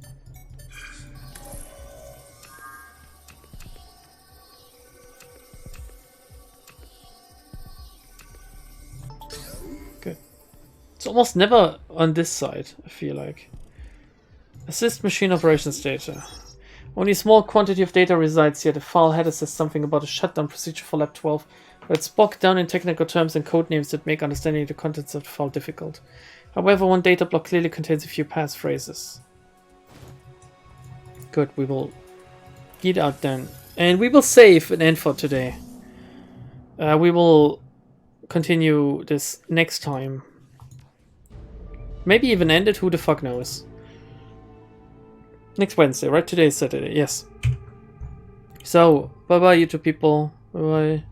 Good. It's almost never on this side, I feel like. Assist machine operations data. Only a small quantity of data resides here. The file header says something about a shutdown procedure for Lab 12, but it's bogged down in technical terms and code names that make understanding the contents of the file difficult. However, one data block clearly contains a few passphrases. Good, we will get out then. And we will save an end for today. We will continue this next time. Maybe even end it, who the fuck knows. Next Wednesday, right? Today is Saturday, yes. So, bye bye YouTube people. Bye bye.